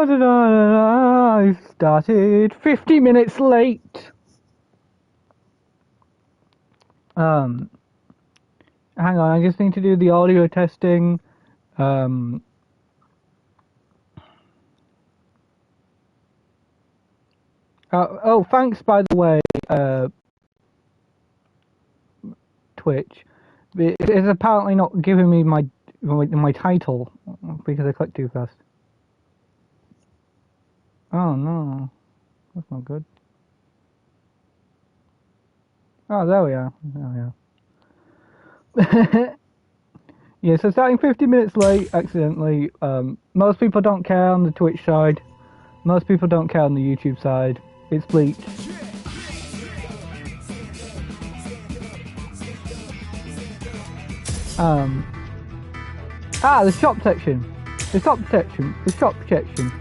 I started 50 minutes late. Hang on, I just need to do the audio testing. Oh, thanks by the way, Twitch. It's apparently not giving me my title because I clicked too fast. Oh no, that's not good. Oh, there we are. There we are. Yeah, so starting 50 minutes late accidentally. Most people don't care on the Twitch side. Most people don't care on the YouTube side. It's Bleach. The shop section. The shop section. The shop section.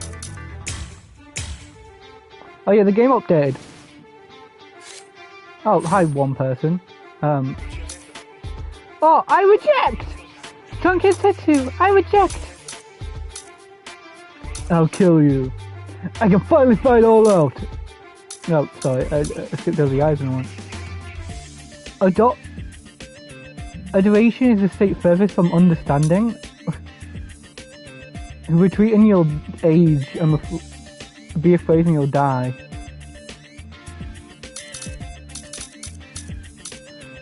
Oh yeah, the game updated. Oh, hi, one person. Oh, I reject! Tonkin Tattoo, I reject! I'll kill you. I can finally fight all out. No, sorry, I skipped over the eyes in one. Adoration is a state furthest from understanding. Retreat in your age and be afraid and you'll die.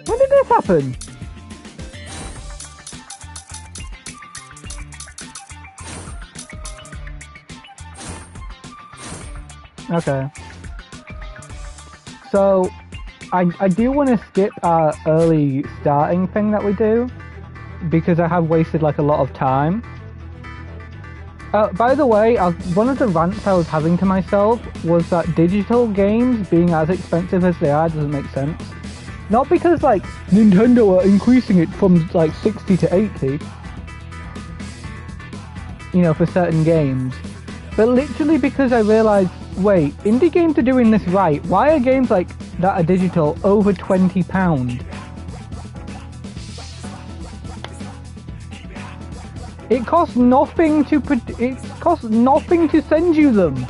When did this happen? Okay. So, I do want to skip our early starting thing that we do, because I have wasted like a lot of time. By the way, one of the rants I was having to myself was that digital games being as expensive as they are doesn't make sense. Not because like Nintendo are increasing it from like 60 to 80, you know, for certain games, but literally because I realised, wait, indie games are doing this right. Why are games like that are digital over £20? It costs nothing to send you them.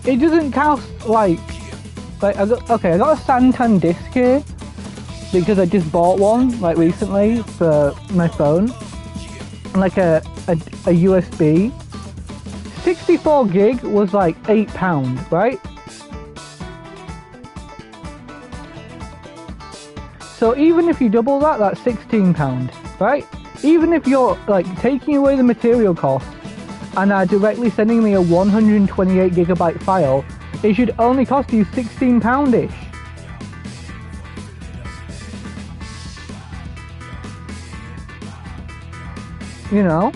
It doesn't cost like I got a Santan disc here because I just bought one like recently for my phone, like a USB. 64 gig was like £8, right? So even if you double that, that's £16, right? Even if you're like taking away the material costs and are directly sending me a 128 gigabyte file, it should only cost you £16-ish. You know?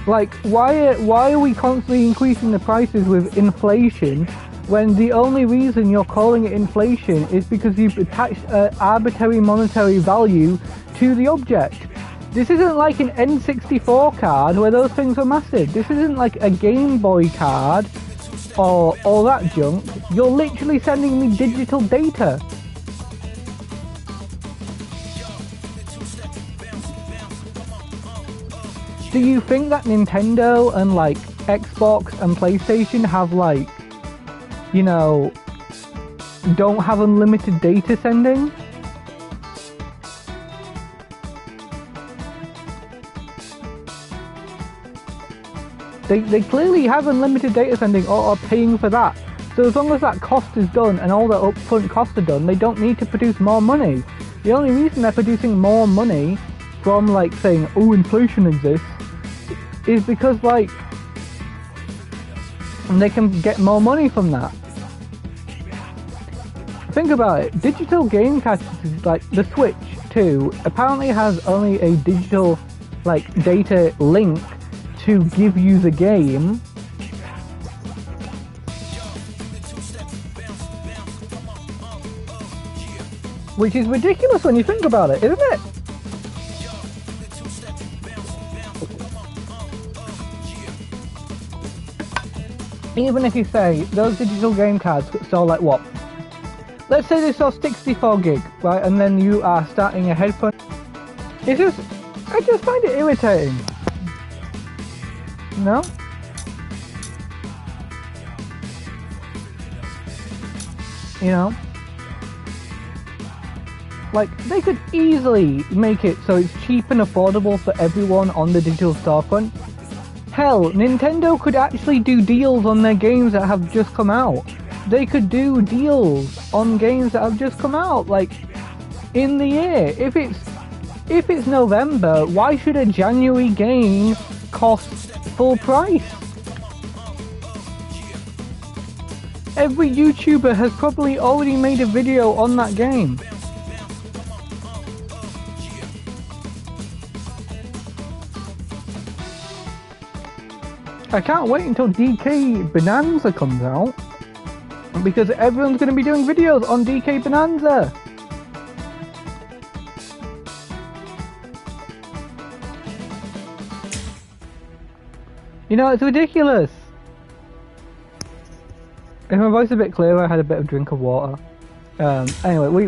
Like, why are we constantly increasing the prices with inflation when the only reason you're calling it inflation is because you've attached an arbitrary monetary value to the object? This isn't like an N64 card where those things are massive. This isn't like a Game Boy card or all that junk. You're literally sending me digital data. Do you think that Nintendo and like Xbox and PlayStation have like, you know, don't have unlimited data sending? They clearly have unlimited data sending or are paying for that. So as long as that cost is done and all the upfront costs are done, they don't need to produce more money. The only reason they're producing more money from like saying, oh, inflation exists, is because like they can get more money from that. Think about it, digital game cartridges like the Switch 2 apparently has only a digital like data link to give you the game, which is ridiculous when you think about it, isn't it? Even if you say those digital game cards sell like what? Let's say they sell 64 gig, right? And then you are starting a headphone. I just find it irritating. No? You know? Like, they could easily make it so it's cheap and affordable for everyone on the digital storefront. Hell, Nintendo could actually do deals on their games that have just come out. They could do deals on games that have just come out, like, in the year. If it's November, why should a January game cost full price? Every YouTuber has probably already made a video on that game. I can't wait until DK Bonanza comes out, because everyone's going to be doing videos on DK Bonanza. You know, it's ridiculous. If my voice is a bit clearer, I had a bit of drink of water. Anyway,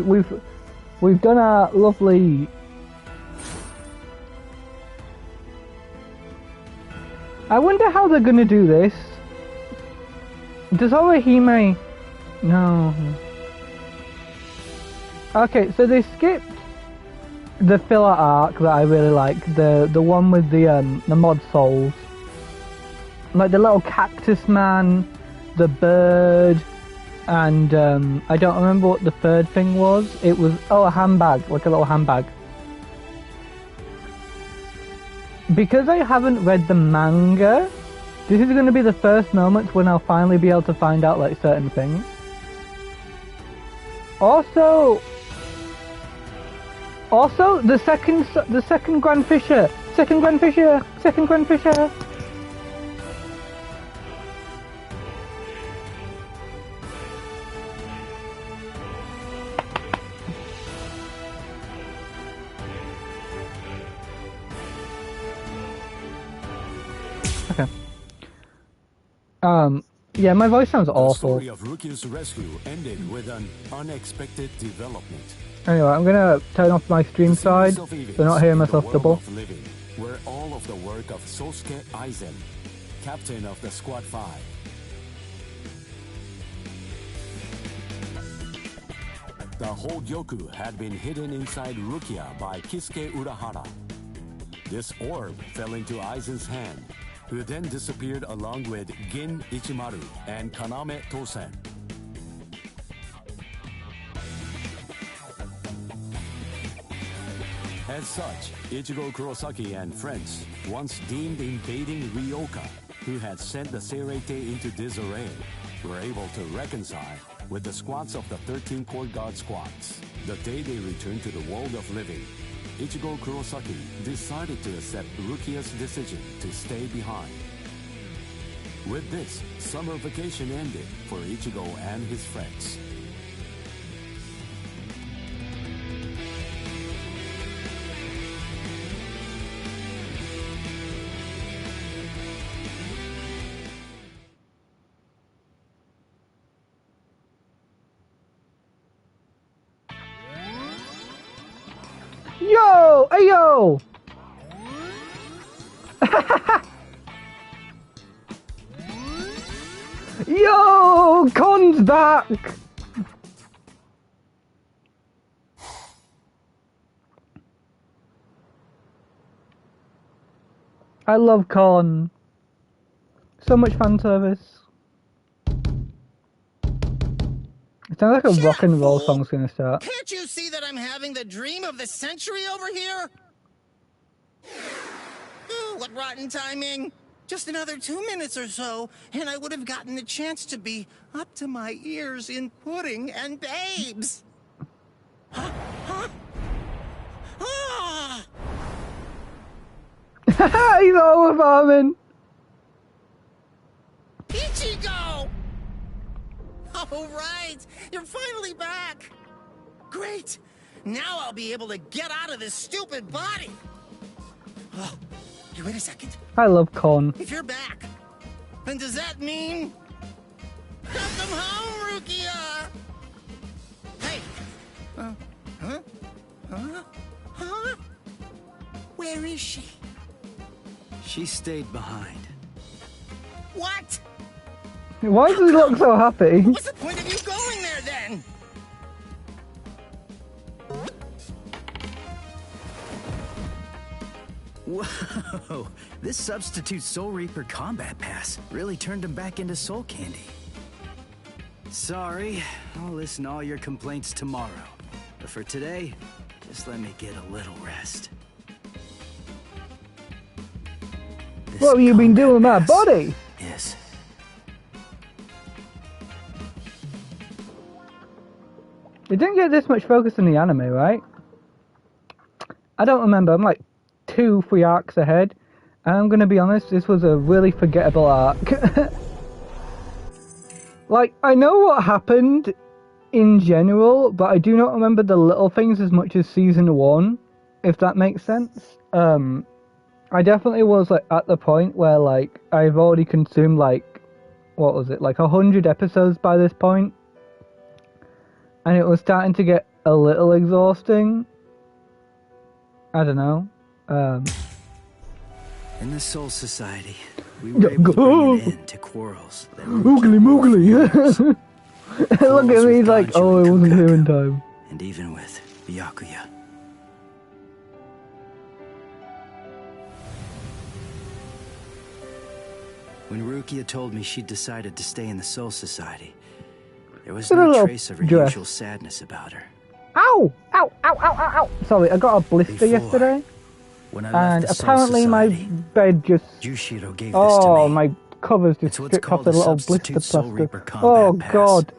we've done our lovely. I wonder how they're gonna do this. Does Orihime? No. Okay, so they skipped the filler arc that I really like, the one with the mod souls, like the little cactus man, the bird, and I don't remember what the third thing was. It was a handbag, like a little handbag. Because I haven't read the manga, this is going to be the first moment when I'll finally be able to find out like certain things. Also, the second Grand Fisher. Okay. Yeah, my voice sounds awful. The story of Rukia's rescue ended with an unexpected development. Anyway, I'm gonna turn off my stream side, so not hearing myself double. Living, where all of the work of Sosuke Aizen, captain of the Squad 5. The whole Gyoku had been hidden inside Rukia by Kisuke Urahara. This orb fell into Aizen's hand, who then disappeared along with Gin Ichimaru and Kaname Tosen. As such, Ichigo Kurosaki and friends, once deemed invading Ryoka, who had sent the Seirete into disarray, were able to reconcile with the squads of the 13 Court Guard squads. The day they returned to the world of living, Ichigo Kurosaki decided to accept Rukia's decision to stay behind. With this, summer vacation ended for Ichigo and his friends. Yo! Hey yo! Yo! Con's back! I love Con. So much fan service. It sounds like a rock and roll song's gonna start. Can't you see that I'm having the dream of the century over here? Ooh, what rotten timing. Just another 2 minutes or so, and I would have gotten the chance to be up to my ears in pudding and babes. Huh? Huh? Ah! He's overfarming! Ichigo! All right, you're finally back. Great. Now I'll be able to get out of this stupid body. Oh, hey, wait a second. I love Con. If you're back, then does that mean... Welcome home, Rukia! Hey! Huh? Huh? Where is she? She stayed behind. What? Why does he look so happy? What's the point of you going there then? Whoa, this substitute Soul Reaper combat pass really turned him back into soul candy. Sorry, I'll listen to all your complaints tomorrow. But for today, just let me get a little rest. This What have you been doing with my pass body? is... It didn't get this much focus in the anime, right? I don't remember. I'm like 2-3 arcs ahead. And I'm gonna be honest, this was a really forgettable arc. Like, I know what happened in general, but I do not remember the little things as much as season 1, if that makes sense. I definitely was like at the point where like I've already consumed like, what was it, like 100 episodes by this point, and it was starting to get a little exhausting. I don't know. In the Soul Society, we were able to bring an end to quarrels that Moogly moogly. Look at me, he's like, oh, I wasn't here in time. And even with Byakuya. When Rukia told me she'd decided to stay in the Soul Society, there was Look at her no little trace of her dress. usual sadness about her. Ow! Ow! Ow! Ow! Ow! Ow! Sorry, I got a blister Before, yesterday, when I and left the apparently Soul my Society, bed just... Jushiro gave this Oh, to me. my covers just It's what's stripped off called the a little substitute blister Soul plaster. Reaper combat Oh pass. god.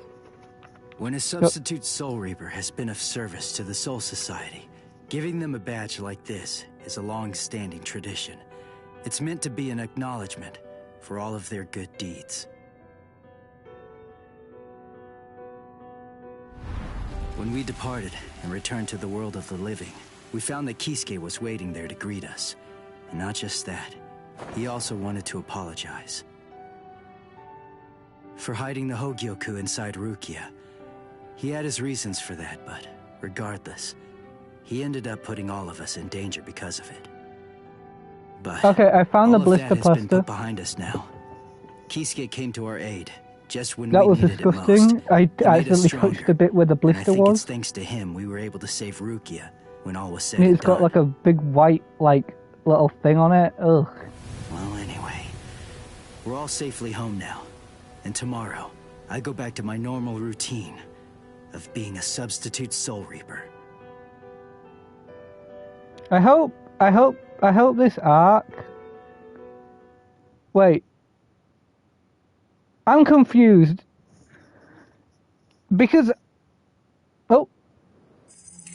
When a substitute Soul Reaper has been of service to the Soul Society, giving them a badge like this is a long-standing tradition. It's meant to be an acknowledgement for all of their good deeds. When we departed and returned to the world of the living, we found that Kisuke was waiting there to greet us. And not just that, he also wanted to apologize for hiding the Hogyoku inside Rukia. He had his reasons for that, but regardless, he ended up putting all of us in danger because of it. But Okay, I found the all of blister that has been plaster. put behind us now. Kisuke came to our aid just when That we was needed disgusting. it most. I He made us accidentally stronger, touched the bit where the and I blister think it's was. thanks to him we were able to save Rukia when all was said And and it's got done. like a big white, like, little thing on it. Ugh. Well, anyway, we're all safely home now. And tomorrow, I go back to my normal routine of being a substitute Soul Reaper. I hope this arc... Wait. I'm confused. Because... Oh.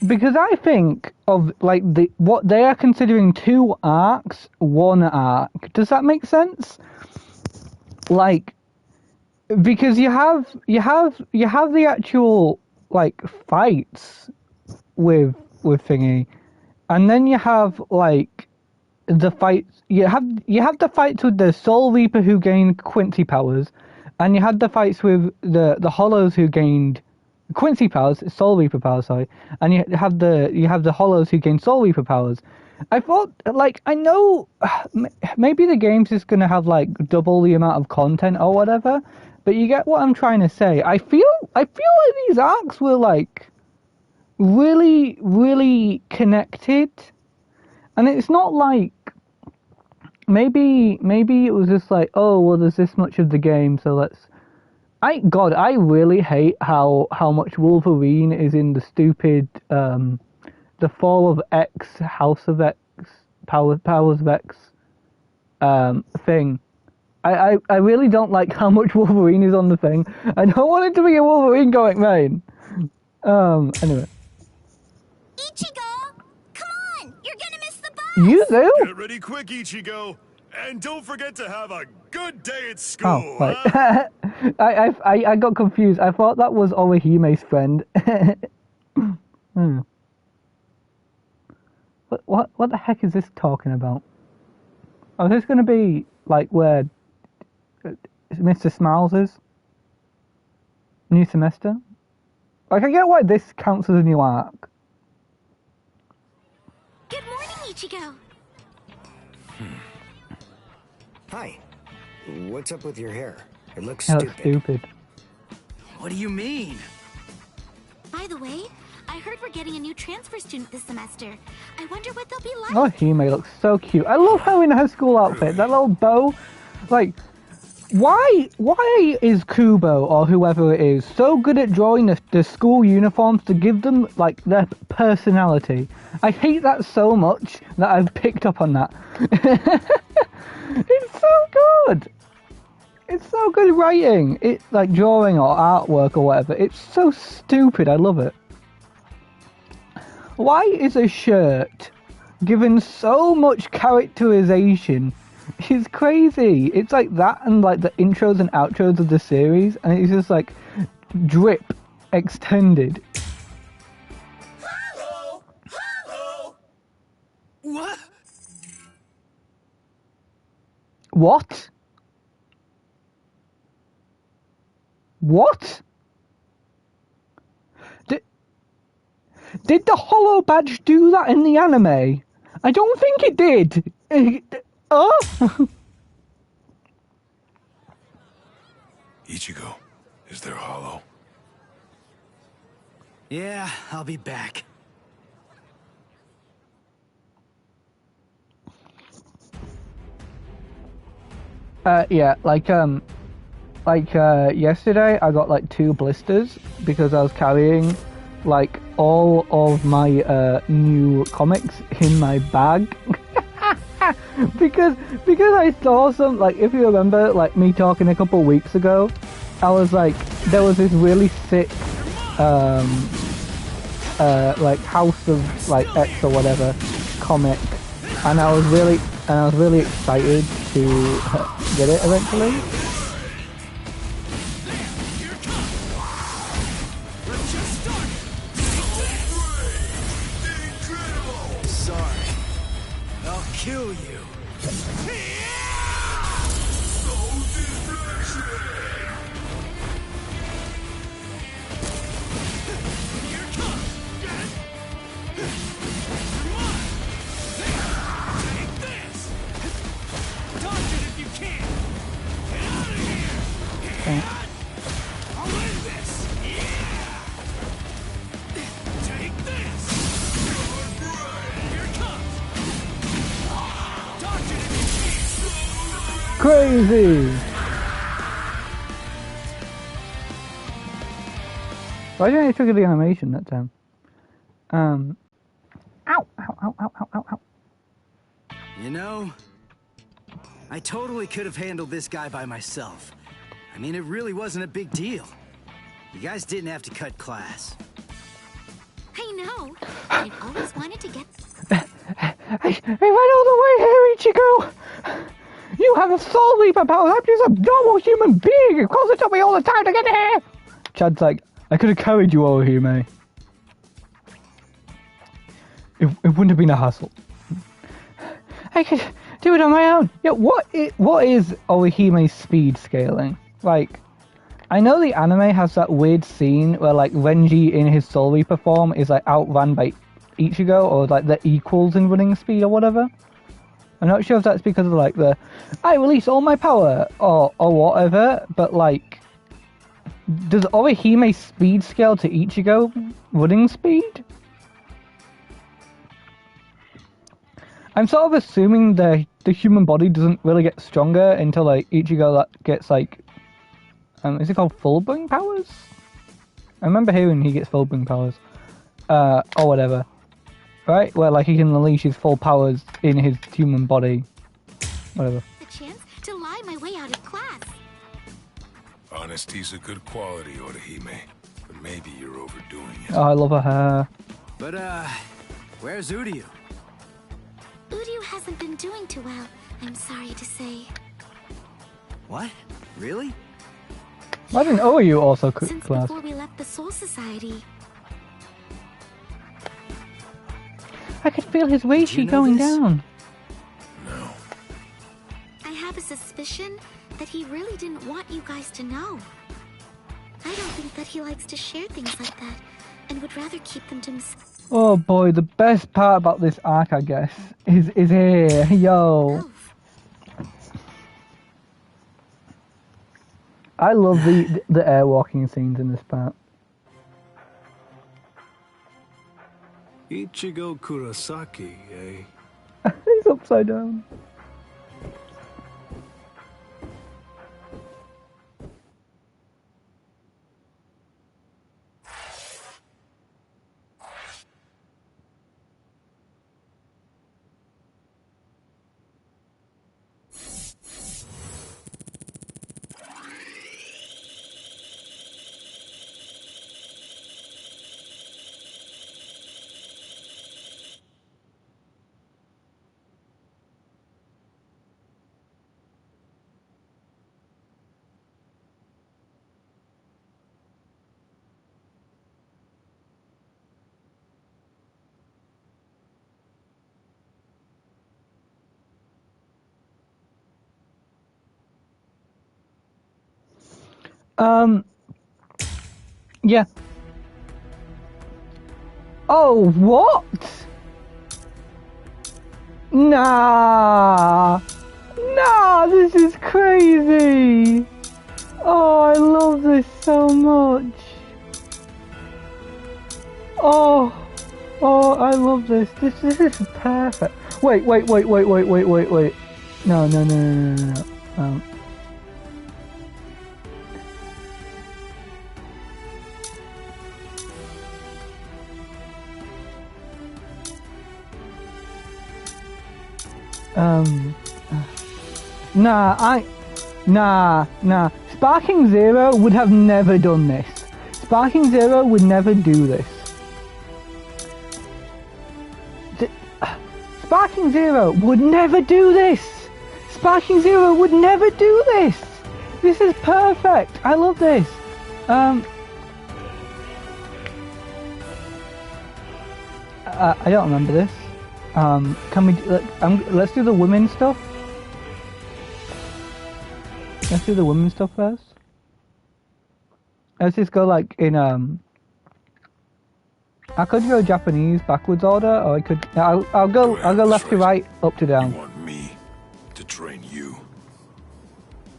Because I think of, like, what they are considering 2 arcs, 1 arc. Does that make sense? Like... Because you have the actual, like, fights with thingy, and then you have like the fights. You have the fights with the Soul Reaper who gained Quincy powers, and you had the fights with the Hollows who gained Quincy powers, Soul Reaper powers, sorry, and you have the Hollows who gained Soul Reaper powers. I thought, like, I know maybe the game's just gonna have like double the amount of content or whatever, but you get what I'm trying to say. I feel like these arcs were like really, really connected, and it's not like maybe it was just like, oh well, there's this much of the game, so let's. I really hate how much Wolverine is in the stupid the Fall of X, House of X, Powers of X thing. I really don't like how much Wolverine is on the thing. I don't want it to be a Wolverine going main. Anyway. Ichigo! Come on! You're gonna miss the bus! You do? Get ready quick, Ichigo. And don't forget to have a good day at school. Oh, right. Huh? I got confused. I thought that was Owahime's friend. What the heck is this talking about? Oh, is this going to be like where Mr. Smiles is? New semester? Like, I get why this counts as a new arc. Good morning, Ichigo! Hi. What's up with your hair? It looks It stupid. looks stupid. What do you mean? By the way, I heard we're getting a new transfer student this semester. I wonder what they'll be like. Oh, Hime looks so cute. I love her in her school outfit. That little bow. Like, why is Kubo, or whoever it is, so good at drawing the school uniforms to give them, like, their personality? I hate that so much that I've picked up on that. It's so good. It's so good writing. It's like drawing or artwork or whatever. It's so stupid. I love it. Why is a shirt given so much characterization? It's crazy. It's like that and like the intros and outros of the series, and it's just like drip extended. Hello! Hello! What? What? What? Did the hollow badge do that in the anime? I don't think it did. Oh? Ichigo, is there hollow? Yeah, I'll be back. Yeah, yesterday I got like 2 blisters because I was carrying like all of my new comics in my bag. because I saw some, like, if you remember like me talking a couple weeks ago, I was like, there was this really sick like House of like X or whatever comic, and I was really excited to get it eventually. Sorry. I'll kill you. Crazy! Why didn't I trigger the animation that time? Ow! Ow! Ow! Ow! Ow! Ow! Ow! You know, I totally could have handled this guy by myself. I mean, it really wasn't a big deal. You guys didn't have to cut class. I know. I've always wanted to get... I ran all the way here, Ichigo! You have a soul reaper power. I'm just a normal human being. It calls it to me all the time to get here. Chad's like, I could have carried you over here, mate. It wouldn't have been a hassle. I could do it on my own. Yeah, what is Orihime's speed scaling? Like, I know the anime has that weird scene where like Renji in his Soul Reaper form is like outrun by Ichigo, or like they're equals in running speed or whatever. I'm not sure if that's because of like the I release all my power or whatever, but like, does Orihime's speed scale to Ichigo running speed? I'm sort of assuming the human body doesn't really get stronger until like Ichigo gets like, is it called full-bring powers? I remember hearing he gets full-bring powers, or whatever. Right? Where like he can unleash his full powers in his human body. Whatever. A chance to lie my way out of class. Honesty's a good quality, Orihime, but maybe you're overdoing it. Oh, I love her hair. But, where's Uryu? Uryu hasn't been doing too well, I'm sorry to say. What? Really? Why didn't Oryu also cook Since class? before we left the Soul Society. I could feel his Reishi going down. No. I have a suspicion that he really didn't want you guys to know. I don't think that he likes to share things like that, and would rather keep them to himself. Oh boy, the best part about this arc, I guess, is here. Yo. I love the airwalking scenes in this part. Ichigo Kurosaki, eh? He's upside down. Yeah. Oh, what? Nah. Nah, this is crazy. Oh, I love this so much. Oh, I love this. This is perfect. Wait. No. Nah. Sparking Zero would have never done this. Sparking Zero would never do this. Sparking Zero would never do this. Sparking Zero would never do this. This is perfect. I love this. I don't remember this. Can we? Let's do the women stuff. Let's do the women stuff first. Let's just go like in I could go Japanese backwards order, or I could. I'll go left to right, up to down. You want me to train you?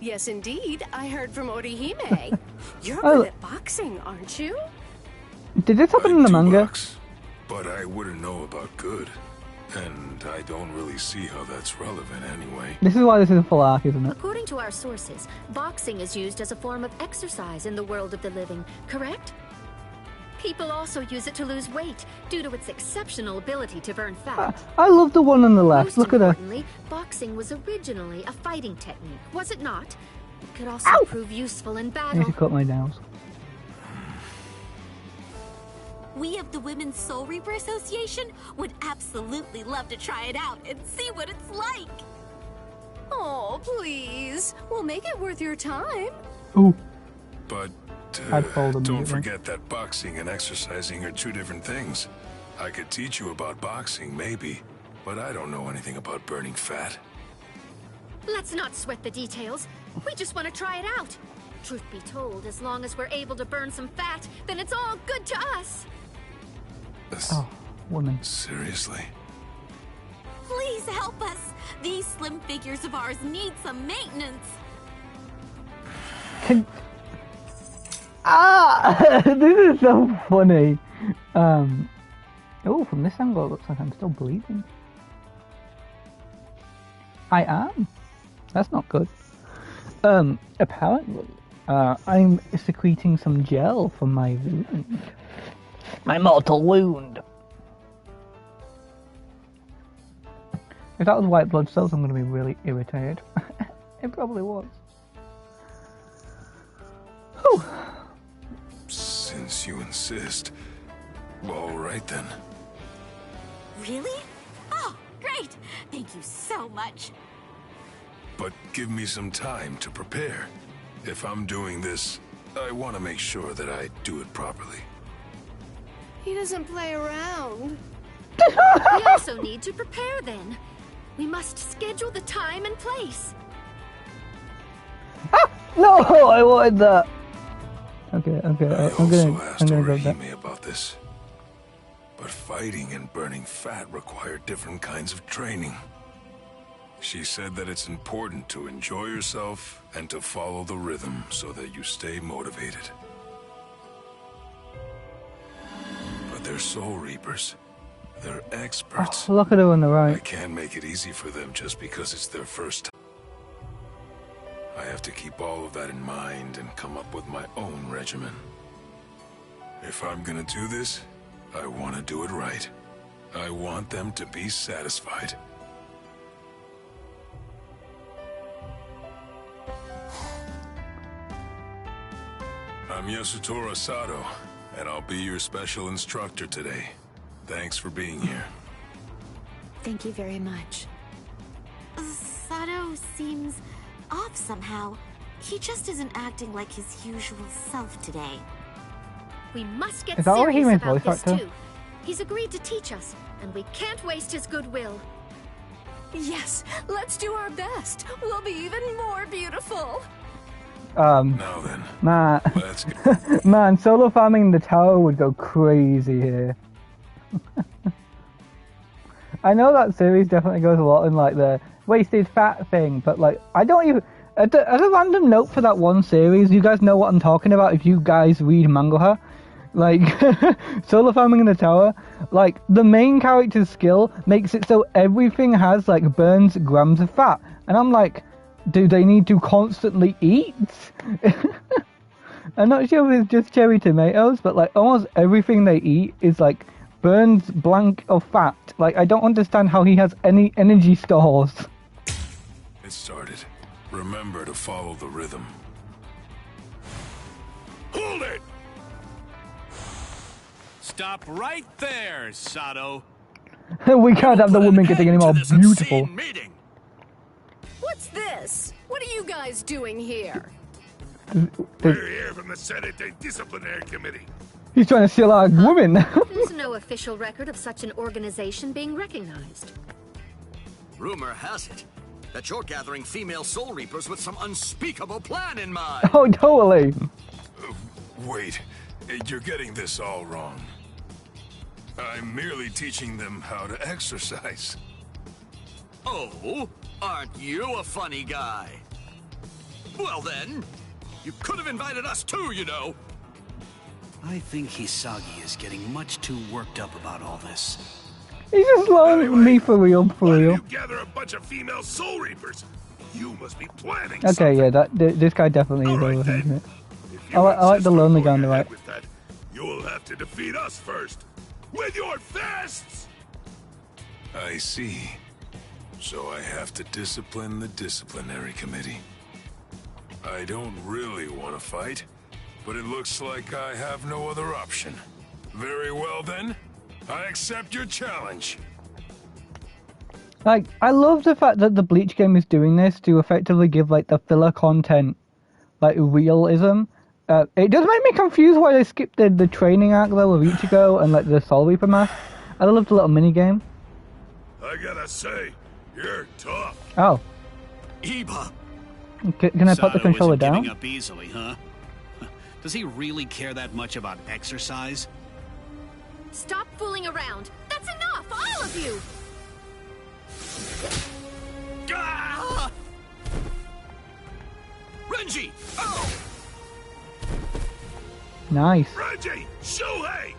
Yes, indeed. I heard from Orihime. You're good at boxing, aren't you? Did this happen in the manga? Box, but I wouldn't know about good. And I don't really see how that's relevant anyway. This is why this is a full arc, isn't it? According to our sources, boxing is used as a form of exercise in the world of the living, correct? People also use it to lose weight due to its exceptional ability to burn fat. I love the one on the left. Look at her. Boxing was originally a fighting technique, was it not? It could also prove useful in I battle. need to cut my nails. We of the Women's Soul Reaper Association would absolutely love to try it out and see what it's like. Oh, please. We'll make it worth your time. Ooh. But don't forget that boxing and exercising are two different things. I could teach you about boxing, maybe, but I don't know anything about burning fat. Let's not sweat the details. We just want to try it out. Truth be told, as long as we're able to burn some fat, then it's all good to us. Woman. Seriously? Please help us. These slim figures of ours need some maintenance. This is so funny. Oh, from this angle it looks like I'm still bleeding. I am. That's not good. Apparently, I'm secreting some gel from my wound. My mortal wound. If that was white blood cells, I'm going to be really irritated. It probably was. Whew. Since you insist. All right then. Really? Oh, great! Thank you so much. But give me some time to prepare. If I'm doing this, I want to make sure that I do it properly. He doesn't play around. We also need to prepare then. We must schedule the time and place. No, I wanted that. Okay, I I'm gonna go back. Orihime about this. But fighting and burning fat require different kinds of training. She said that it's important to enjoy yourself and to follow the rhythm so that you stay motivated. But they're Soul Reapers. They're experts. Oh, look at her on the right. I can't make it easy for them just because it's their first time. I have to keep all of that in mind and come up with my own regimen. If I'm gonna do this, I want to do it right. I want them to be satisfied. I'm Yasutora Sato, and I'll be your special instructor today. Thanks for being here. Thank you very much. Sato seems off somehow. He just isn't acting like his usual self today. We must get Is that serious Ohime's about voice this actor? too. He's agreed to teach us, and we can't waste his goodwill. Yes, let's do our best. We'll be even more beautiful. Now then, Man, let's go. man, solo farming the tower would go crazy here. I know that series definitely goes a lot in like the wasted fat thing, but like I don't even. As a random note for that one series, you guys know what I'm talking about if you guys read manga. Like, solo farming in the tower, like, the main character's skill makes it so everything has, like, burns grams of fat. And I'm like, do they need to constantly eat? I'm not sure if it's just cherry tomatoes, but, like, almost everything they eat is, like, burns blank of fat. Like, I don't understand how he has any energy stores. It started. Remember to follow the rhythm. Hold it! Stop right there, Sato. We can't have the woman getting any more beautiful. What's this? What are you guys doing here? We're here from the Senate Disciplinary Committee. He's trying to steal our woman. There's no official record of such an organization being recognized. Rumor has it that you're gathering female Soul Reapers with some unspeakable plan in mind. Oh, totally. Wait, you're getting this all wrong. I'm merely teaching them how to exercise. Oh, aren't you a funny guy? Well then, you could have invited us too, you know. I think Hisagi is getting much too worked up about all this. He's just lying me for real, for real. You gather a bunch of female Soul Reapers. You must be planning Okay, something. yeah, this guy definitely is over him, isn't it? I like the lonely guy on the right. That, you'll have to defeat us first. With your fists! I see. So I have to discipline the disciplinary committee. I don't really want to fight, but it looks like I have no other option. Very well then, I accept your challenge. Like, I love the fact that the Bleach game is doing this to effectively give, like, the filler content, like, realism. It does make me confused why they skipped the training arc, though, of Ichigo and, like, the Soul Reaper mask. I love the little mini-game. I gotta say, you're tough. Oh. Iba. Can I put the controller Sato isn't down? giving up easily, huh? Does he really care that much about exercise? Stop fooling around. That's enough, all of you. Ah! Renji! Oh! Nice. Renji! Shuhei!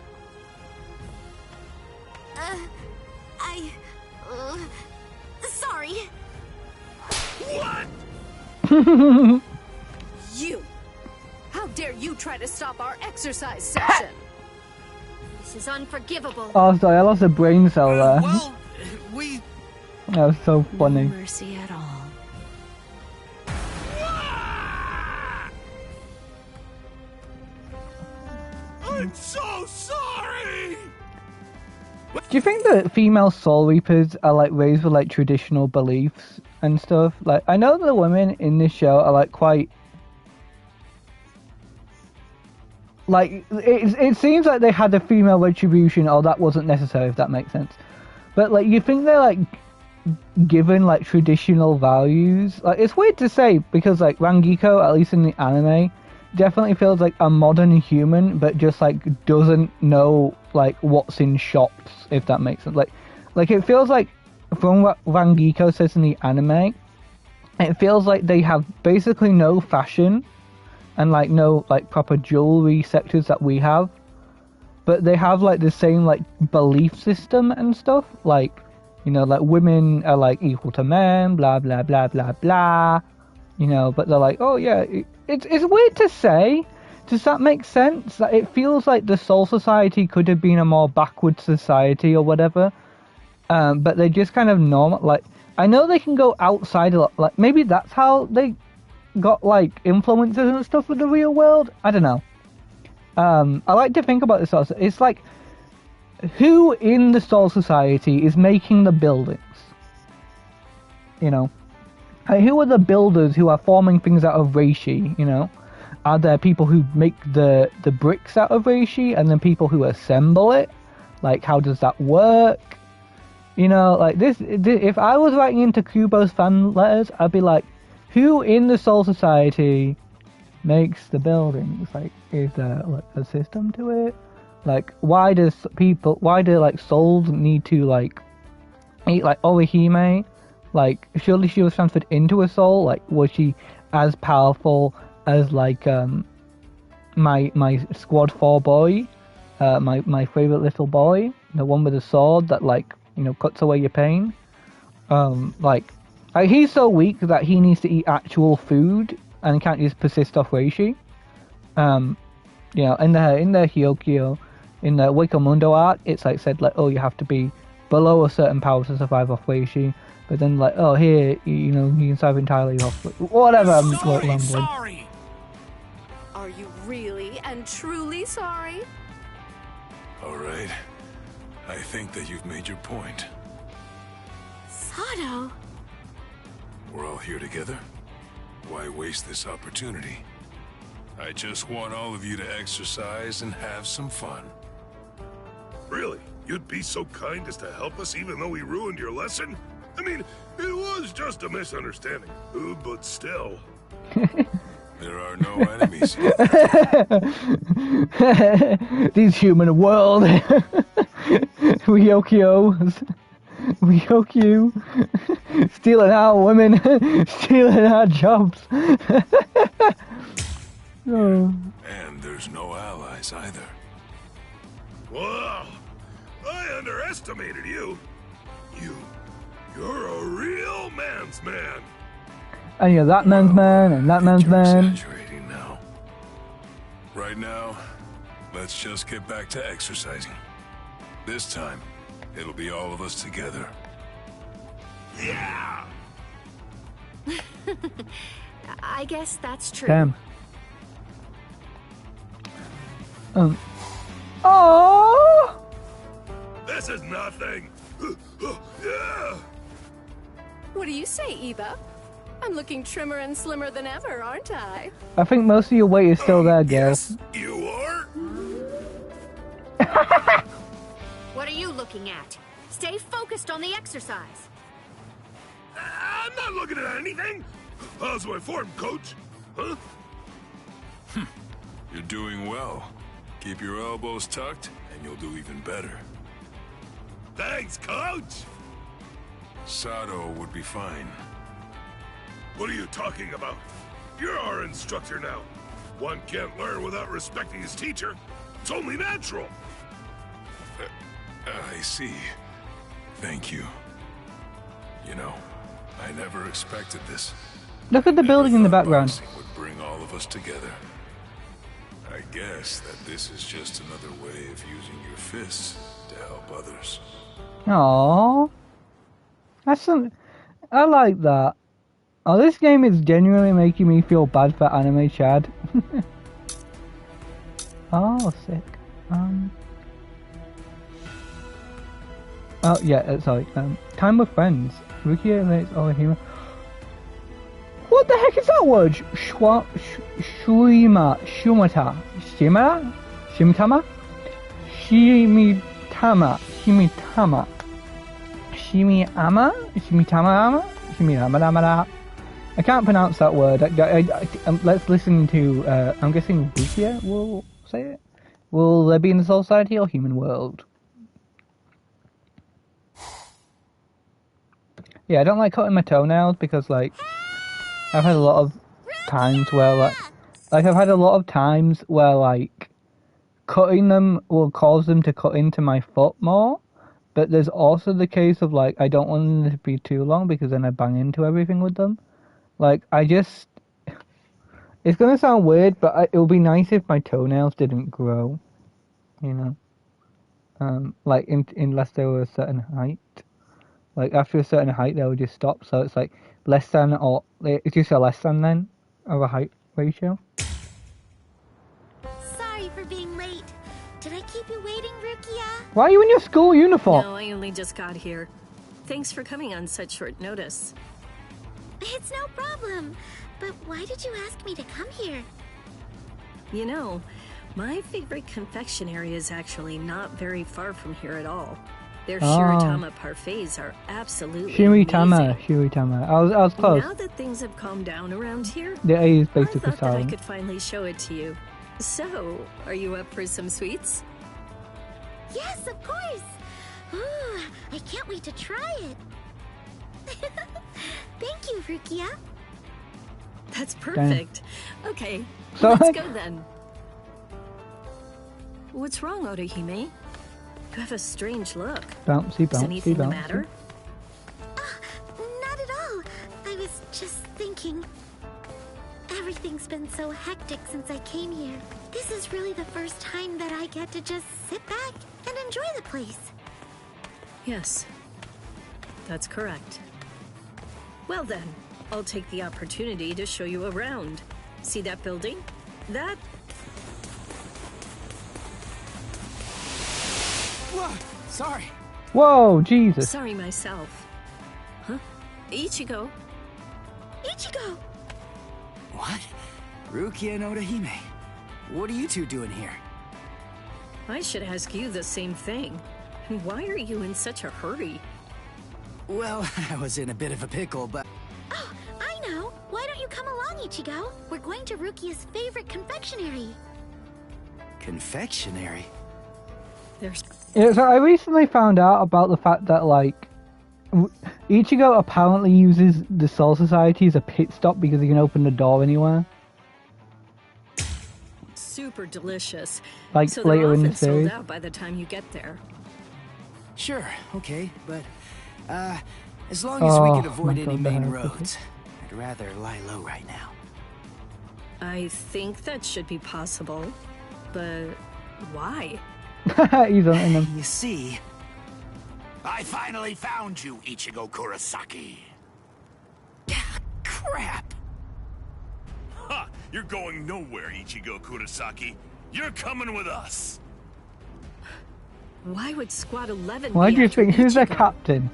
Sorry. What? You! How dare you try to stop our exercise session? This is unforgivable. Oh, sorry, I lost a brain cell there. Well, we... That was so funny. No mercy at all. I'm so sorry! Do you think that female Soul Reapers are, like, raised with, like, traditional beliefs and stuff? Like, I know the women in this show are, like, quite... Like, it seems like they had a female retribution, or that wasn't necessary, if that makes sense. But, like, you think they're, like, given, like, traditional values? Like, it's weird to say, because, like, Rangiko, at least in the anime, definitely feels like a modern human, but just, like, doesn't know, like, what's in shops, if that makes sense. Like it feels like from what Rangiko says in the anime, it feels like they have basically no fashion and like no like proper jewelry sectors that we have, but they have like the same like belief system and stuff, like, you know, like women are like equal to men, blah blah blah blah blah, you know, but they're like, oh yeah, it's weird to say. Does that make sense? That it feels like the Soul Society could have been a more backward society or whatever, but they just kind of normal. Like, I know they can go outside a lot. Like, maybe that's how they got like influences and stuff with the real world. I don't know. I like to think about this also. It's like, who in the Soul Society is making the buildings? You know, like, who are the builders who are forming things out of reishi? You know. Are there people who make the bricks out of reishi and then people who assemble it? Like, how does that work? You know, like this if I was writing into Kubo's fan letters, I'd be like, who in the Soul Society makes the buildings? Like, is there like a system to it? Like, why do like souls need to like eat like Orihime? Like, surely she was transferred into a soul? Like, was she as powerful as like my squad 4 boy, my favorite little boy, the one with the sword that, like, you know, cuts away your pain? Like he's so weak that he needs to eat actual food and can't just persist off reishi. You know, in the Hyokyo, in the Wakamundo arc, it's like said like, oh, you have to be below a certain power to survive off reishi. But then like, oh, here, you know, you can survive entirely off whatever. I'm sorry. Are you really and truly sorry? All right. I think that you've made your point. Sato. We're all here together. Why waste this opportunity? I just want all of you to exercise and have some fun. Really? You'd be so kind as to help us even though we ruined your lesson? I mean, it was just a misunderstanding, but still. There are no enemies. These human world. Ryokyu. Stealing our women. Stealing our jobs. Oh. And there's no allies either. Wow. I underestimated you. You're a real man's man. And you're that man's man, and that man's man. Exaggerating now. Right now, let's just get back to exercising. This time, it'll be all of us together. Yeah! I guess that's true. Damn. Oh! This is nothing. Yeah! What do you say, Eva? I'm looking trimmer and slimmer than ever, aren't I? I think most of your weight is still there, girl. Yes, you are? What are you looking at? Stay focused on the exercise. I'm not looking at anything. How's my form, coach? Huh? You're doing well. Keep your elbows tucked, and you'll do even better. Thanks, coach. Sato would be fine. What are you talking about? You're our instructor now. One can't learn without respecting his teacher. It's only natural. I see. Thank you. You know, I never expected this. Look at the building in the background. Boxing would bring all of us together. I guess that this is just another way of using your fists to help others. Aww. I like that. Oh, this game is genuinely making me feel bad for anime Chad. Oh, sick. Oh, yeah, sorry. Time with friends. Rukia makes Orihime. What the heck is that word? Shimitama? I can't pronounce that word. Let's listen to, I'm guessing Rukia will say it. Will there be in the Soul Society or human world? Yeah, I don't like cutting my toenails because, like, I've had a lot of times where, like, cutting them will cause them to cut into my foot more. But there's also the case of, like, I don't want them to be too long because then I bang into everything with them. Like, it's gonna sound weird, but it would be nice if my toenails didn't grow, you know? Like, unless they were a certain height. Like, after a certain height, they would just stop, so it's like less than, or it's just a less than then of a height ratio. Sorry for being late. Did I keep you waiting, Rukia? Why are you in your school uniform? No, I only just got here. Thanks for coming on such short notice. It's no problem. But why did you ask me to come here? You know, my favorite confectionery is actually not very far from here at all. Their Shiratama parfaits are absolutely Shiratama. I was close. Now that things have calmed down around here, The A is basically I thought that I silent. could finally show it to you. So, are you up for some sweets? Yes, of course. Ooh, I can't wait to try it. Thank you, Rukia. That's perfect. Okay, Sorry? let's go then. What's wrong, Orihime? You have a strange look. Bouncy, Is anything the bouncy. matter? Not at all. I was just thinking. Everything's been so hectic since I came here. This is really the first time that I get to just sit back and enjoy the place. Yes, that's correct. Well then, I'll take the opportunity to show you around. See that building? That... Whoa, sorry. Whoa, Jesus. Sorry myself. Huh? Ichigo. Ichigo! What? Rukia and Orihime. What are you two doing here? I should ask you the same thing. Why are you in such a hurry? Well, I was in a bit of a pickle, but... Oh, I know. Why don't you come along, Ichigo? We're going to Rukia's favorite confectionery. Confectionery? There's... Yeah, so I recently found out about the fact that, like, Ichigo apparently uses the Soul Society as a pit stop because he can open the door anywhere. super delicious. Like so later in the often sold series? out by the time you get there. Sure, okay, but, as long as we can avoid any main roads, I'd rather lie low right now. I think that should be possible, but why? He's on him. You see, I finally found you, Ichigo Kurosaki. Crap! Ha! You're going nowhere, Ichigo Kurosaki. You're coming with us. Why would Squad 11 Why be do you after think? Who's the Ichigo? captain?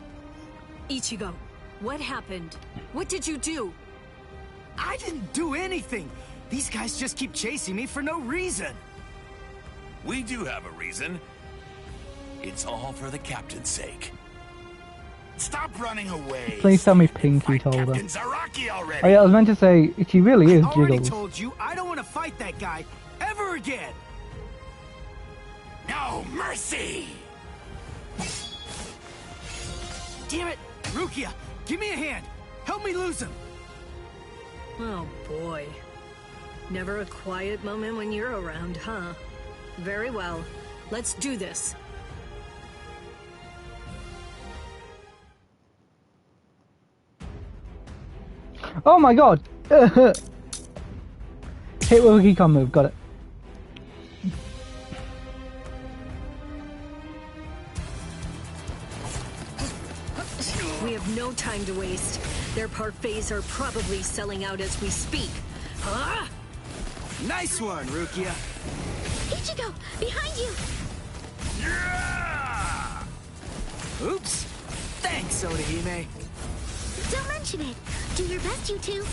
Ichigo, what happened? What did you do? I didn't do anything! These guys just keep chasing me for no reason! We do have a reason. It's all for the captain's sake. Stop running away. Please tell me Pinky told her. Captain Zaraki already. Oh yeah, I was meant to say, she really is Already Jiggles. told you, I don't want to fight that guy ever again! No mercy! Damn it! Rukia, give me a hand! Help me lose him! Oh boy. Never a quiet moment when you're around, huh? Very well. Let's do this. Oh my god! Hit with a Keycon move, got it. We have no time to waste. Their parfaits are probably selling out as we speak. Huh? Nice one, Rukia! Ichigo, behind you! Yeah! Oops! Thanks, Orihime! Don't mention it. Do your best, you two.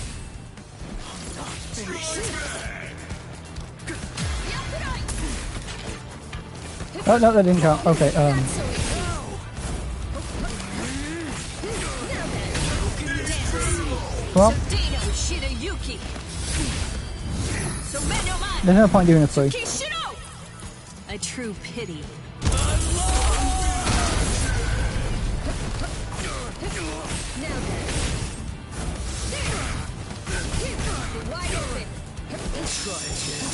Oh no, that didn't count. Okay, well, there's no point doing a free. A true pity. Now then. Wide open. Try again.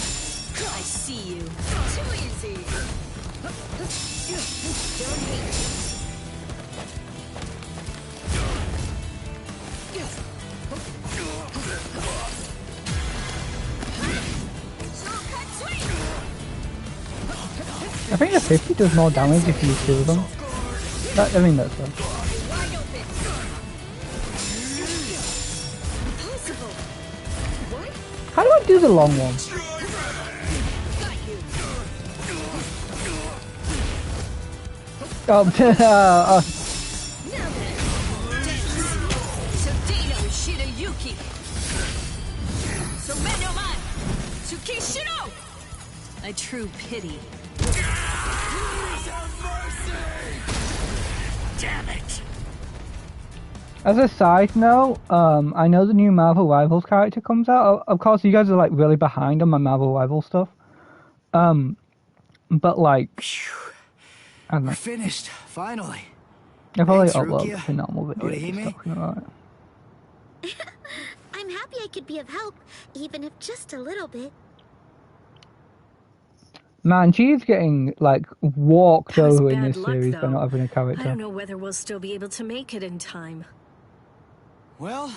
I see you. Too easy. Don't hate me. I think the 50 does more damage if you kill them. I mean, that's fine. How do I do the long one? Oh, A true pity. Damn it. As a side note, I know the new Marvel Rivals character comes out. Of course, you guys are like really behind on my Marvel Rivals stuff. But like, I don't know. We're finished, finally. I'll probably Thanks, upload Rukia. a normal video Orihime? talking about it. I'm happy I could be of help, even if just a little bit. Man, she's getting like walked That was over in bad this luck, series by though. not having a character. I don't know whether we'll still be able to make it in time. Well,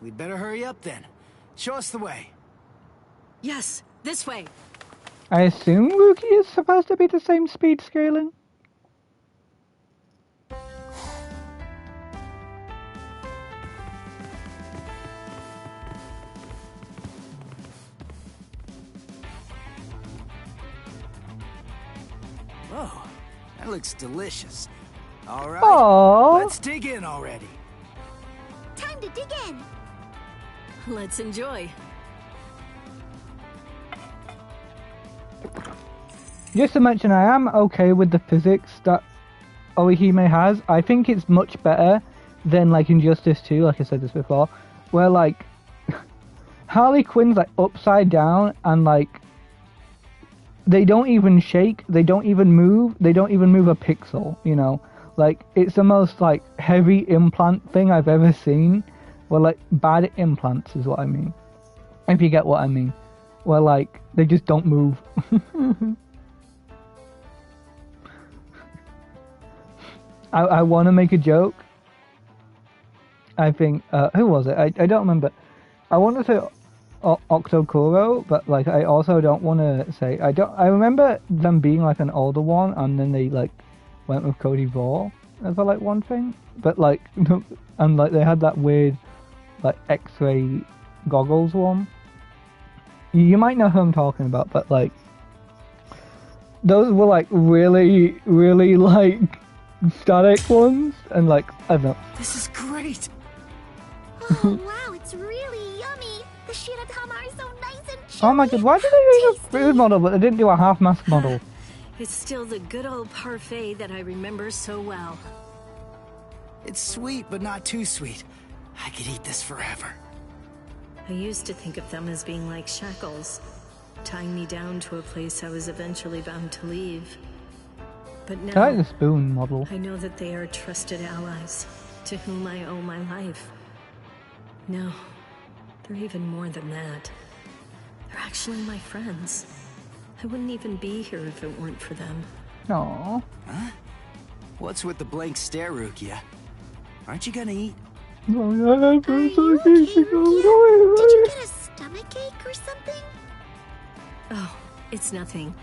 we'd better hurry up then. Show us the way. Yes, this way. I assume Ruki is supposed to be the same speed scaling. Oh, that looks delicious. All right, Aww. let's dig in already. Time to dig in. Let's enjoy. Just to mention, I am okay with the physics that Orihime has. I think it's much better than like Injustice 2, like I said this before, where like Harley Quinn's like upside down and like they don't even shake, they don't even move a pixel, you know? Like, it's the most, like, heavy implant thing I've ever seen. Well, like, bad implants is what I mean. If you get what I mean. Where, like, they just don't move. I want to make a joke. I think, who was it? I don't remember. I want to say Octokuro, but like I also don't want to say I remember them being like an older one, and then they like went with Cody Raw as like one thing, but like and like they had that weird like X-ray goggles one. You might know who I'm talking about, but like those were like really like static ones, and like I don't know. This is great. Oh wow, it's really yummy. The shiratama are so nice and chewy. Oh my god, why did they use a food model but they didn't do a half mask model? It's still the good old parfait that I remember so well. It's sweet, but not too sweet. I could eat this forever. I used to think of them as being like shackles, tying me down to a place I was eventually bound to leave. But now, I like the spoon model. I know that they are trusted allies, to whom I owe my life. No, they're even more than that. They're actually my friends. I wouldn't even be here if it weren't for them. Aww. Huh? What's with the blank stare, Rukia? Aren't you gonna eat? Oh, yeah, Are you okay, Rukia? Did you get a stomachache or something? Oh, it's nothing.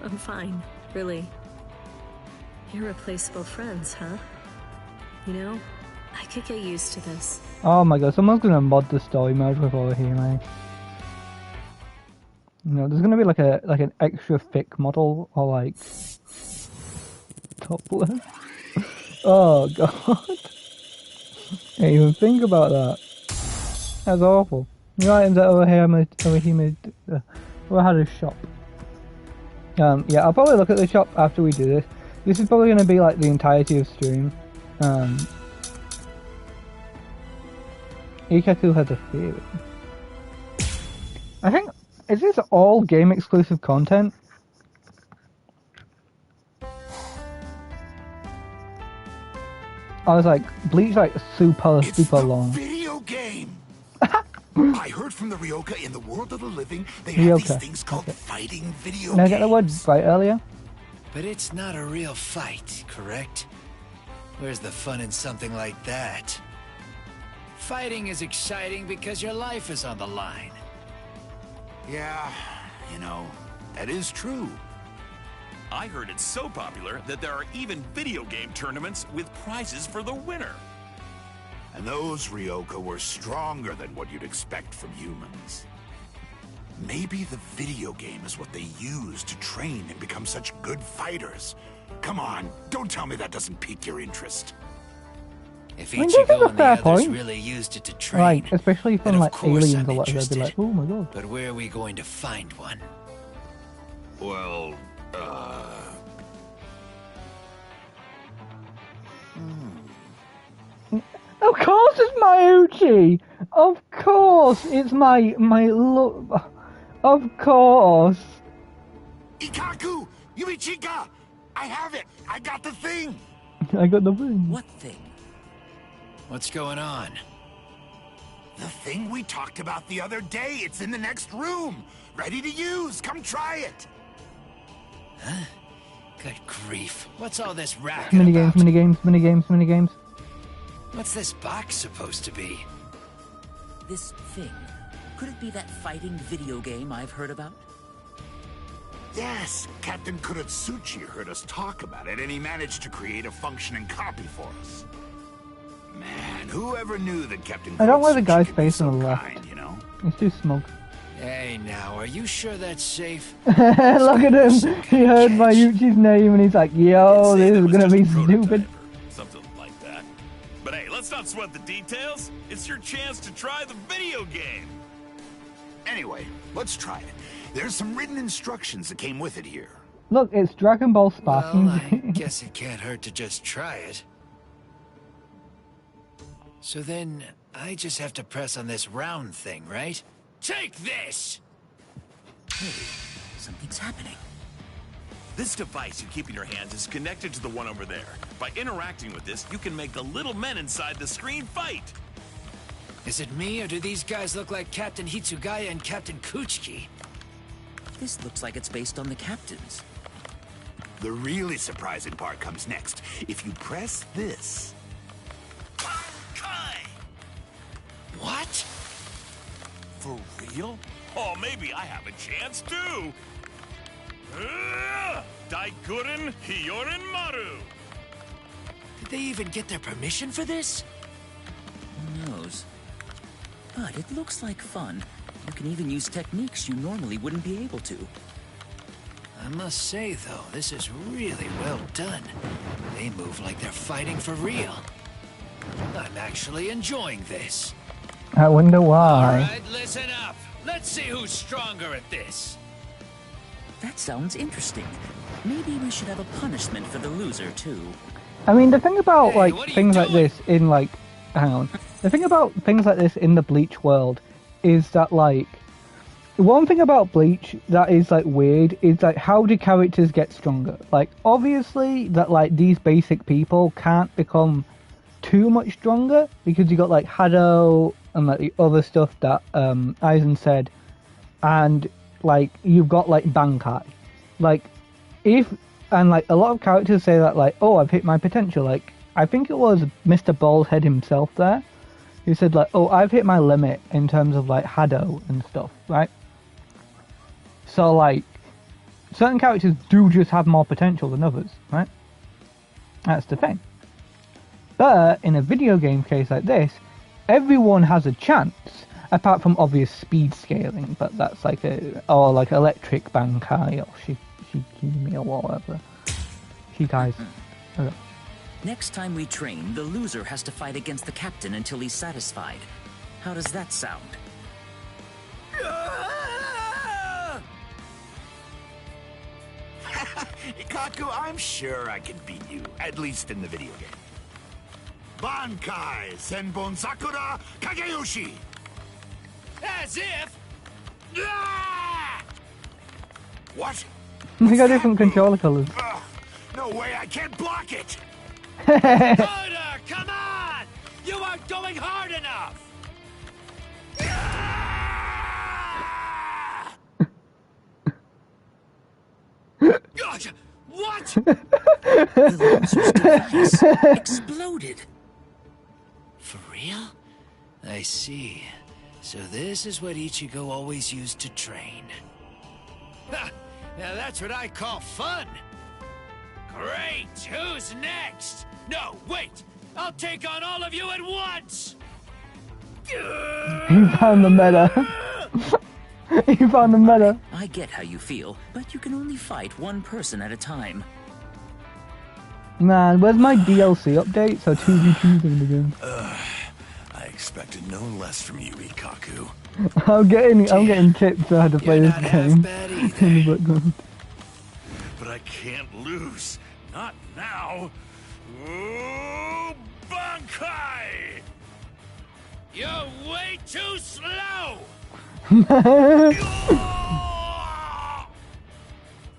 I'm fine, really. Irreplaceable friends, huh? You know, I could get used to this. Oh my god, someone's gonna mod the story mode with Orihime. You know, there's gonna be like an extra thick model or like topless. Oh god. Can't even think about that. That's awful. The items that Orihime had a shop. Yeah, I'll probably look at the shop after we do this. This is probably gonna be like the entirety of stream. Ikaku has a theory. I think, is this all game exclusive content? I was like, Bleach like super long. Video game. I heard from the Ryoka in the world of the living, they have these things called fighting video Did I get the word right earlier? But it's not a real fight, correct? Where's the fun in something like that? Fighting is exciting because your life is on the line. Yeah, you know, that is true. I heard it's so popular that there are even video game tournaments with prizes for the winner. And those Ryoka were stronger than what you'd expect from humans. Maybe the video game is what they use to train and become such good fighters. Come on, don't tell me that doesn't pique your interest. If I mean, this is a fair point. really used it to train, Like, especially from then of like course aliens I'm or whatever, they'd be like, interested. oh my god. But where are we going to find one? Well, Of course it's Mayuchi! Of course it's my love. Of course. Ikaku! Yumichika! I have it! I got the thing! I got the thing. What thing? What's going on? The thing we talked about the other day. It's in the next room. Ready to use. Come try it. Huh? Good grief. What's all this racket Minigames, about? minigames. What's this box supposed to be? This thing, could it be that fighting video game I've heard about? Yes, Captain Kuratsuchi heard us talk about it, and he managed to create a functioning copy for us. Man, whoever knew that Captain Kuratsuchi I don't like the guy's could be face so on the left. kind, you know? He's too smug. Hey, now, are you sure that's safe? Look at him. He heard Mayuchi's name and he's like, yo, this is gonna be stupid. Something like that. But hey, let's not sweat the details. It's your chance to try the video game. Anyway, let's try it. There's some written instructions that came with it here. Look, it's Dragon Ball Sparking. Well, I guess it can't hurt to just try it. So then, I just have to press on this round thing, right? Take this! Hey, something's happening. This device you keep in your hands is connected to the one over there. By interacting with this, you can make the little men inside the screen fight. Is it me, or do these guys look like Captain Hitsugaya and Captain Kuchiki? This looks like it's based on the captains. The really surprising part comes next. If you press this... What? For real? Oh, maybe I have a chance too. Daikuren Hyorin Maru. Did they even get their permission for this? Who knows? But it looks like fun. You can even use techniques you normally wouldn't be able to. I must say, though, this is really well done. They move like they're fighting for real. I'm actually enjoying this. I wonder why. All right, listen up. Let's see who's stronger at this. That sounds interesting. Maybe we should have a punishment for the loser, too. I mean, the thing about, Hey, like, what are you things like doing? this in, like... Hang on. The thing about things like this in the Bleach world is that, like... One thing about Bleach that is, like, weird is, like, how do characters get stronger? Like, obviously, that, like, these basic people can't become too much stronger because you got, like, Hado and, like, the other stuff that, Aizen said. And, like, you've got, like, Bankai. Like, and, like, a lot of characters say that, like, oh, I've hit my potential. Like, I think it was Mr. Baldhead himself there who said, like, oh, I've hit my limit in terms of, like, Hado and stuff, right? So, like, certain characters do just have more potential than others, right? That's the thing. But in a video game case like this, everyone has a chance, apart from obvious speed scaling, but that's like or like electric Bankai or Shikimi or whatever. Shikai. Okay. Next time we train, the loser has to fight against the captain until he's satisfied. How does that sound? Ikaku, I'm sure I can beat you, at least in the video game. Bankai Senbon Sakura Kageyoshi! As if... What? They got different controller colors. No way, I can't block it! Order, come going hard enough! Gotcha! What? The laser's device exploded. For real? I see. So this is what Ichigo always used to train. Ha! Now that's what I call fun! Great! Who's next? No, wait! I'll take on all of you at once! He found the meta. He found the meta. I get how you feel, but you can only fight one person at a time. Man, where's my DLC update? So 2v2 them again. I expected no less from you, Ikaku. I'm getting tips on how to play this game. In the background. But I can't lose. Not now. Ooh, Bankai! You're way too slow!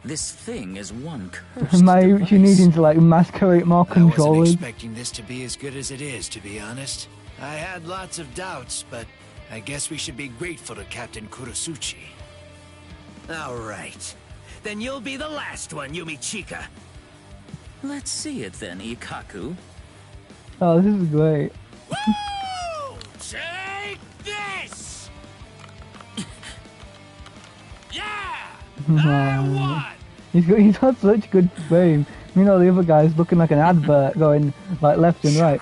This thing is one cursed Am I device. needing to like masquerade more I wasn't controllers? expecting this to be as good as it is, to be honest. I had lots of doubts, but I guess we should be grateful to Captain Kurosuchi. All right. Then you'll be the last one, Yumichika. Let's see it then, Ikaku. Oh, this is great. Woo! Take this! Yeah! He's got such good frame. You know, the other guy's looking like an advert going like left and right.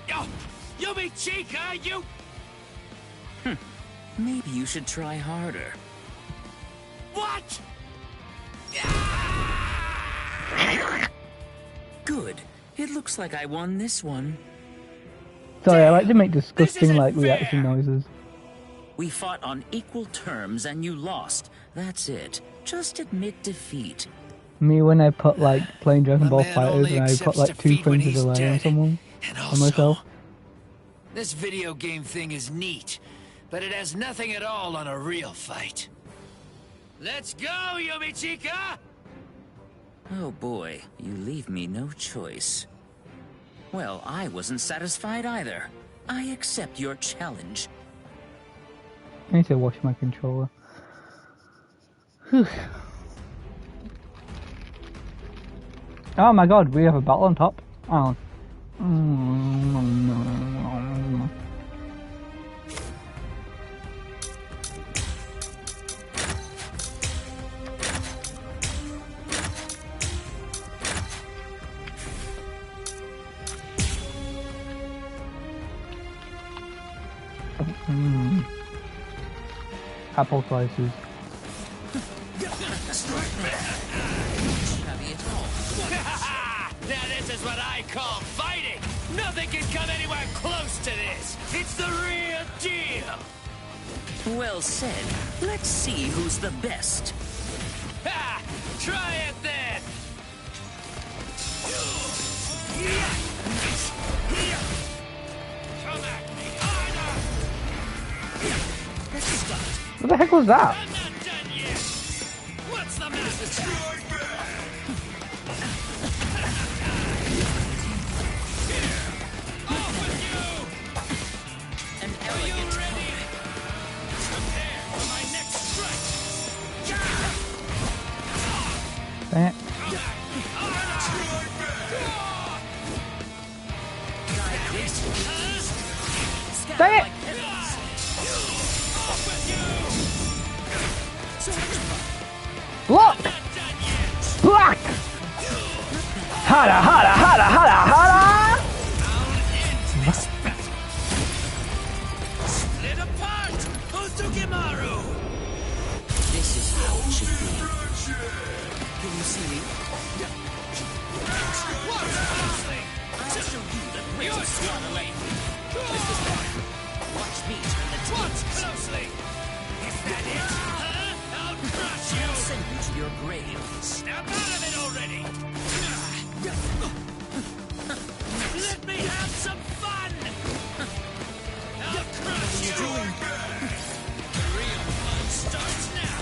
Yo! Yumichika, you... Maybe you should try harder. What? Good. It looks like I won this one. Sorry, I like to make disgusting like reaction noises. We fought on equal terms and you lost. That's it. Just admit defeat. Me when I put like playing Dragon Ball Fighters and I put like 2 frames of delay on someone. On myself. This video game thing is neat, but it has nothing at all on a real fight. Let's go, Yumichika! Oh boy, you leave me no choice. Well, I wasn't satisfied either. I accept your challenge. I need to wash my controller. Whew. Oh my god, we have a battle on top. Oh. Apple slices. Now this is what I call fighting! Nothing can come anywhere close to this! It's the real deal! Well said. Let's see who's the best. Ha! Try it then! Come at me harder! Let's start. What the heck was that? I'm not done yet! What's the matter? Off with you! An Are you elegant ready? Prepare for my next strike! Dang it. Dang it! Block! Block! Hada, hada, hada, hada, hada! Split apart! Osugimaru! This is how it should be. Can you see me? I'll show you the greatest runaway. This is fun. Watch me turn the tables. Watch closely! Is that it? Huh? I'll crush you! I'll send you to your grave. Snap out of it already! Let me have some fun! I'll crush you! The real fun starts now!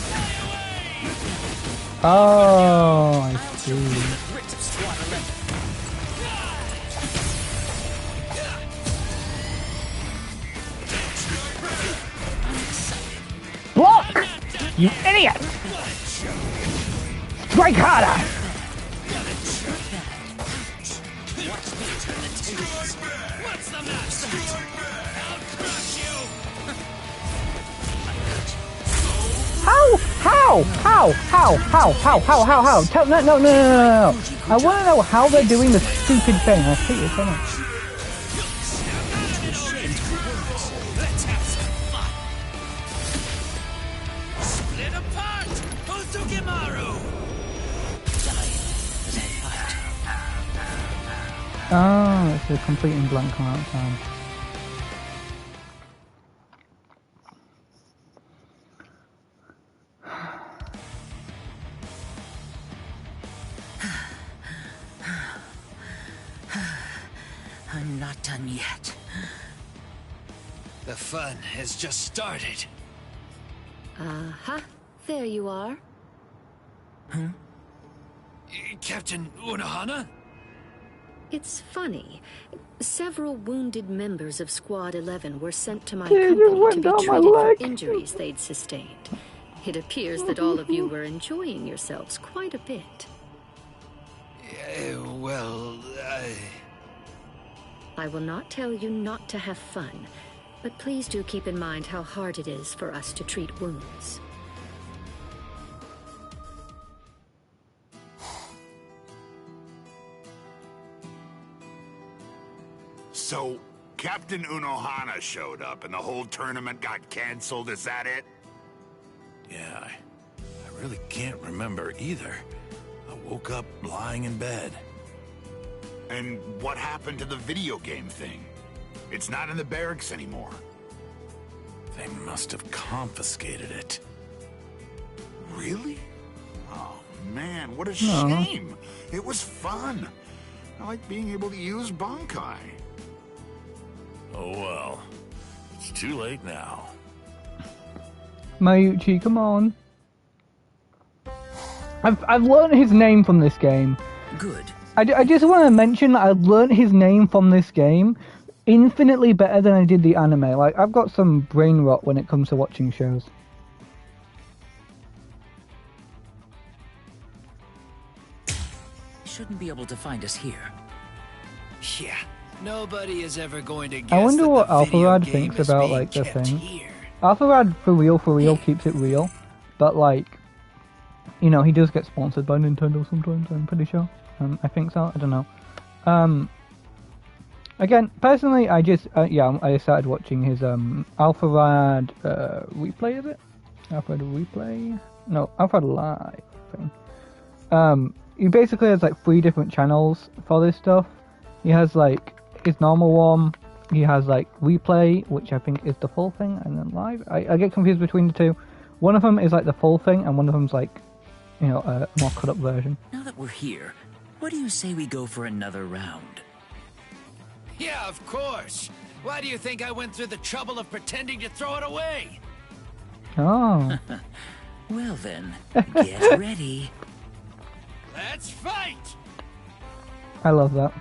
Fly away! Oh, I see. You idiot! Strike harder! What's the matter? I'll crush you! How? No. I want to know how they're doing the stupid thing. I hate it so much. Split apart! Ozukimaru! Oh, it's a complete and blank amount of time. I'm not done yet. The fun has just started. Uh-huh. There you are. Huh? Captain Unohana? It's funny. Several wounded members of Squad 11 were sent to my It just company went to be down my treated for leg. injuries they'd sustained. It appears that all of you were enjoying yourselves quite a bit. I will not tell you not to have fun, but please do keep in mind how hard it is for us to treat wounds. So, Captain Unohana showed up and the whole tournament got canceled, is that it? Yeah, I really can't remember either. I woke up lying in bed. And what happened to the video game thing? It's not in the barracks anymore. They must have confiscated it. Really? Oh, man, what a shame. It was fun. I like being able to use Bankai. Oh well. It's too late now. Mayuchi, come on. I've learned his name from this game. Good. I just want to mention that I learned his name from this game infinitely better than I did the anime. Like, I've got some brain rot when it comes to watching shows. Shouldn't be able to find us here. Yeah, nobody is ever going to guess. I wonder that what the video Alpharad game thinks is about, being like, the kept thing. here. Alpharad, for real, keeps it real. But, like, you know, he does get sponsored by Nintendo sometimes, I'm pretty sure. I think so, I don't know. Again, personally, I just, I started watching his, Alpharad, replay, is it? Alpharad replay? No, Alpharad live thing. He basically has, like, 3 different channels for this stuff. He has, like, his normal one, he has, like, replay, which I think is the full thing, and then live. I get confused between the two. One of them is, like, the full thing, and one of them's, like, you know, a more cut-up version. Now that we're here, what do you say we go for another round? Yeah, of course. Why do you think I went through the trouble of pretending to throw it away? Oh. Well then, get ready. Let's fight! I love that.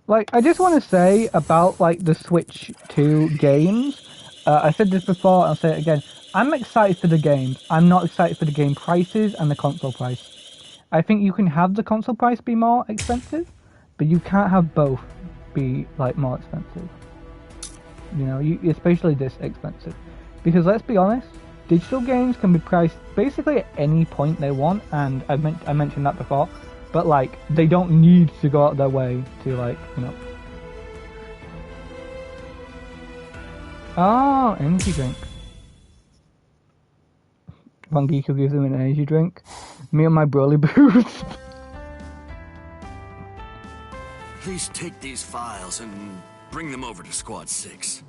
Like, I just want to say about, like, the Switch 2 games. I said this before, I'll say it again. I'm excited for the games. I'm not excited for the game prices and the console price. I think you can have the console price be more expensive, but you can't have both be, like, more expensive. You know, especially this expensive. Because let's be honest, digital games can be priced basically at any point they want, and I mentioned that before, but, like, they don't need to go out their way to, like, you know. Oh, energy drink. Rangiku gives him an energy drink. Me and my Broly boots. Please take these files and bring them over to Squad 6.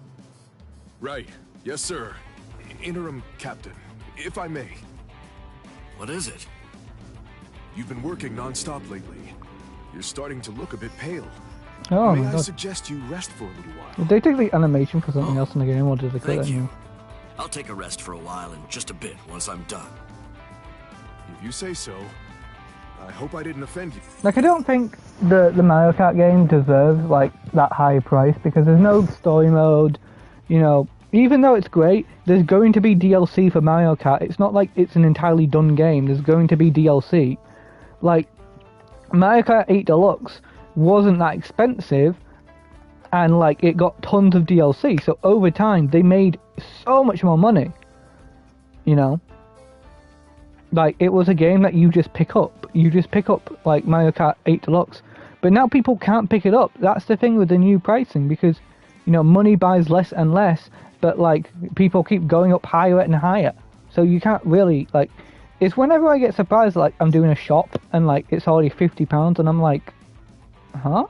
Right. Yes, sir. Interim Captain, if I may. What is it? You've been working non-stop lately. You're starting to look a bit pale. Oh May my I god. suggest you rest for a little while? Did they take the animation for something else in the game, or did they cut Thank it you. anyway? I'll take a rest for a while in just a bit once I'm done. If you say so. I hope I didn't offend you. Like, I don't think the Mario Kart game deserves, like, that high price, because there's no story mode, you know, even though it's great, there's going to be DLC for Mario Kart. It's not like it's an entirely done game. There's going to be DLC. Like, Mario Kart 8 Deluxe wasn't that expensive, and like it got tons of DLC. So over time, they made so much more money. You know, like it was a game that you just pick up. You just pick up like Mario Kart 8 Deluxe. But now people can't pick it up. That's the thing with the new pricing, because you know money buys less and less. But like people keep going up higher and higher. So you can't really like. It's whenever I get surprised, like I'm doing a shop and like it's already £50, and I'm like, huh?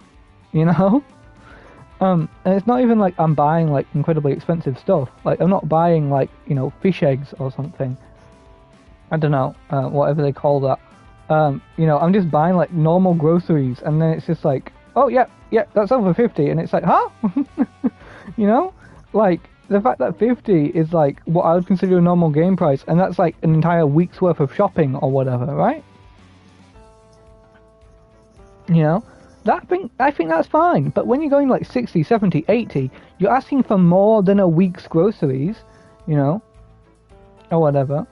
You know? And it's not even like I'm buying like incredibly expensive stuff. Like I'm not buying like, you know, fish eggs or something. I don't know, whatever they call that. You know, I'm just buying like normal groceries, and then it's just like, oh yeah, that's over 50, and it's like, huh? You know? Like, the fact that 50 is like what I would consider a normal game price, and that's like an entire week's worth of shopping or whatever, right? You know, I think that's fine. But when you're going like 60, 70, 80, you're asking for more than a week's groceries, you know, or whatever.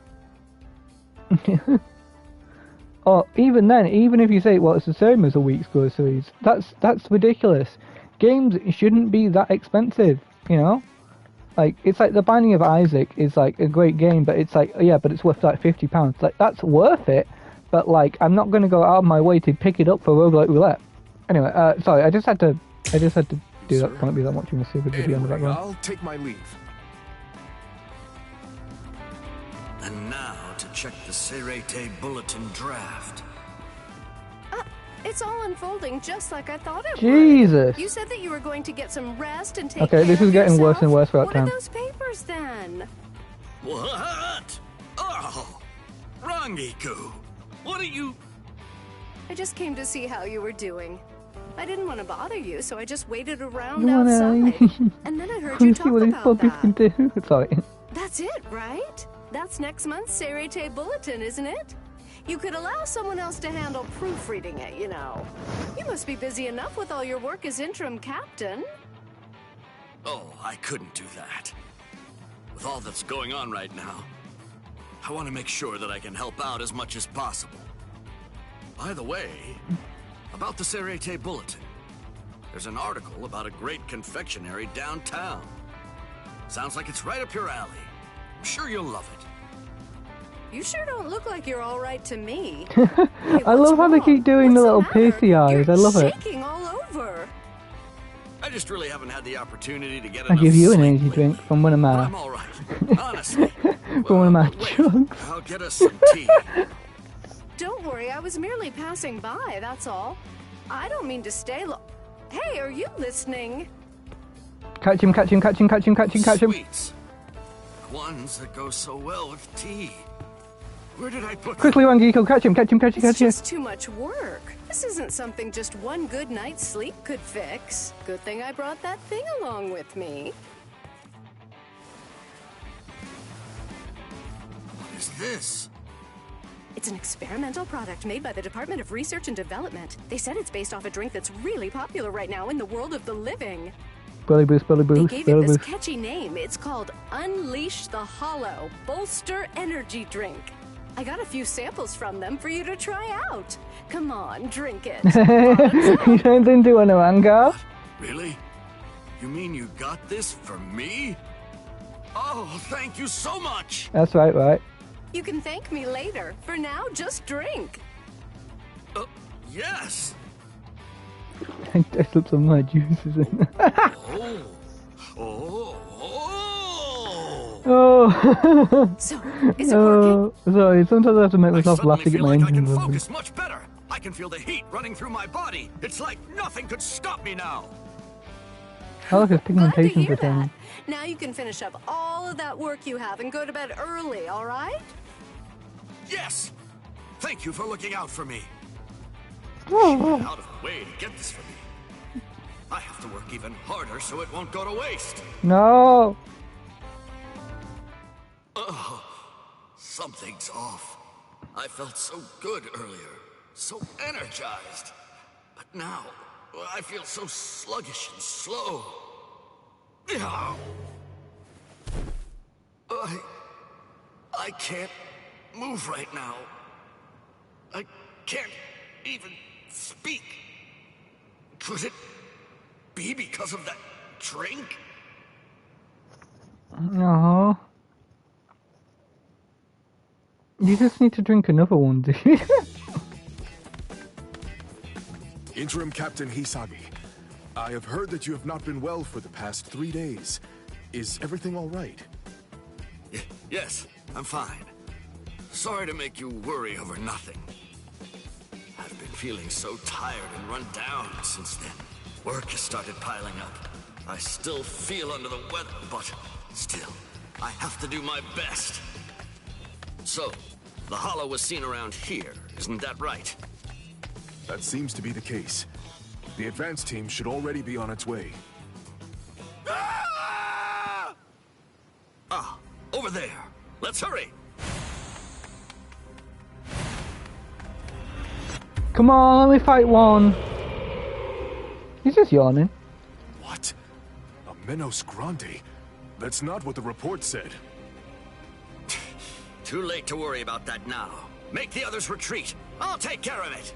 Or even then, even if you say, well, it's the same as a week's groceries, that's ridiculous. Games shouldn't be that expensive, you know. Like, it's like The Binding of Isaac is like a great game, but it's like, yeah, but it's worth like £50. Like, that's worth it, but like, I'm not going to go out of my way to pick it up for roguelike roulette. Anyway, sorry, I just had to do that. Can't be that watching a stupid video in the background. I'll take my leave. And now to check the Serete Bulletin draft. It's all unfolding just like I thought it Jesus. would. You said that you were going to get some rest and take Okay, this is getting worse and worse throughout time. What are those papers then? What? Oh, Rangiku. What are you... I just came to see how you were doing. I didn't want to bother you, so I just waited around outside. And then I heard you talk about that. Sorry. That's it, right? That's next month's Serete Bulletin, isn't it? You could allow someone else to handle proofreading it, you know. You must be busy enough with all your work as interim captain. Oh, I couldn't do that. With all that's going on right now, I want to make sure that I can help out as much as possible. By the way, about the Serete Bulletin, there's an article about a great confectionery downtown. Sounds like it's right up your alley. I'm sure you'll love it. You sure don't look like you're all right to me. I love how they keep doing the little piercy eyes. I love it. Shaking all over. I just really haven't had the opportunity to get I enough give you an sleep energy drink from one of my. I'm all right. Honestly. From one of my chugs. I'll get us some tea. Don't worry, I was merely passing by, that's all. I don't mean to stay Hey, are you listening? Catch him, catch him, catch him, catch him, catch him, catch him. Sweets. Ones that go so well with tea. Where did I put Quickly, Rangiku, catch him, catch him, catch him, catch It's him. just too much work. This isn't something just one good night's sleep could fix. Good thing I brought that thing along with me. What is this? It's an experimental product made by the Department of Research and Development. They said it's based off a drink that's really popular right now in the world of the living. Belly boost, belly boost, They gave belly it this boost. catchy name. It's called Unleash the Hollow Bolster Energy Drink. I got a few samples from them for you to try out. Come on, drink it. You turned into an Oranga? Really? You mean you got this for me? Oh, thank you so much. That's right, right. You can thank me later. For now, just drink. Yes. I slipped some of my juices in. Oh. So, is it working? Sorry, sometimes I have to make myself laugh to get my I can engine running. focus much better. I can feel the heat running through my body. It's like nothing could stop me now. I like his pigmentation hear for things. Now you can finish up all of that work you have and go to bed early, all right? Yes. Thank you for looking out for me. Oh. Out of the way to get this for me. I have to work even harder so it won't go to waste. No. Oh, something's off. I felt so good earlier, so energized. But now, I feel so sluggish and slow. I can't move right now. I can't even speak. Could it be because of that drink? No. You just need to drink another one, dude. Interim Captain Hisagi, I have heard that you have not been well for the past 3 days. Is everything all right? Yes, I'm fine. Sorry to make you worry over nothing. I've been feeling so tired and run down since then. Work has started piling up. I still feel under the weather, but still, I have to do my best. So, the Hollow was seen around here, isn't that right? That seems to be the case. The advance team should already be on its way. Ah, over there. Let's hurry. Come on, let me fight one. He's just yawning. What? A Menos Grande? That's not what the report said. Too late to worry about that now. Make the others retreat. I'll take care of it.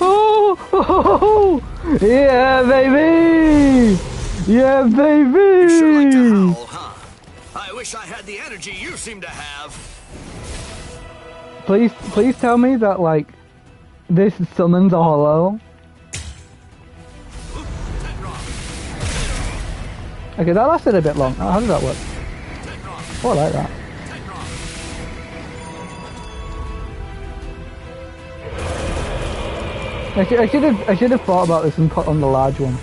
Oh, yeah, baby! Yeah, baby! You sure like to howl, huh? I wish I had the energy you seem to have. Please tell me that, like, this summons a hollow. Okay, that lasted a bit long. How did that work? Oh, I like that. I should have thought about this and put on the large one.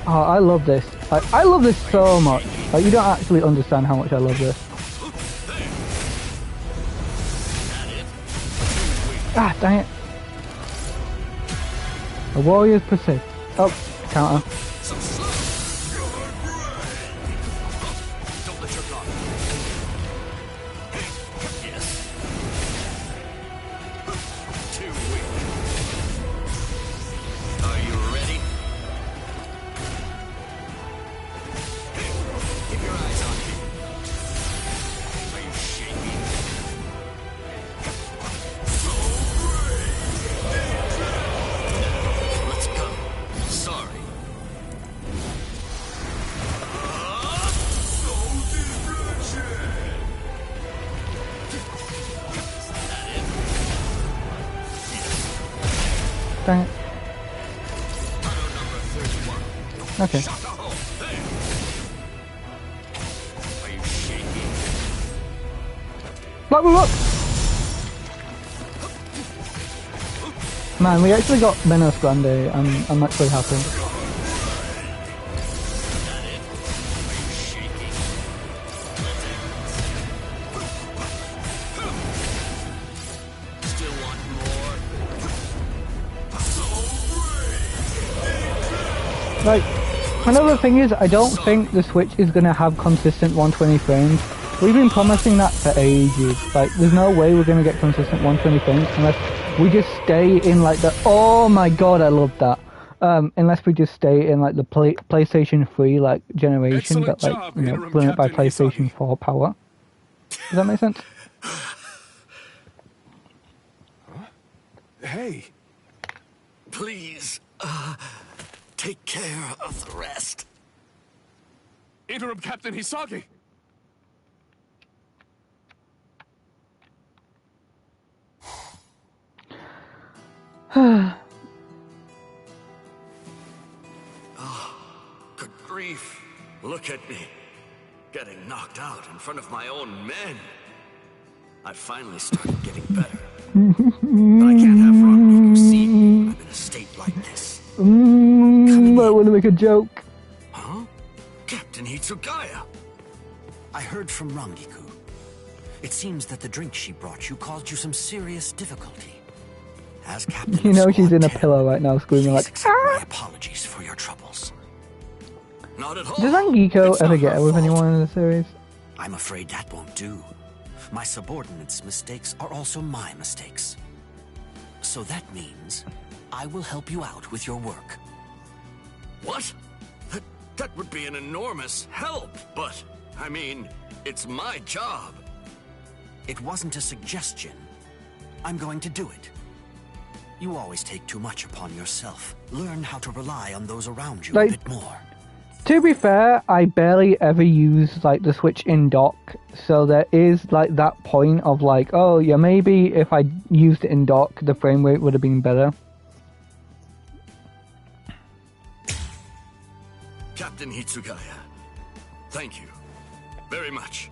Oh, I love this. I love this so much. Like, you don't actually understand how much I love this. Ah, dang it. The warriors persist. Oh, counter. Dang it. Okay. Look! Man, we actually got Menos Grande. I'm actually happy. Like, another thing is, I don't think the Switch is going to have consistent 120 frames. We've been promising that for ages. Like, there's no way we're going to get consistent 120 frames unless we just stay in, like, the... Oh my god, I love that. Unless we just stay in, like, the PlayStation 3, like, generation, but, like, you know, limited by PlayStation 4 power. Does that make sense? Hey! Please, take care of the rest. Interim Captain Hisagi! Oh, good grief. Look at me. Getting knocked out in front of my own men. I finally started getting better. But I can't have Rangiku see me in a state like this. I want to make a joke. Huh? Captain Hitsugaya! I heard from Rangiku. It seems that the drink she brought you caused you some serious difficulty. As Captain You know of she's in a Squad 10, pillow right now screaming like, accept my apologies for your troubles. Not at all. Does Angiko ever get with anyone in the series? I'm afraid that won't do. My subordinates' mistakes are also my mistakes. So that means I will help you out with your work. What? That would be an enormous help, but, I mean, it's my job. It wasn't a suggestion. I'm going to do it. You always take too much upon yourself. Learn how to rely on those around you a bit more. To be fair, I barely ever use like the Switch in dock, so there is like that point of like, oh yeah, maybe if I used it in dock, the frame rate would have been better. Captain Hitsugaya, thank you very much.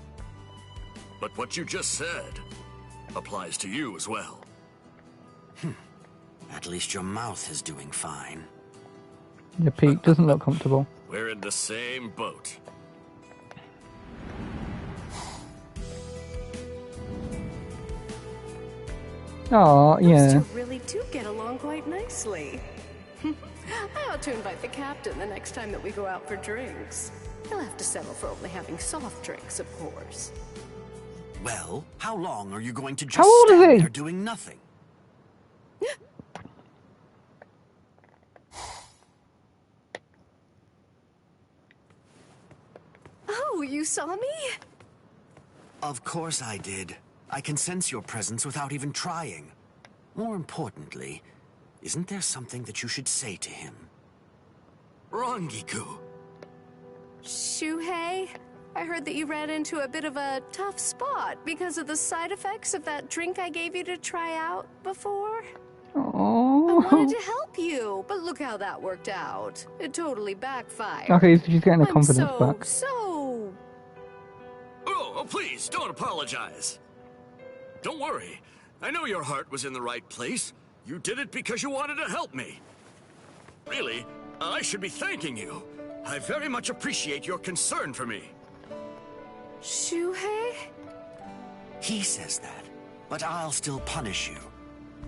But what you just said applies to you as well. At least your mouth is doing fine. Your peak doesn't look comfortable. We're in the same boat. Oh, yeah. Those two really do get along quite nicely. I ought to invite the captain the next time that we go out for drinks. He'll have to settle for only having soft drinks, of course. Well, how long are you going to just How old is stand he? there doing nothing? Oh, you saw me? Of course I did. I can sense your presence without even trying. More importantly, isn't there something that you should say to him? Rangiku. Shuhei, I heard that you ran into a bit of a tough spot because of the side effects of that drink I gave you to try out before. Oh. I wanted to help you, but look how that worked out. It totally backfired. Okay, so she's getting her confidence back. Oh, please, don't apologize. Don't worry. I know your heart was in the right place. You did it because you wanted to help me. Really, I should be thanking you. I very much appreciate your concern for me. Shuhei? He says that, but I'll still punish you.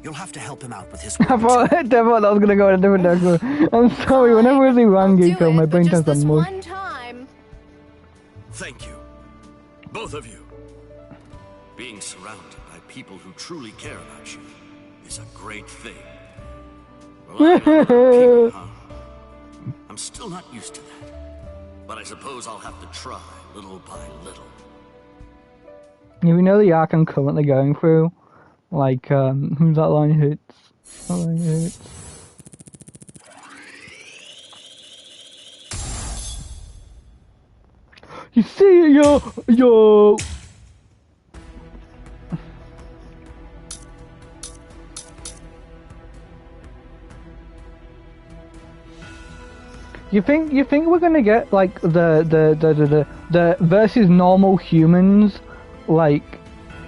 You'll have to help him out with his I thought that was gonna go in a different direction. I'm sorry, whenever I see Rangiku, my brain turns to mush. Thank you. Both of you. Being surrounded by people who truly care about you is a great thing. Relying on other people, huh? I'm still not used to that. But I suppose I'll have to try little by little. You know the arc I'm currently going through? Like, who's that line hits? That line hits. You see, yo! You think we're gonna get like the versus normal humans like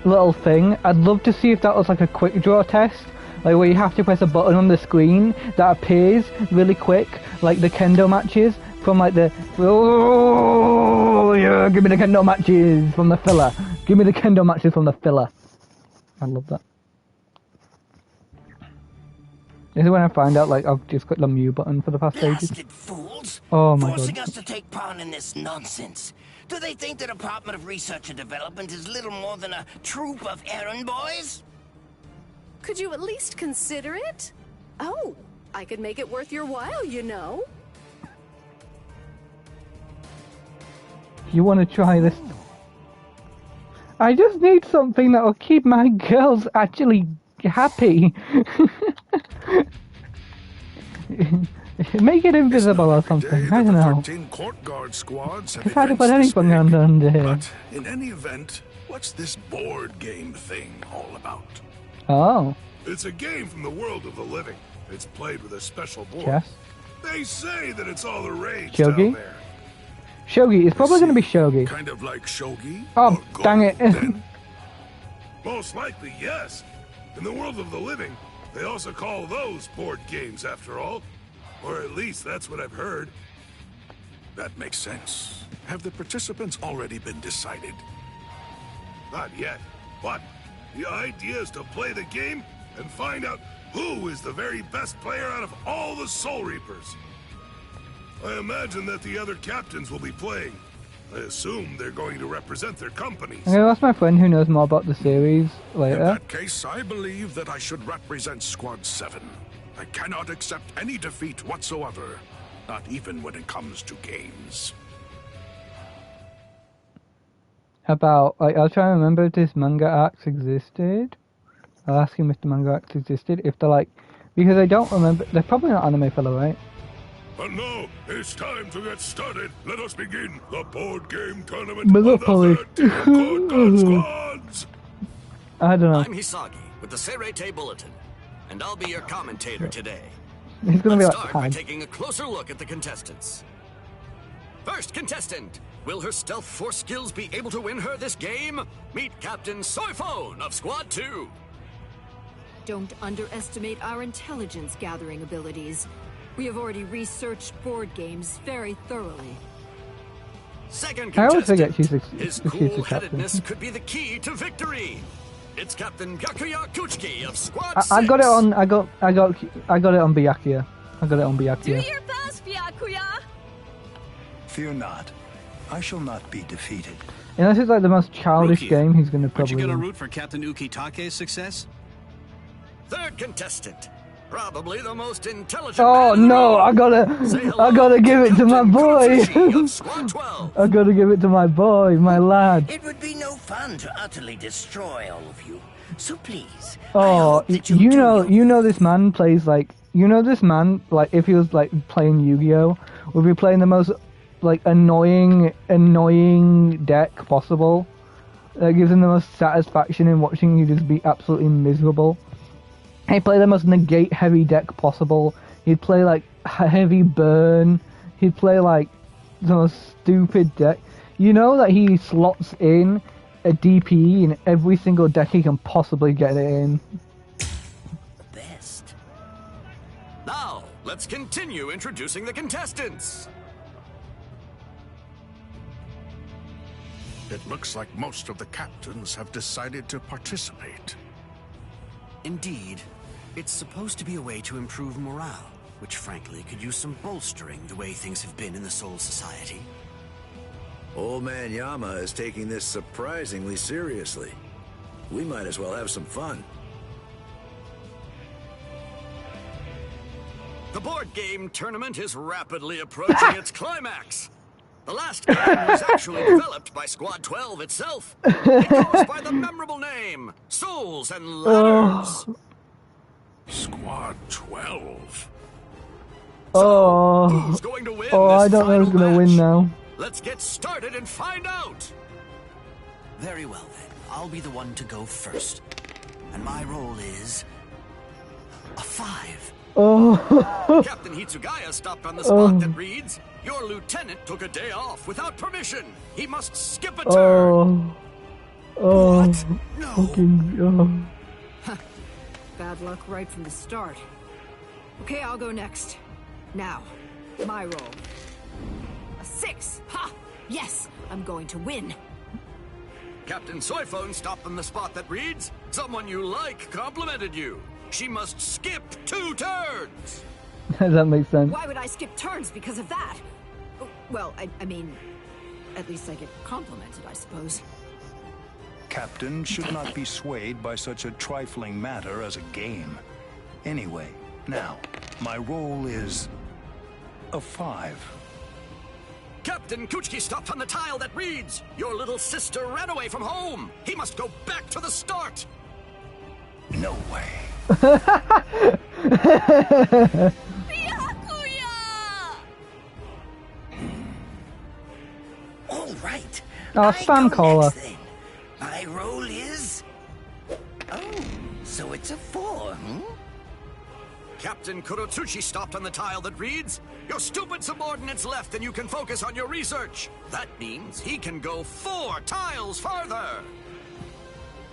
little thing? I'd love to see if that was like a quick draw test, like where you have to press a button on the screen that appears really quick, like the kendo matches from like the oh yeah, give me the kendo matches from the filler. Give me the kendo matches from the filler. I love that. This is when I find out, like, I've just clicked the mute button for the past ages. Blasted fools! Oh my Forcing god. us to take part in this nonsense. Do they think the Department of Research and Development is little more than a troop of errand boys? Could you at least consider it? Oh, I could make it worth your while, you know. You want to try this? I just need something that will keep my girls actually happy. Make it invisible or something. I don't know. 13 court guard squads have Try to put events this anything big. under here. But in any event, what's this board game thing all about? Oh. It's a game from the world of the living. It's played with a special board. Chess. They say that it's all the rage Shogi? down there. Shogi. It's probably going to be Shogi. Kind of like shogi? Oh, dang it. Most likely, yes. In the world of the living, they also call those board games after all. Or at least that's what I've heard. That makes sense. Have the participants already been decided? Not yet, but the idea is to play the game and find out who is the very best player out of all the Soul Reapers. I imagine that the other captains will be playing. I assume they're going to represent their companies. I'm gonna ask my friend who knows more about the series later. In that case, I believe that I should represent Squad 7. I cannot accept any defeat whatsoever, not even when it comes to games. About, like, I'll try and remember if this manga arcs existed. I'll ask him if the manga arcs existed. If they're like, because I don't remember, they're probably not anime filler, right? And now, it's time to get started. Let us begin the board game tournament Monopoly. of the 13 Code Squads. I don't know. I'm Hisagi with the Seirei Bulletin, and I'll be your commentator today. He's gonna Let's be like, start by hi. taking a closer look at the contestants. First contestant, will her stealth force skills be able to win her this game? Meet Captain Soifone of Squad 2. Don't underestimate our intelligence gathering abilities. We have already researched board games very thoroughly. Second I always forget contestant, she's his the captain. cool-headedness could be the key to victory. It's Captain Byakuya Kuchiki of Squad 6. I got it on. I got it on Byakuya. I got it on Byakuya. your best, Byakuya! Fear not. I shall not be defeated. Unless it's like the most childish Rukia, game, he's gonna Aren't probably you gonna win. root for Captain Ukitake's success? Third contestant, probably the most intelligent. Oh man in the no! room. I gotta give it to my boy. I gotta give it to my boy, my lad. It would be no fun to utterly destroy all of you. So please. Oh, you know this man plays like, if he was like playing Yu-Gi-Oh, would be playing the most like annoying deck possible. That gives him the most satisfaction in watching you just be absolutely miserable. He'd play the most negate heavy deck possible. He'd play like heavy burn. He'd play like the most stupid deck. You know that he slots in a DP in every single deck he can possibly get it in. Best. Now, let's continue introducing the contestants. It looks like most of the captains have decided to participate. Indeed. It's supposed to be a way to improve morale, which frankly could use some bolstering the way things have been in the Soul Society. Old Man Yama is taking this surprisingly seriously. We might as well have some fun. The board game tournament is rapidly approaching its climax. The last game was actually developed by Squad 12 itself. It goes by the memorable name, Souls and Ladders. Squad 12. Who's going to win I this don't know who's final gonna win match? now. Let's get started and find out. Very well then. I'll be the one to go first. And my role is a 5. Captain Hitsugaya stopped on the spot that reads, your lieutenant took a day off without permission. He must skip a turn. What? No. Fucking, Bad luck right from the start. Okay, I'll go next. Now, my roll. A 6! Ha! Yes, I'm going to win. Captain Soifone stopped on the spot that reads, someone you like complimented you. She must skip 2 turns. that makes sense. Why would I skip turns because of that? Well, I mean, at least I get complimented, I suppose. Captain should not be swayed by such a trifling matter as a game. Anyway, now, my role is a 5. Captain Kuchiki stopped on the tile that reads, your little sister ran away from home. He must go back to the start. No way. All right. Oh, spam caller. My role is... Oh, so it's a 4, hmm? Captain Kurotsuchi stopped on the tile that reads, your stupid subordinate's left and you can focus on your research. That means he can go 4 tiles farther.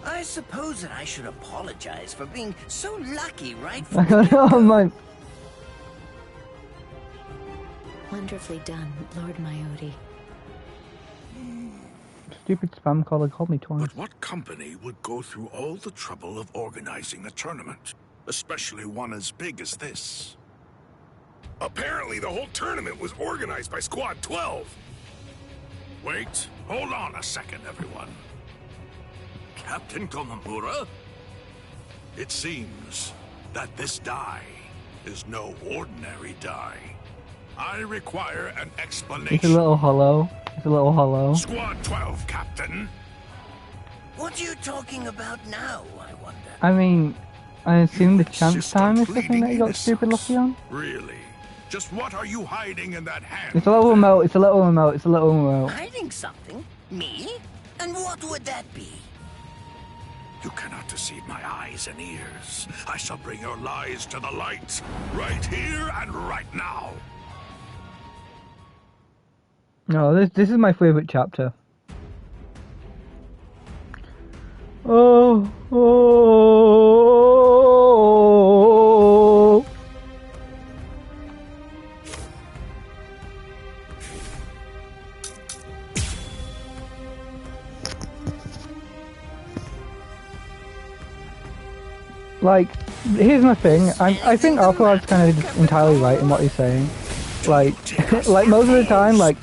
I suppose that I should apologize for being so lucky, right? I don't know, I'm like... Wonderfully done, Lord Mayodi. Stupid spam caller called me twice. But what company would go through all the trouble of organizing a tournament? Especially one as big as this. Apparently the whole tournament was organized by Squad 12. Wait, hold on a second, everyone. Captain Komamura? It seems that this die is no ordinary die. I require an explanation. It's a little hollow. It's a little hollow. Squad 12, Captain. What are you talking about now, I wonder? I mean, I assume the chance time is the thing that you got stupid lucky on. Really? Just what are you hiding in that hand? It's a little remote, it's a little remote, it's a little remote. Hiding something? Me? And what would that be? You cannot deceive my eyes and ears. I shall bring your lies to the light. Right here and right now. No, this is my favorite chapter. Oh. Like, here's my thing. I think Alkalad's kind of entirely right in what he's saying. Like, like most of the time, like,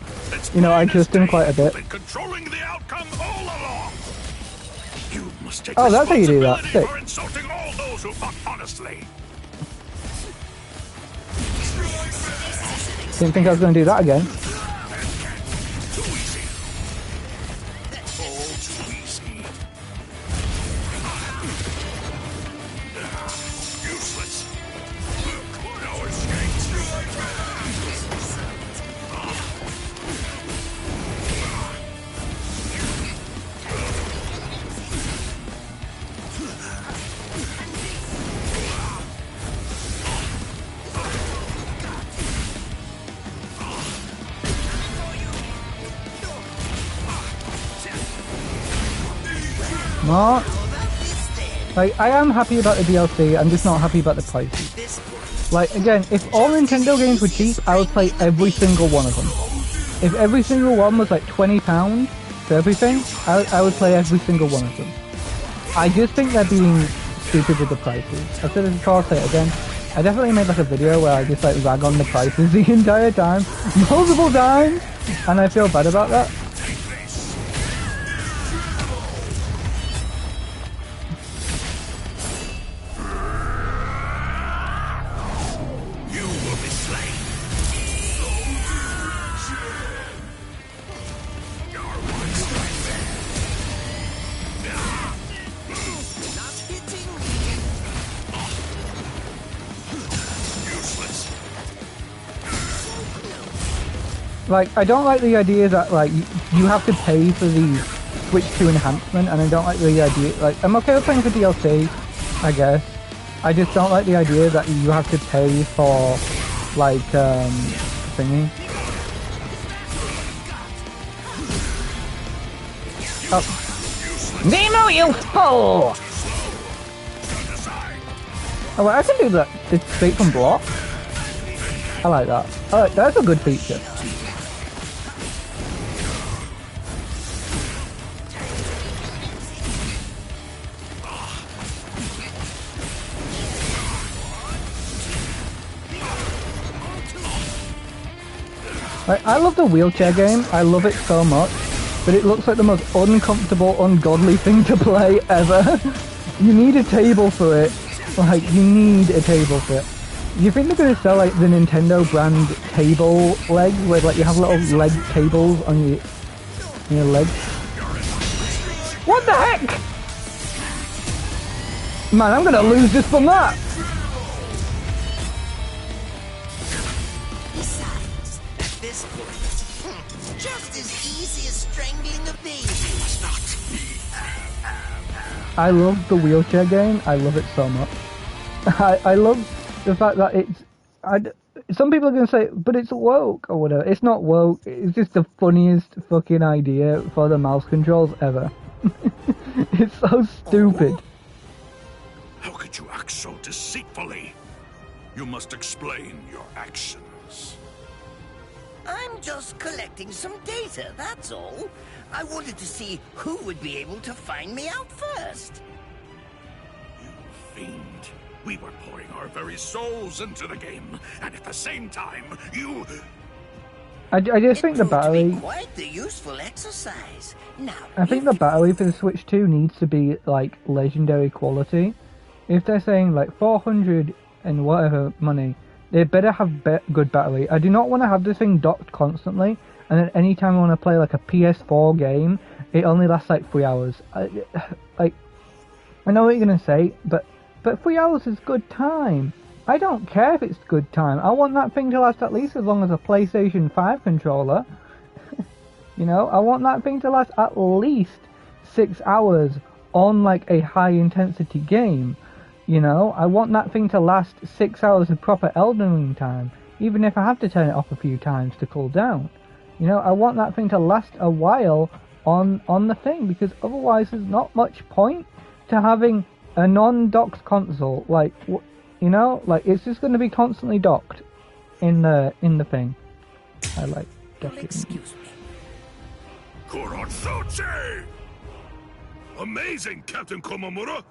you know, I trust him quite a bit. Controlling the outcome all along. You must take Oh, that's how you do that. responsibility for insulting all those who fought honestly. Didn't think I was going to do that again. What? Like, I am happy about the DLC, I'm just not happy about the prices. Like, again, if all Nintendo games were cheap, I would play every single one of them. If every single one was like £20 for everything, I would play every single one of them. I just think they're being stupid with the prices. I've said this before, I'll say it again. I definitely made like a video where I just like rag on the prices the entire time, multiple times, and I feel bad about that. Like, I don't like the idea that, like, you have to pay for the Switch 2 enhancement, and I don't like the idea, like, I'm okay with paying for DLC, I guess. I just don't like the idea that you have to pay for, like, thingy. Oh. Nemo, you fool! Oh, wait, I can do that. It's straight from block. I like that. Alright, that's a good feature. I love the wheelchair game, I love it so much, but it looks like the most uncomfortable, ungodly thing to play ever. You need a table for it. Like, you need a table for it. You think they're going to sell, like, the Nintendo brand table legs, where, like, you have little leg tables on your legs? What the heck? Man, I'm going to lose just from that! Just as easy as strangling a baby. It's not. I love the wheelchair game. I love it so much. I love the fact that it's... some people are going to say, but it's woke or whatever. It's not woke. It's just the funniest fucking idea for the mouse controls ever. It's so stupid. How could you act so deceitfully? You must explain your actions. I'm just collecting some data, that's all. I wanted to see who would be able to find me out first. You fiend. We were pouring our very souls into the game, and at the same time, you... I just think the battery... Quite the useful exercise. Now, I think the battery for the Switch 2 needs to be, like, legendary quality. If they're saying, like, 400 and whatever money, they better have good battery. I do not want to have this thing docked constantly, and then any time I want to play, like, a PS4 game, it only lasts, like, 3 hours. I know what you're going to say, but 3 hours is good time. I don't care if it's good time. I want that thing to last at least as long as a PlayStation 5 controller. You know, I want that thing to last at least 6 hours on, like, a high-intensity game. You know, I want that thing to last 6 hours of proper Elden Ring time, even if I have to turn it off a few times to cool down. You know, I want that thing to last a while on the thing, because otherwise there's not much point to having a non-docked console. Like, you know, like, it's just going to be constantly docked in the thing. I like docking. Excuse me. Kurotsuchi! Amazing, Captain Komamura!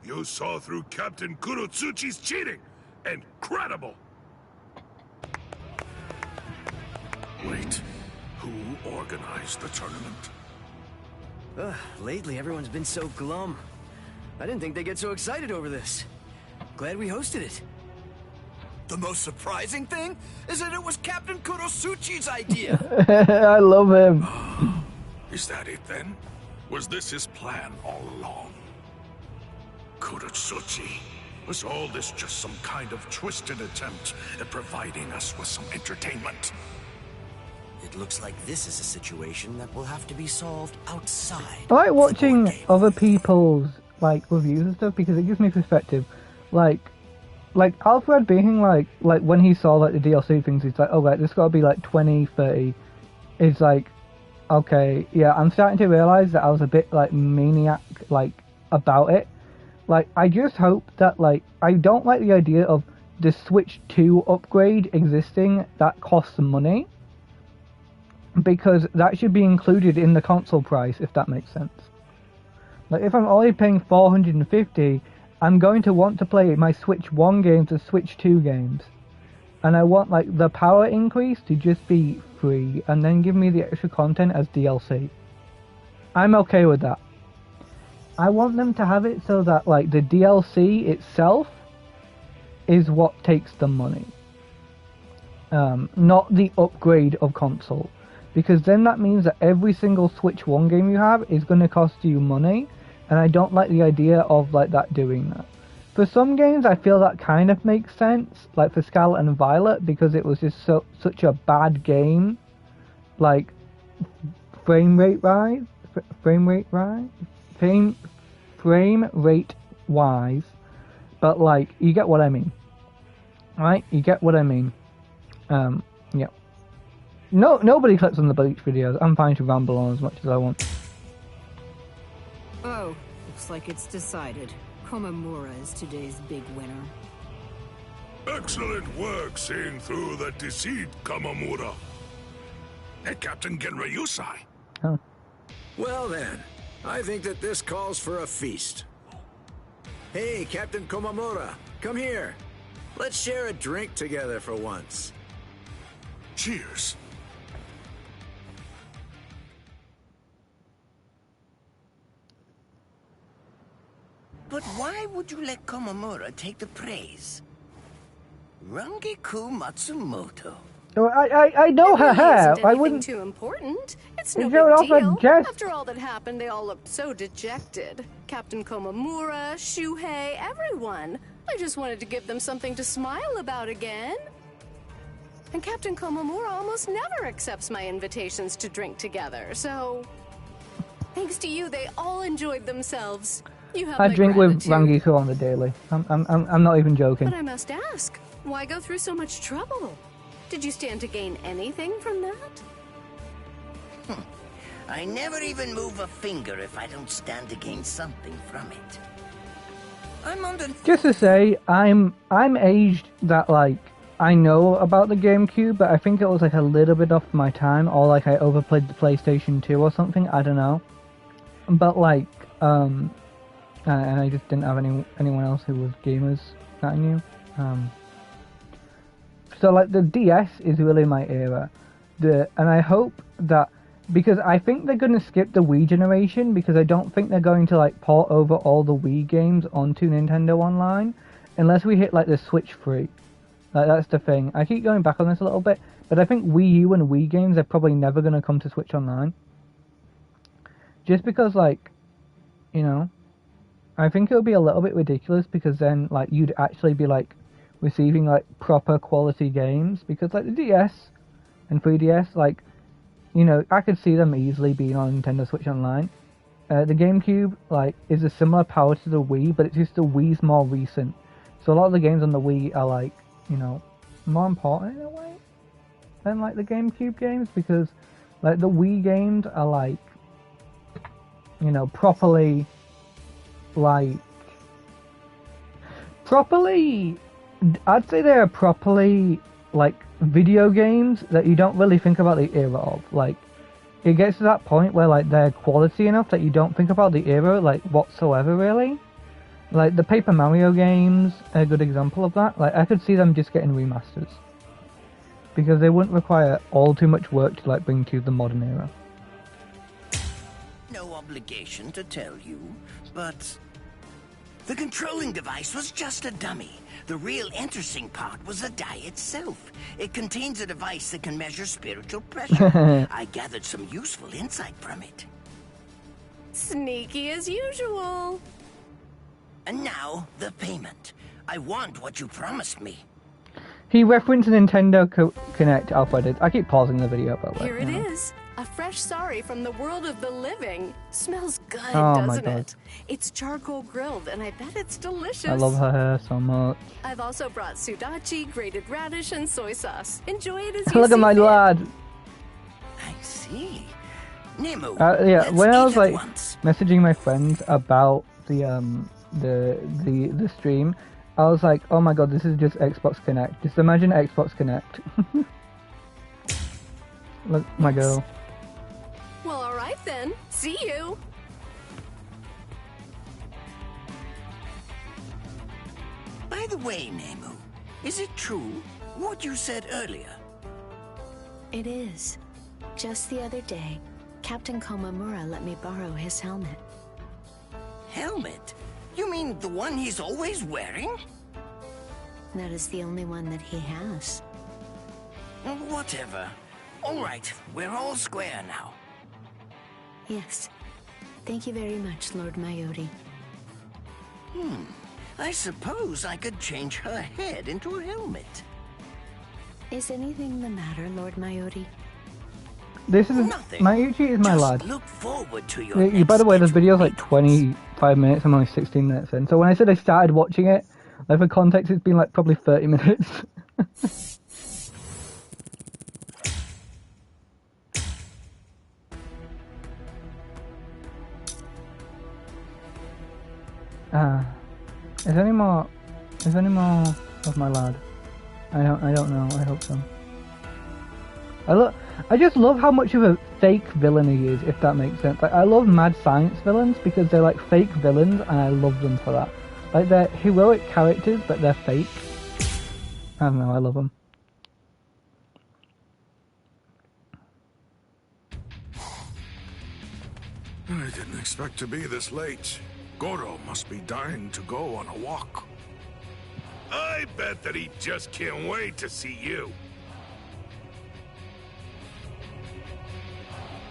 You saw through Captain Kurotsuchi's cheating! Incredible! Wait, who organized the tournament? Lately, everyone's been so glum. I didn't think they'd get so excited over this. Glad we hosted it. The most surprising thing is that it was Captain Kurotsuchi's idea. I love him. Is that it then? Was this his plan all along? Kurotsuchi, was all this just some kind of twisted attempt at providing us with some entertainment? It looks like this is a situation that will have to be solved outside. I like watching other people's, like, reviews and stuff because it gives me perspective. Like Alfred being like when he saw, like, the DLC things, he's like, oh, right, this gotta be, like, 20, 30. It's like, okay, yeah, I'm starting to realise that I was a bit, like, maniac, like, about it. Like, I just hope that, like, I don't like the idea of the Switch 2 upgrade existing that costs money. Because that should be included in the console price, if that makes sense. Like, if I'm only paying $450, I'm going to want to play my Switch 1 games as Switch 2 games. And I want, like, the power increase to just be free, and then give me the extra content as DLC. I'm okay with that. I want them to have it so that, like, the DLC itself is what takes the money. Not the upgrade of console. Because then that means that every single Switch 1 game you have is going to cost you money, and I don't like the idea of, like, that doing that. For some games, I feel that kind of makes sense, like for Scarlet and Violet, because it was just such a bad game, like frame rate wise, but, like, you get what I mean, right? You get what I mean. Yeah. No, nobody clicks on the Bleach videos. I'm fine to ramble on as much as I want. Oh, looks like it's decided. Komamura is today's big winner. Excellent work seeing through the deceit, Komamura. Hey, Captain Genryusai. Oh. Well then, I think that this calls for a feast. Hey, Captain Komamura, come here. Let's share a drink together for once. Cheers. But why would you let Komamura take the praise? Rangiku Matsumoto. Oh, I know her hair. I wouldn't. Too important. It's no It's big deal. just... After all that happened, they all looked so dejected. Captain Komamura, Shuhei, everyone. I just wanted to give them something to smile about again. And Captain Komamura almost never accepts my invitations to drink together, so thanks to you, they all enjoyed themselves. You have I my drink gratitude. with Rangiku on the daily. I'm not even joking. But I must ask, why go through so much trouble? Did you stand to gain anything from that? I never even move a finger if I don't stand to gain something from it. I'm under... Just to say, I'm aged that, like, I know about the GameCube, but I think it was, like, a little bit off my time, or, like, I overplayed the PlayStation 2 or something, I don't know. But, like, and I just didn't have anyone else who was gamers that I knew. So, like, the DS is really my era. And I hope that... Because I think they're going to skip the Wii generation, because I don't think they're going to, like, port over all the Wii games onto Nintendo Online, unless we hit, like, the Switch free. Like, that's the thing. I keep going back on this a little bit, but I think Wii U and Wii games are probably never going to come to Switch Online. Just because, like, you know, I think it would be a little bit ridiculous, because then, like, you'd actually be, like, receiving, like, proper quality games, because, like, the DS and 3DS, like, you know, I could see them easily being on Nintendo Switch Online. The GameCube, like, is a similar power to the Wii, but it's just the Wii's more recent. So a lot of the games on the Wii are, like, you know, more important in a way than, like, the GameCube games, because, like, the Wii games are, like, you know, properly, I'd say they're properly, like, video games that you don't really think about the era of. Like, it gets to that point where, like, they're quality enough that you don't think about the era, like, whatsoever, really. Like, the Paper Mario games are a good example of that. Like, I could see them just getting remasters, because they wouldn't require all too much work to, like, bring to the modern era. No obligation to tell you, but the controlling device was just a dummy. The real interesting part was the die itself. It contains a device that can measure spiritual pressure. I gathered some useful insight from it. Sneaky as usual. And now, the payment. I want what you promised me. He referenced Nintendo Connect Alpha. I keep pausing the video, but here it is. A fresh sari from the world of the living. Smells good, oh, doesn't it? It's charcoal grilled, and I bet it's delicious. I love her hair so much. I've also brought sudachi, grated radish, and soy sauce. Enjoy it as you Look at my lad. I see. Nemo, yeah, when I was like messaging my friends about the stream, I was like, oh my god, this is just Xbox Connect. Just imagine Xbox Connect. Look, my girl. Well, alright then. See you! By the way, Nemu, is it true what you said earlier? It is. Just the other day, Captain Komamura let me borrow his helmet. Helmet? You mean the one he's always wearing? That is the only one that he has. Whatever. All right, we're all square now. Yes. Thank you very much, Lord Mayuri. I suppose I could change her head into a helmet. Is anything the matter, Lord Mayuri? This is nothing. Mayuchi is my lad. Look forward to your By the way, this video's like 25 minutes. I'm only 16 minutes in. So when I said I started watching it, like for context, it's been like probably 30 minutes. Is there any more of my lad? I don't know. I hope so. I just love how much of a fake villain he is, if that makes sense. Like, I love mad science villains because they're like fake villains, and I love them for that. Like, they're heroic characters, but they're fake. I don't know. I love them. I didn't expect to be this late. Goro must be dying to go on a walk. I bet that he just can't wait to see you.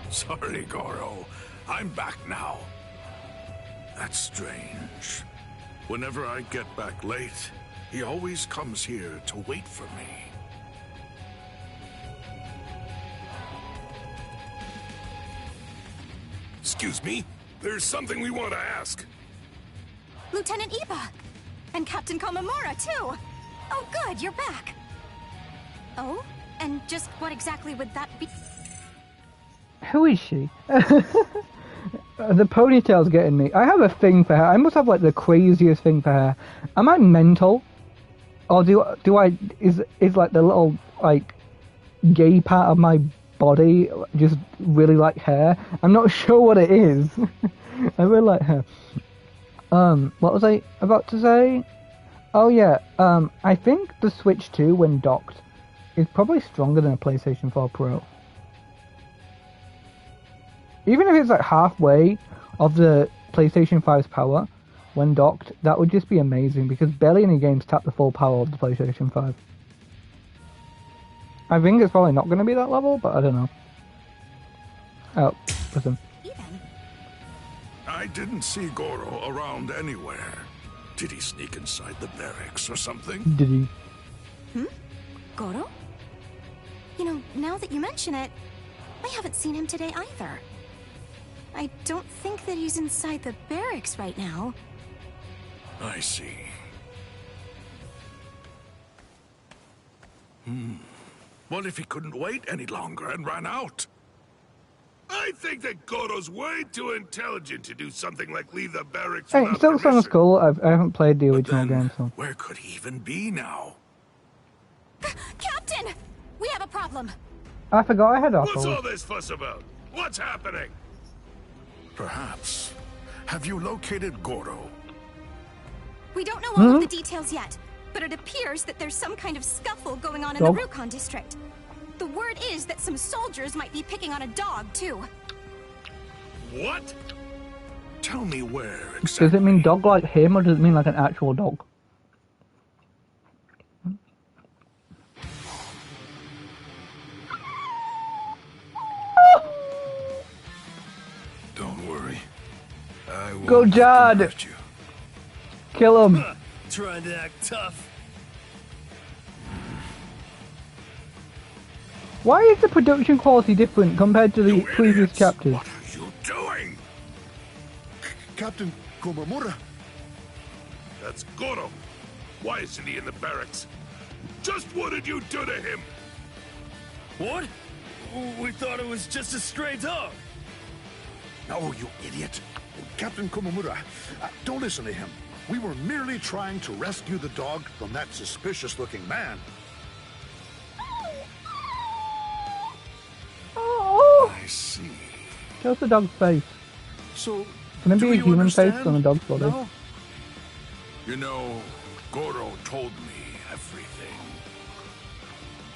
Sorry, Goro. I'm back now. That's strange. Whenever I get back late, he always comes here to wait for me. Excuse me? There's something we want to ask. Lieutenant Iba! And Captain Komamura, too! Oh good, you're back! Oh? And just what exactly would that be? Who is she? The ponytail's getting me. I have a thing for hair. I must have like the craziest thing for hair. Am I mental? Or is like the little like gay part of my body just really like hair? I'm not sure what it is. I really like hair. What was I about to say? Oh yeah, I think the Switch 2 when docked is probably stronger than a PlayStation 4 Pro. Even if it's like halfway of the PlayStation 5's power when docked, that would just be amazing because barely any games tap the full power of the PlayStation 5. I think it's probably not going to be that level, but I don't know. Oh, listen. I didn't see Goro around anywhere. Did he sneak inside the barracks or something? Did he? Goro? You know, now that you mention it, I haven't seen him today either. I don't think that he's inside the barracks right now. I see. What if he couldn't wait any longer and ran out? I think that Goro's way too intelligent to do something like leave the barracks Hey, without still sounds permission. cool. I haven't played the original game, so. Where could he even be now? Captain! We have a problem. I forgot I had What's Apple. all this fuss about? What's happening? Perhaps. Have you located Goro? We don't know all of the details yet, but it appears that there's some kind of scuffle going on in the Rukon district. The word is that some soldiers might be picking on a dog, too. What? Tell me where Does it mean dog like him, or does it mean like an actual dog? Don't worry. I won't Go, Jad! hurt you. Kill him! Trying to act tough. Why is the production quality different compared to the previous chapters? What are you doing? Captain Komamura. That's Goro. Why isn't he in the barracks? Just what did you do to him? What? We thought it was just a stray dog. No, you idiot. Captain Komamura, don't listen to him. We were merely trying to rescue the dog from that suspicious-looking man. Oh! I see. Shows the dog's face. So, Can it do be a you human face understand on a dog's body? now? You know, Goro told me everything.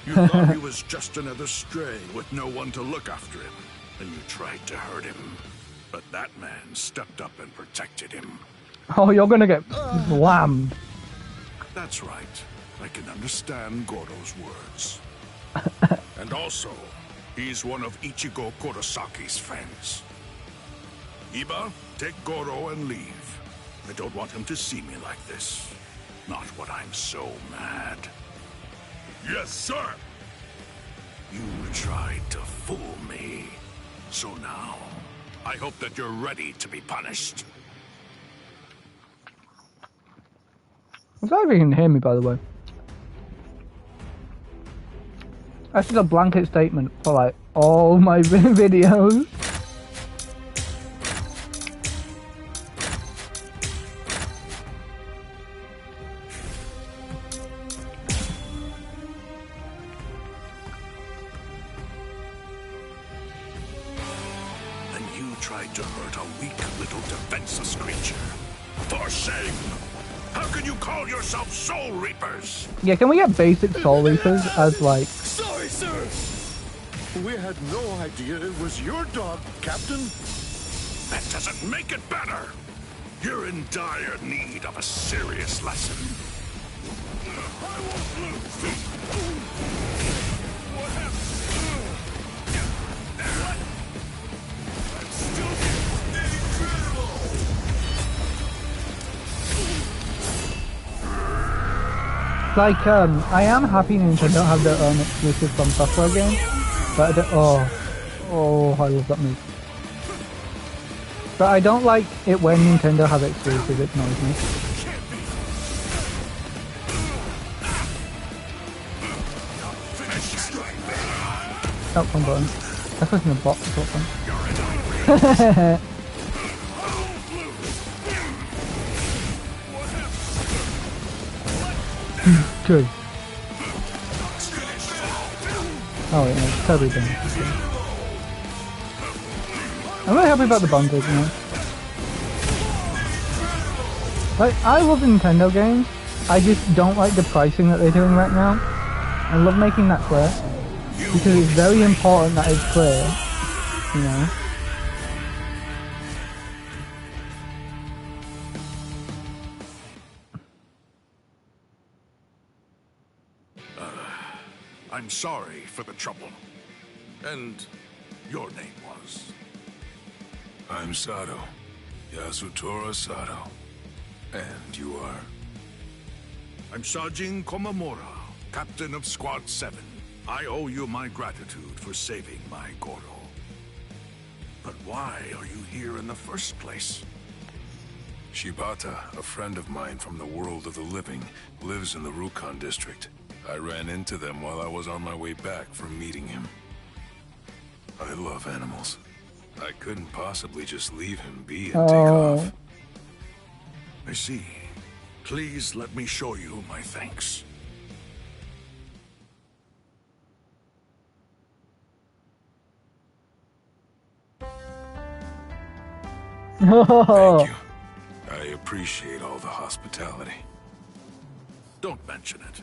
You thought he was just another stray with no one to look after him, and you tried to hurt him. But that man stepped up and protected him. Oh, you're gonna get slammed. That's right. I can understand Goro's words. And also, he's one of Ichigo Kurosaki's friends. Iba, take Goro and leave. I don't want him to see me like this. Not when I'm so mad. Yes, sir! You tried to fool me. So now, I hope that you're ready to be punished. I'm sorry if you can hear me, by the way. That's just a blanket statement for like all my videos. And you tried to hurt a weak little defenseless creature. For shame! How can you call yourself Soul Reapers? Yeah, can we get basic Soul Reapers as like... Sorry, sir! We had no idea it was your dog, Captain. That doesn't make it better. You're in dire need of a serious lesson. I won't lose. What happened? What? I'm still incredible. Like, I am happy Nintendo have their own exclusive From Software game, but I don't, oh, I love that move. But I don't like it when Nintendo have exclusive, it annoys me. Oh, one button. I was in a box or something. Good. Oh wait, no, it's totally done. I'm really happy about the bondage, you know. Like, I love Nintendo games, I just don't like the pricing that they're doing right now. I love making that clear, because it's very important that it's clear, you know. I'm sorry for the trouble. And your name was? I'm Sato. Yasutora Sato. And you are? I'm Sajin Komamura, Captain of Squad 7. I owe you my gratitude for saving my Goro. But why are you here in the first place? Shibata, a friend of mine from the world of the living, lives in the Rukon district. I ran into them while I was on my way back from meeting him. I love animals. I couldn't possibly just leave him be and take off. I see. Please let me show you my thanks. Thank you. I appreciate all the hospitality. Don't mention it.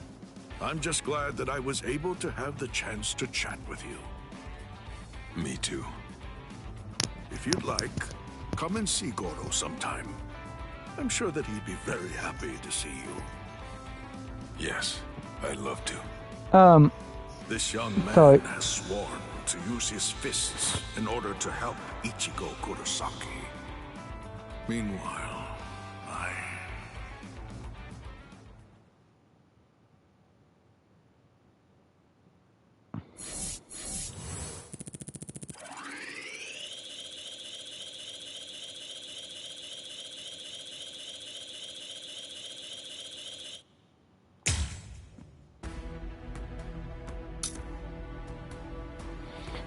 I'm just glad that I was able to have the chance to chat with you. Me too. If you'd like, come and see Goro sometime. I'm sure that he'd be very happy to see you. Yes, I'd love to. This young man has sworn to use his fists in order to help Ichigo Kurosaki. Meanwhile,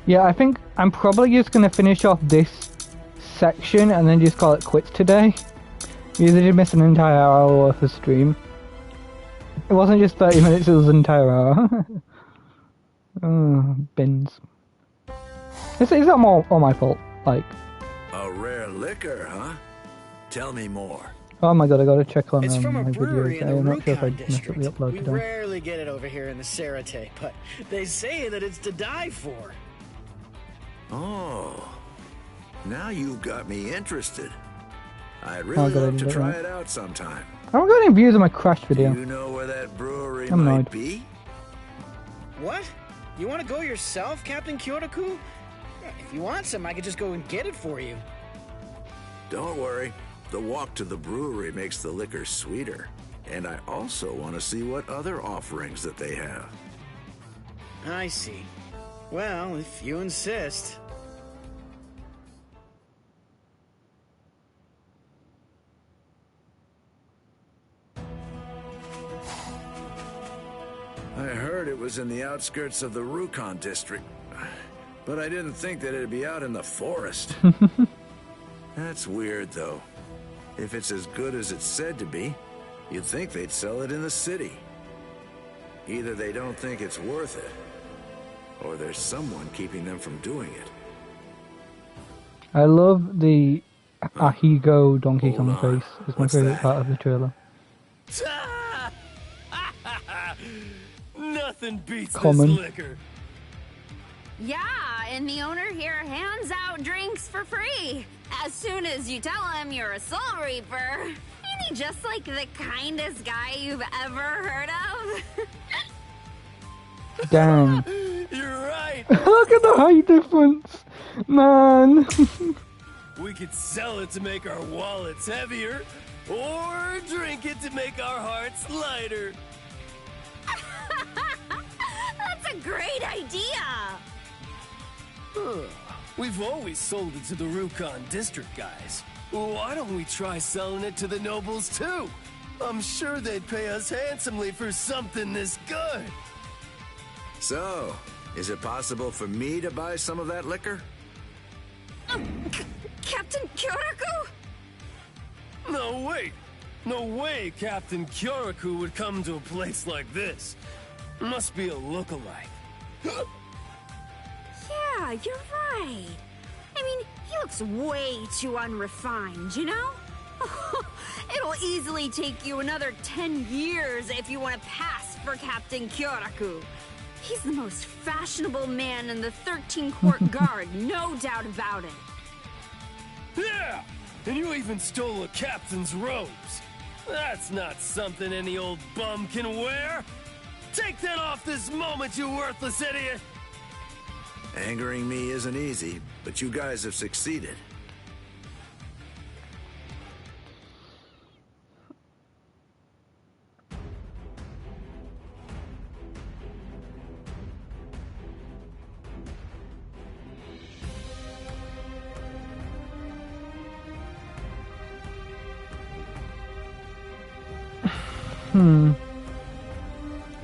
Yeah, I think I'm probably just going to finish off this section and then just call it quits today. Because I did miss an entire hour worth of stream. It wasn't just 30 minutes, it was an entire hour. Oh, bins. Is that all my fault? Like... A rare liquor, huh? Tell me more. Oh my god, I gotta check on It's from a my brewery videos. in I'm the not sure if I Rukon messed up the district. upload We today. rarely get it over here in the Sarate, but they say that it's to die for. Oh, now you've got me interested. I'd Oh, really God, I love to did try that. it out sometime. I haven't got any views on my Crash video. Do you know where that brewery I'm might annoyed. be? What? You want to go yourself, Captain Kyotoku? If you want some, I could just go and get it for you. Don't worry. The walk to the brewery makes the liquor sweeter. And I also want to see what other offerings that they have. I see. Well, if you insist. I heard it was in the outskirts of the Rukon district, but I didn't think that it'd be out in the forest. That's weird, though. If it's as good as it's said to be, you'd think they'd sell it in the city. Either they don't think it's worth it, or there's someone keeping them from doing it. I love the Ahigo Donkey Kong face. It's my favourite part of the trailer. Nothing beats Common. this liquor. Yeah, and the owner here hands out drinks for free. As soon as you tell him you're a Soul Reaper. Ain't he just like the kindest guy you've ever heard of? Damn. You're right. Look at the height difference! Man! We could sell it to make our wallets heavier, or drink it to make our hearts lighter. That's a great idea! We've always sold it to the Rukon district guys. Why don't we try selling it to the nobles too? I'm sure they'd pay us handsomely for something this good. So, Is it possible for me to buy some of that liquor? Captain Kyoraku? No, wait. No way Captain Kyoraku would come to a place like this. Must be a look-alike. Yeah, you're right. I mean, he looks way too unrefined, you know? It'll easily take you another 10 years if you want to pass for Captain Kyoraku. He's the most fashionable man in the 13 Court Guard, no doubt about it. Yeah! And you even stole a captain's robes. That's not something any old bum can wear. Take that off this moment, you worthless idiot! Angering me isn't easy, but you guys have succeeded.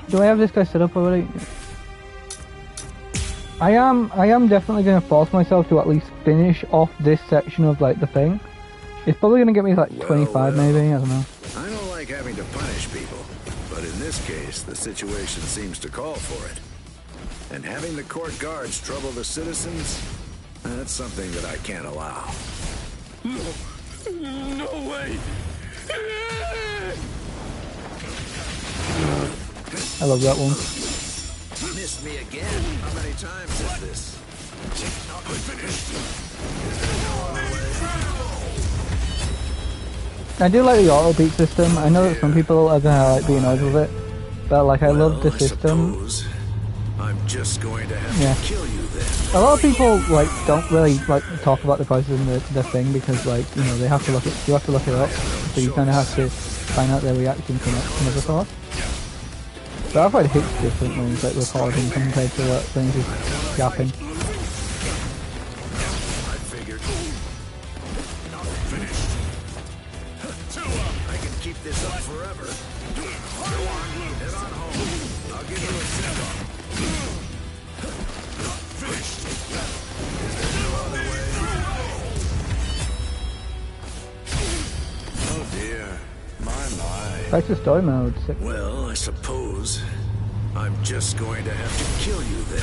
Do I have this guy set up already? I am definitely going to force myself to at least finish off this section of like the thing. It's probably going to get me like 25 maybe, I don't know. I don't like having to punish people, but in this case, the situation seems to call for it. And having the court guards trouble the citizens, that's something that I can't allow. No way! I love that one. Missed me again? How many times is this? I do like the auto beat system. I know that some people are gonna like be annoyed with it, but like I love the system. I'm just going to have to kill you then. A lot of people like don't really like talk about the prices in the thing because like you know they have to look it. You have to look it up, so you kind of have to find out their reaction from other source. But I've heard it hits different when it's like recording compared to what things is yapping. I figured. Not finished. I can keep this up forever. Go on, head on home. I'll give you a send-off. Not finished. Is there no other way? Oh dear. My. Back to story mode. Well, I suppose I'm just going to have to kill you then.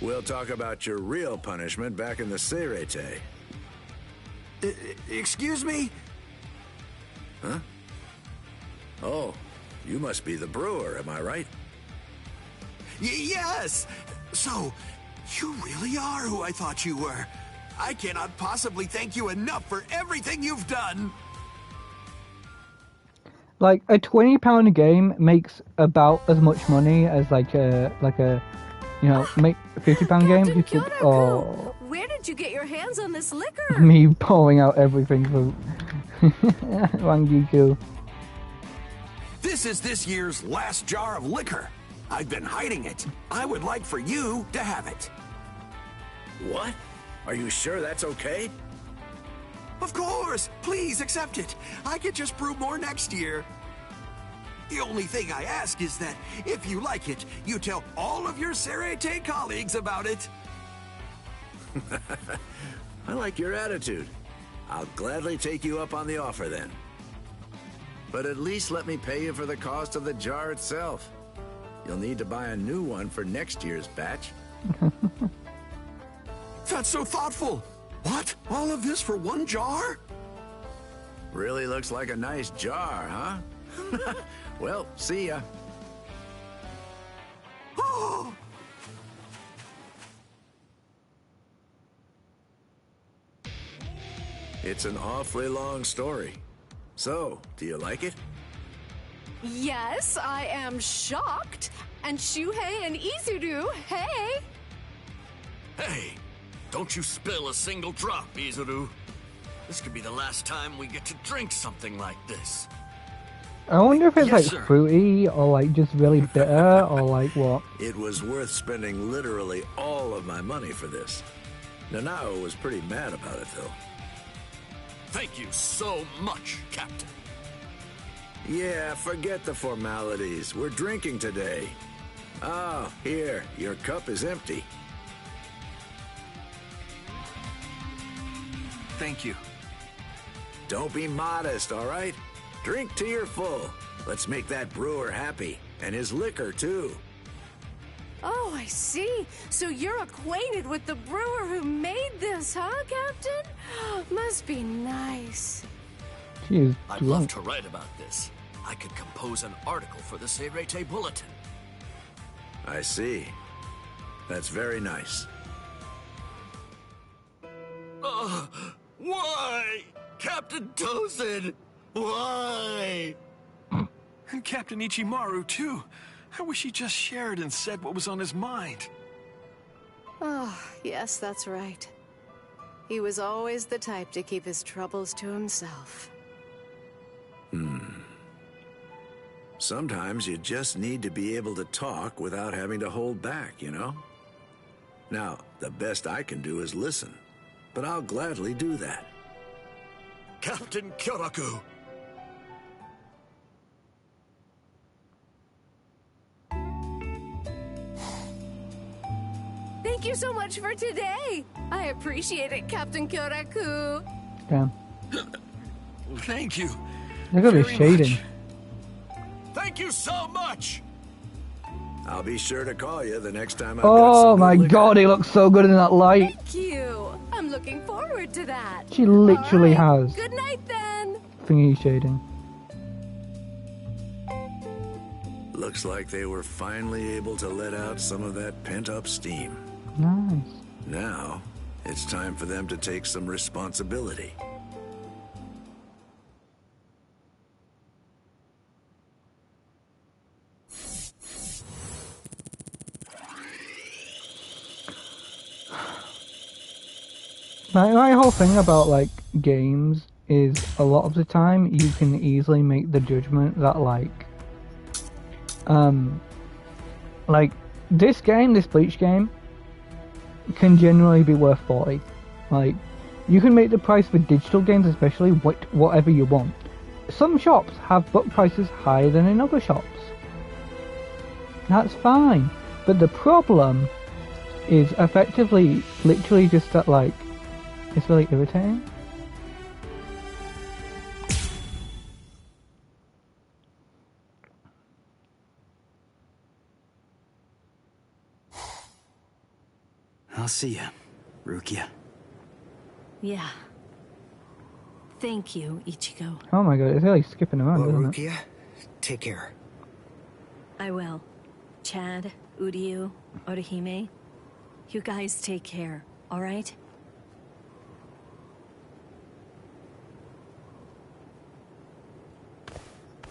We'll talk about your real punishment back in the Seirete. Excuse me? Huh? Oh, you must be the brewer, am I right? Yes! So, you really are who I thought you were. I cannot possibly thank you enough for everything you've done. Like a £20 game makes about as much money as like a you know make a £50 game. You could, oh, Where did you get your hands on this liquor? me pouring out everything for Wangiku. This is this year's last jar of liquor. I've been hiding it. I would like for you to have it. What? Are you sure that's okay? Of course! Please accept it. I could just brew more next year. The only thing I ask is that, if you like it, you tell all of your Seirete colleagues about it. I like your attitude. I'll gladly take you up on the offer then. But at least let me pay you for the cost of the jar itself. You'll need to buy a new one for next year's batch. That's so thoughtful. What? All of this for one jar? Really looks like a nice jar, huh? Well, see ya. Oh! It's an awfully long story. So, do you like it? Yes, I am shocked. And Shuhei and Izuru, hey! Hey, don't you spill a single drop, Izuru. This could be the last time we get to drink something like this. I wonder if it's Yes, like sir. fruity or like just really bitter or like what. It was worth spending literally all of my money for this. Nanao was pretty mad about it, though. Thank you so much, Captain. Yeah, forget the formalities. We're drinking today. Oh, here, your cup is empty. Thank you. Don't be modest, all right? Drink till you're full. Let's make that brewer happy. And his liquor, too. Oh, I see. So you're acquainted with the brewer who made this, huh, Captain? Must be nice. She is I'd love drunk. to write about this. I could compose an article for the Seirete Bulletin. I see. That's very nice. Why? Captain Tozen! Why? And Captain Ichimaru, too. I wish he just shared and said what was on his mind. Oh, yes, that's right. He was always the type to keep his troubles to himself. Sometimes you just need to be able to talk without having to hold back, you know? Now, the best I can do is listen, but I'll gladly do that. Captain Kyoraku! Thank you so much for today. I appreciate it, Captain Kyoraku. Damn. Thank you. Look at this very shading. much. Thank you so much! I'll be sure to call you the next time I've got Oh some my good liquor. god, he looks so good in that light. Thank you. I'm looking forward to that. She literally All right. has Good night, then. thingy shading. Looks like they were finally able to let out some of that pent-up steam. Nice. Now, it's time for them to take some responsibility. My whole thing about like games is a lot of the time you can easily make the judgment that like this game, this Bleach game, can generally be worth 40. Like, you can make the price for digital games especially whatever you want. Some shops have book prices higher than in other shops. That's fine. But the problem is effectively literally just that like it's really irritating. I'll see ya, Rukia. Yeah. Thank you, Ichigo. Oh my god, it's really skipping around, isn't it? Rukia, take care. I will. Chad, Uryu, Orihime, you guys take care, alright?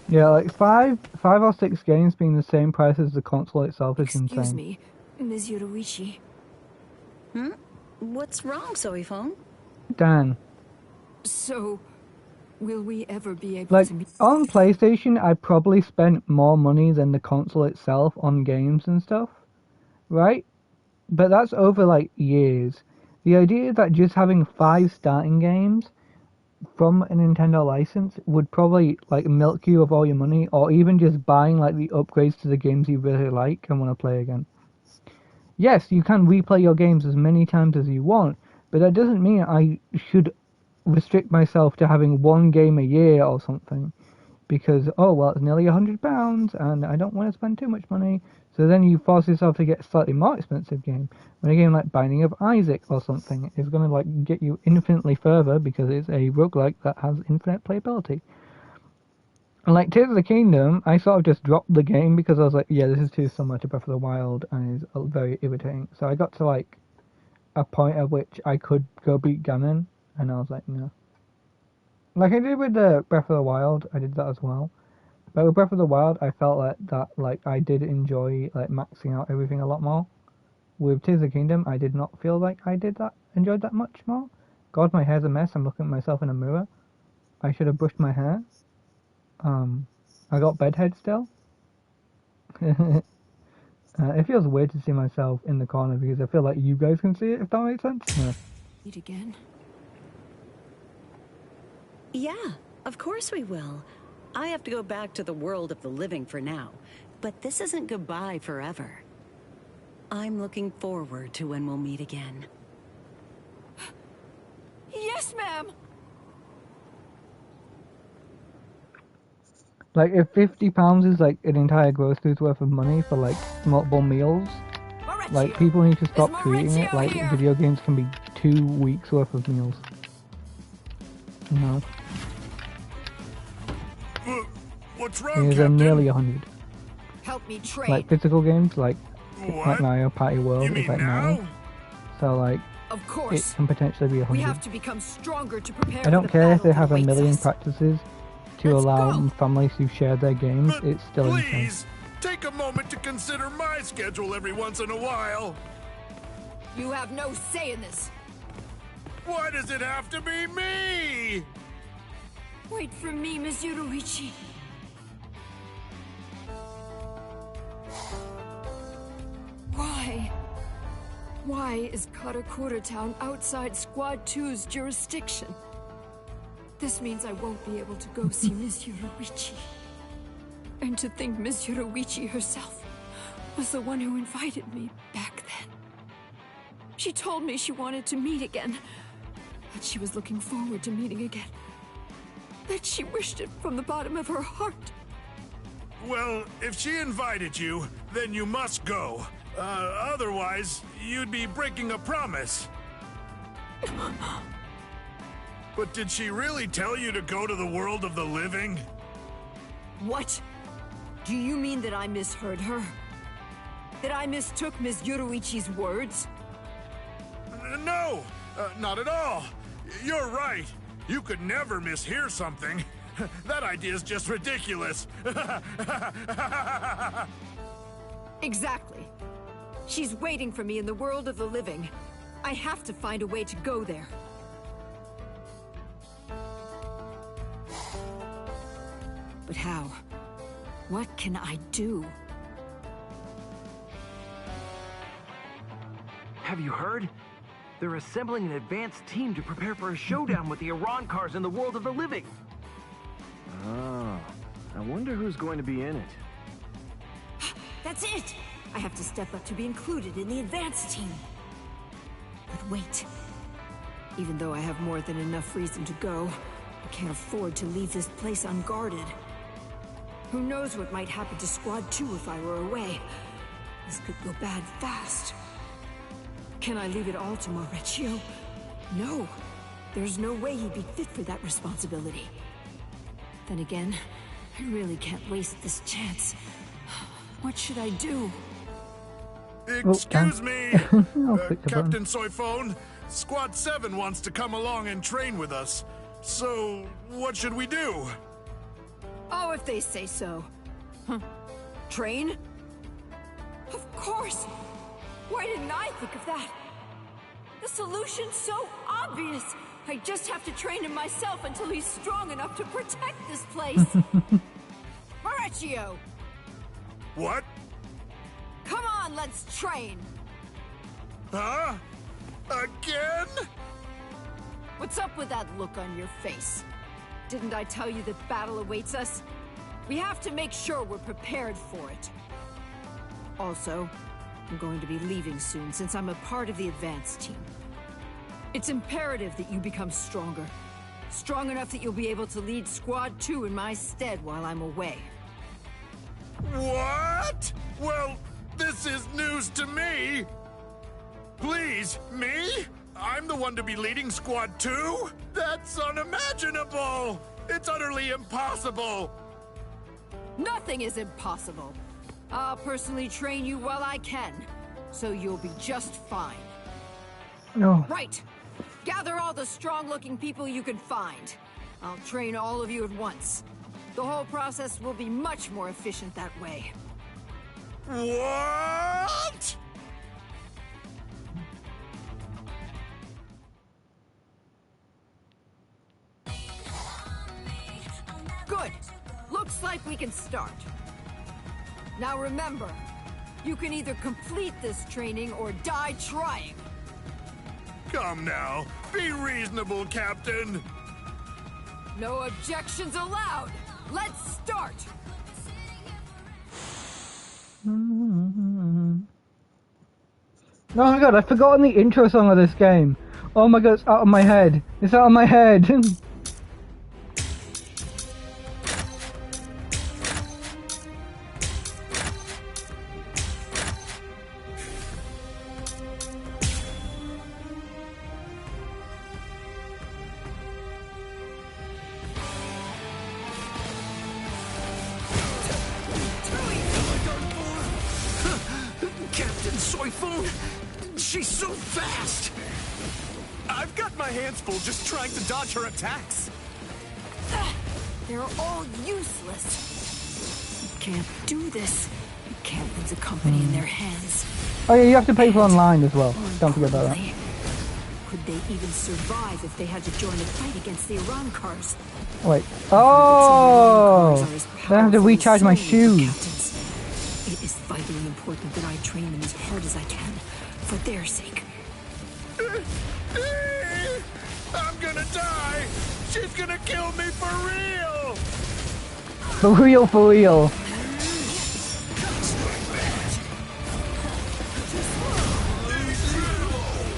Yeah, like five or six games being the same price as the console itself is insane. Excuse me, Ms. Yoruichi. What's wrong, Soifon? Dan. So, will we ever be able Like, to meet? on PlayStation, I probably spent more money than the console itself on games and stuff, right? But that's over, like, years. The idea that just having 5 starting games from a Nintendo license would probably, like, milk you of all your money, or even just buying, like, the upgrades to the games you really like and want to play again. Yes, you can replay your games as many times as you want, but that doesn't mean I should restrict myself to having one game a year or something, because oh well, it's nearly £100 and I don't want to spend too much money. So then you force yourself to get a slightly more expensive game. When a game like Binding of Isaac or something is going to like get you infinitely further because it's a roguelike that has infinite playability. And like Tears of the Kingdom, I sort of just dropped the game because I was like, yeah, this is too similar to Breath of the Wild and is very irritating. So I got to like a point at which I could go beat Ganon, and I was like, no. Like I did with the Breath of the Wild, I did that as well. But with Breath of the Wild, I felt like I did enjoy like maxing out everything a lot more. With Tears of the Kingdom, I did not feel like I enjoyed that much more. God, my hair's a mess. I'm looking at myself in a mirror. I should have brushed my hair. I got bedhead still. It feels weird to see myself in the corner because I feel like you guys can see it, if that makes sense. Yeah. Meet again? Yeah, of course we will. I have to go back to the world of the living for now, but this isn't goodbye forever. I'm looking forward to when we'll meet again. Yes, ma'am! Like, if £50 is like an entire grocery's worth of money for like multiple meals, like people need to stop treating it like video games can be 2 weeks worth of meals. You know? What's wrong, These are nearly 100. Help me train. Like physical games, like What? Mario Party World is like now. So like, Of course. it can potentially be 100. We have to become stronger to prepare I don't for the care if they battle have that a million awaits us. practices to allow families to share their games. It's still insane. Please, take a moment to consider my schedule every once in a while. You have no say in this. Why does it have to be me? Wait for me, Miss Yoruichi. Why? Why is Karakura Town outside Squad 2's jurisdiction? This means I won't be able to go see Miss Yoruichi. And to think Miss Yoruichi herself was the one who invited me back then. She told me she wanted to meet again, that she was looking forward to meeting again, that she wished it from the bottom of her heart. Well, if she invited you, then you must go. Otherwise, you'd be breaking a promise. But did she really tell you to go to the world of the living? What? Do you mean that I misheard her? That I mistook Miss Yoruichi's words? No, not at all. You're right. You could never mishear something. That idea is just ridiculous. Exactly. She's waiting for me in the world of the living. I have to find a way to go there. But how? What can I do? Have you heard? They're assembling an advanced team to prepare for a showdown with the Iran cars in the world of the living. Oh, I wonder who's going to be in it. That's it! I have to step up to be included in the advanced team. But wait. Even though I have more than enough reason to go, I can't afford to leave this place unguarded. Who knows what might happen to Squad 2 if I were away? This could go bad fast. Can I leave it all to Maurizio? No. There's no way he'd be fit for that responsibility. Then again, I really can't waste this chance. What should I do? Excuse me, Captain Soyphone. Squad 7 wants to come along and train with us. So, what should we do? Oh, if they say so. Train? Of course! Why didn't I think of that? The solution's so obvious! I just have to train him myself until he's strong enough to protect this place! Maurizio! What? Come on, let's train! Huh? Again? What's up with that look on your face? Didn't I tell you that battle awaits us? We have to make sure we're prepared for it. Also, I'm going to be leaving soon since I'm a part of the advanced team. It's imperative that you become stronger. Strong enough that you'll be able to lead Squad 2 in my stead while I'm away. What? Well, this is news to me. Please, me? I'm the one to be leading Squad 2? That's unimaginable! It's utterly impossible! Nothing is impossible. I'll personally train you while I can, so you'll be just fine. No. Right! Gather all the strong-looking people you can find. I'll train all of you at once. The whole process will be much more efficient that way. What? Good. Looks like we can start. Now remember, you can either complete this training or die trying. Come now, be reasonable, Captain. No objections allowed. Let's start. Oh my god, I've forgotten the intro song of this game. Oh my god, it's out of my head. It's out of my head. Captain Soifun! She's so fast! I've got my hands full just trying to dodge her attacks. They're all useless. You can't do this. You can't leave the company in their hands. Oh yeah, you have to pay for online as well. Don't forget about that. Could they even survive if they had to join a fight against the Iran cars? Wait. Oh! Then I have to recharge my shoes. It is vitally important that I train them as hard as I can, for their sake. I'm gonna die! She's gonna kill me for real! For real, for real.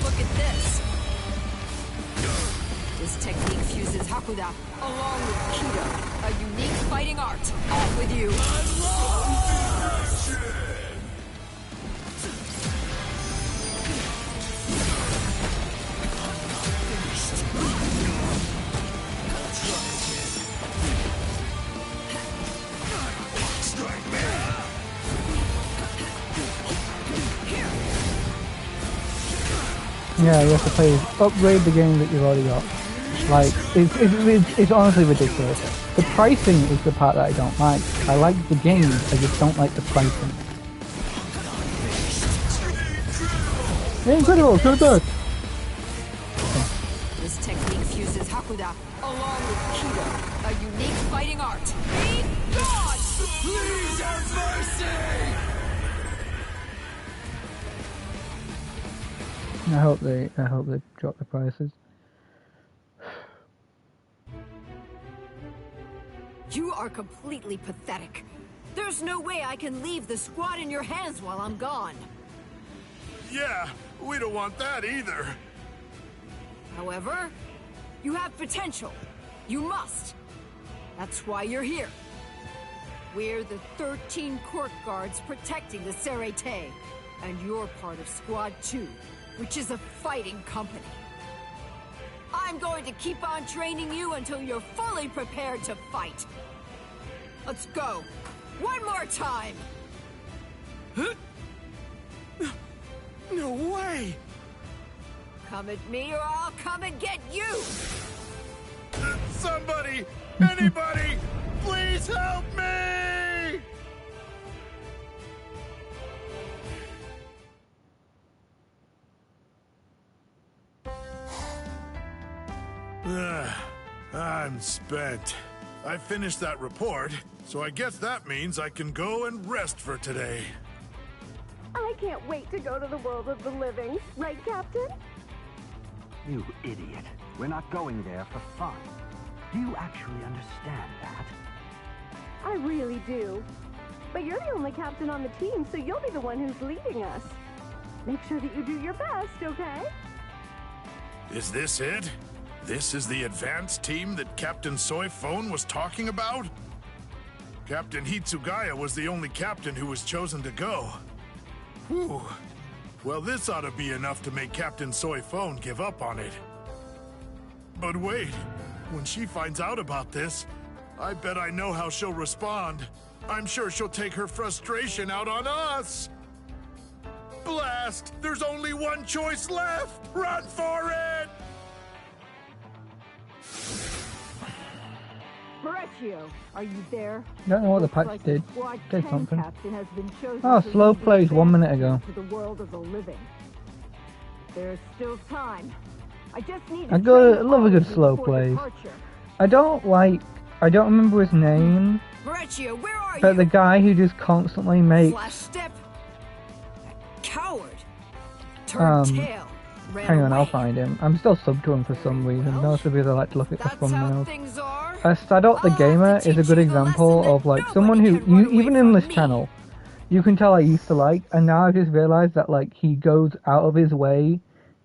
Look at this. This technique fuses Hakuda along with Kido, a unique fighting art. Off with you. Yeah, you have to play, upgrade the game that you've already got. Like, it's honestly ridiculous. The pricing is the part that I don't like. I like the game, I just don't like the pricing. Incredible, so good. This technique fuses Hakuda along with Kido, a unique fighting art. Be God! Please have mercy! I hope they drop the prices. You are completely pathetic. There's no way I can leave the squad in your hands while I'm gone. Yeah, we don't want that either. However, you have potential. You must. That's why you're here. We're the 13 court guards protecting the Serete, and you're part of Squad 2, which is a fighting company. I'm going to keep on training you until you're fully prepared to fight. Let's go. One more time. No way! Come at me or I'll come and get you! Somebody! Anybody! Please help me! I'm spent. I finished that report, so I guess that means I can go and rest for today. I can't wait to go to the world of the living, right, Captain? You idiot. We're not going there for fun. Do you actually understand that? I really do. But you're the only captain on the team, so you'll be the one who's leading us. Make sure that you do your best, okay? Is this it? This is the advanced team that Captain Soifun was talking about? Captain Hitsugaya was the only captain who was chosen to go. Whew. Well, this ought to be enough to make Captain Soifun give up on it. But wait, when she finds out about this, I bet I know how she'll respond. I'm sure she'll take her frustration out on us. Blast! There's only one choice left! Run for it! Horatio, are you there? I don't know what the patch did. Did something. Captain has been chosen Oh, to slow lead the plays 1 minute ago. to the world of the living. There's still time. I just need I love a good slow play. I don't remember his name, Maurizio, where are But you? the guy who just constantly makes Flash step. Coward. Turn tail. Ran hang on, away. I'll find him. I'm still subbed to him for some reason. Most of you that like to look at the thumbnails. Things are. Sadot the Gamer is a good example of like someone who you even in this channel, you can tell I used to like, and now I just realized that like he goes out of his way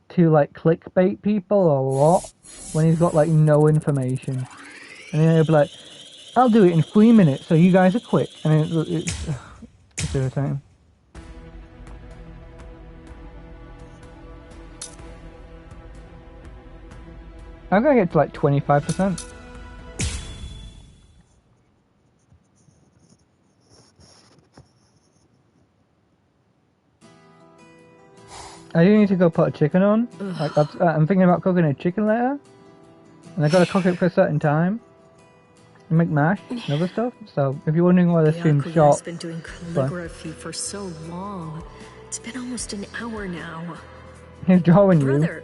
to like clickbait people a lot when he's got like no information, and then he'll be like, "I'll do it in 3 minutes, so you guys are quick," and it's irritating. I'm gonna get to like 25%. I do need to go put a chicken on. Like I'm thinking about cooking a chicken later, and I gotta cook it for a certain time. And make mash and other stuff. So if you're wondering why the stream's short, has been doing calligraphy for so long. It's been almost an hour now. he's drawing you. Brother,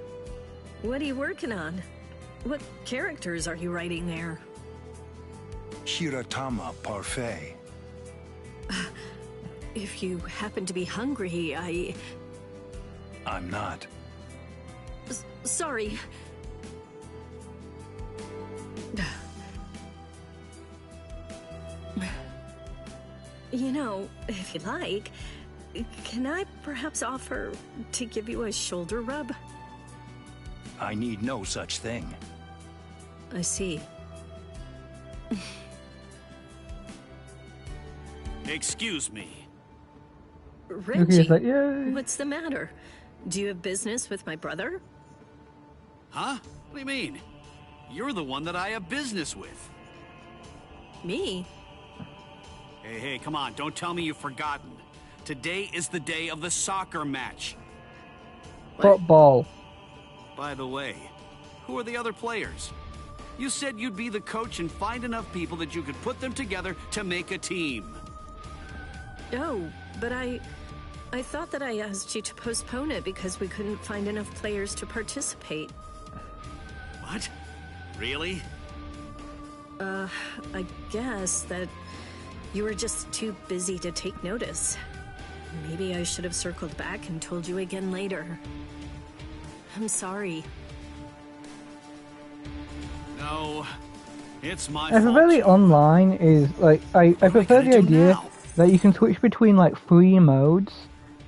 what are you working on? What characters are you writing there? Shiratama Parfait. If you happen to be hungry, I'm not. Sorry. You know, if you like, can I perhaps offer to give you a shoulder rub? I need no such thing. I see. Excuse me. Reggie, like, yay. What's the matter? Do you have business with my brother? Huh? What do you mean? You're the one that I have business with. Me? Hey, come on, don't tell me you've forgotten. Today is the day of the soccer match. Football. By the way, who are the other players? You said you'd be the coach and find enough people that you could put them together to make a team. Oh, but I thought that I asked you to postpone it because we couldn't find enough players to participate. What? Really? I guess that you were just too busy to take notice. Maybe I should have circled back and told you again later. I'm sorry. No, it's my I fault. prefer the online is like I prefer the idea that you can switch between like 3 modes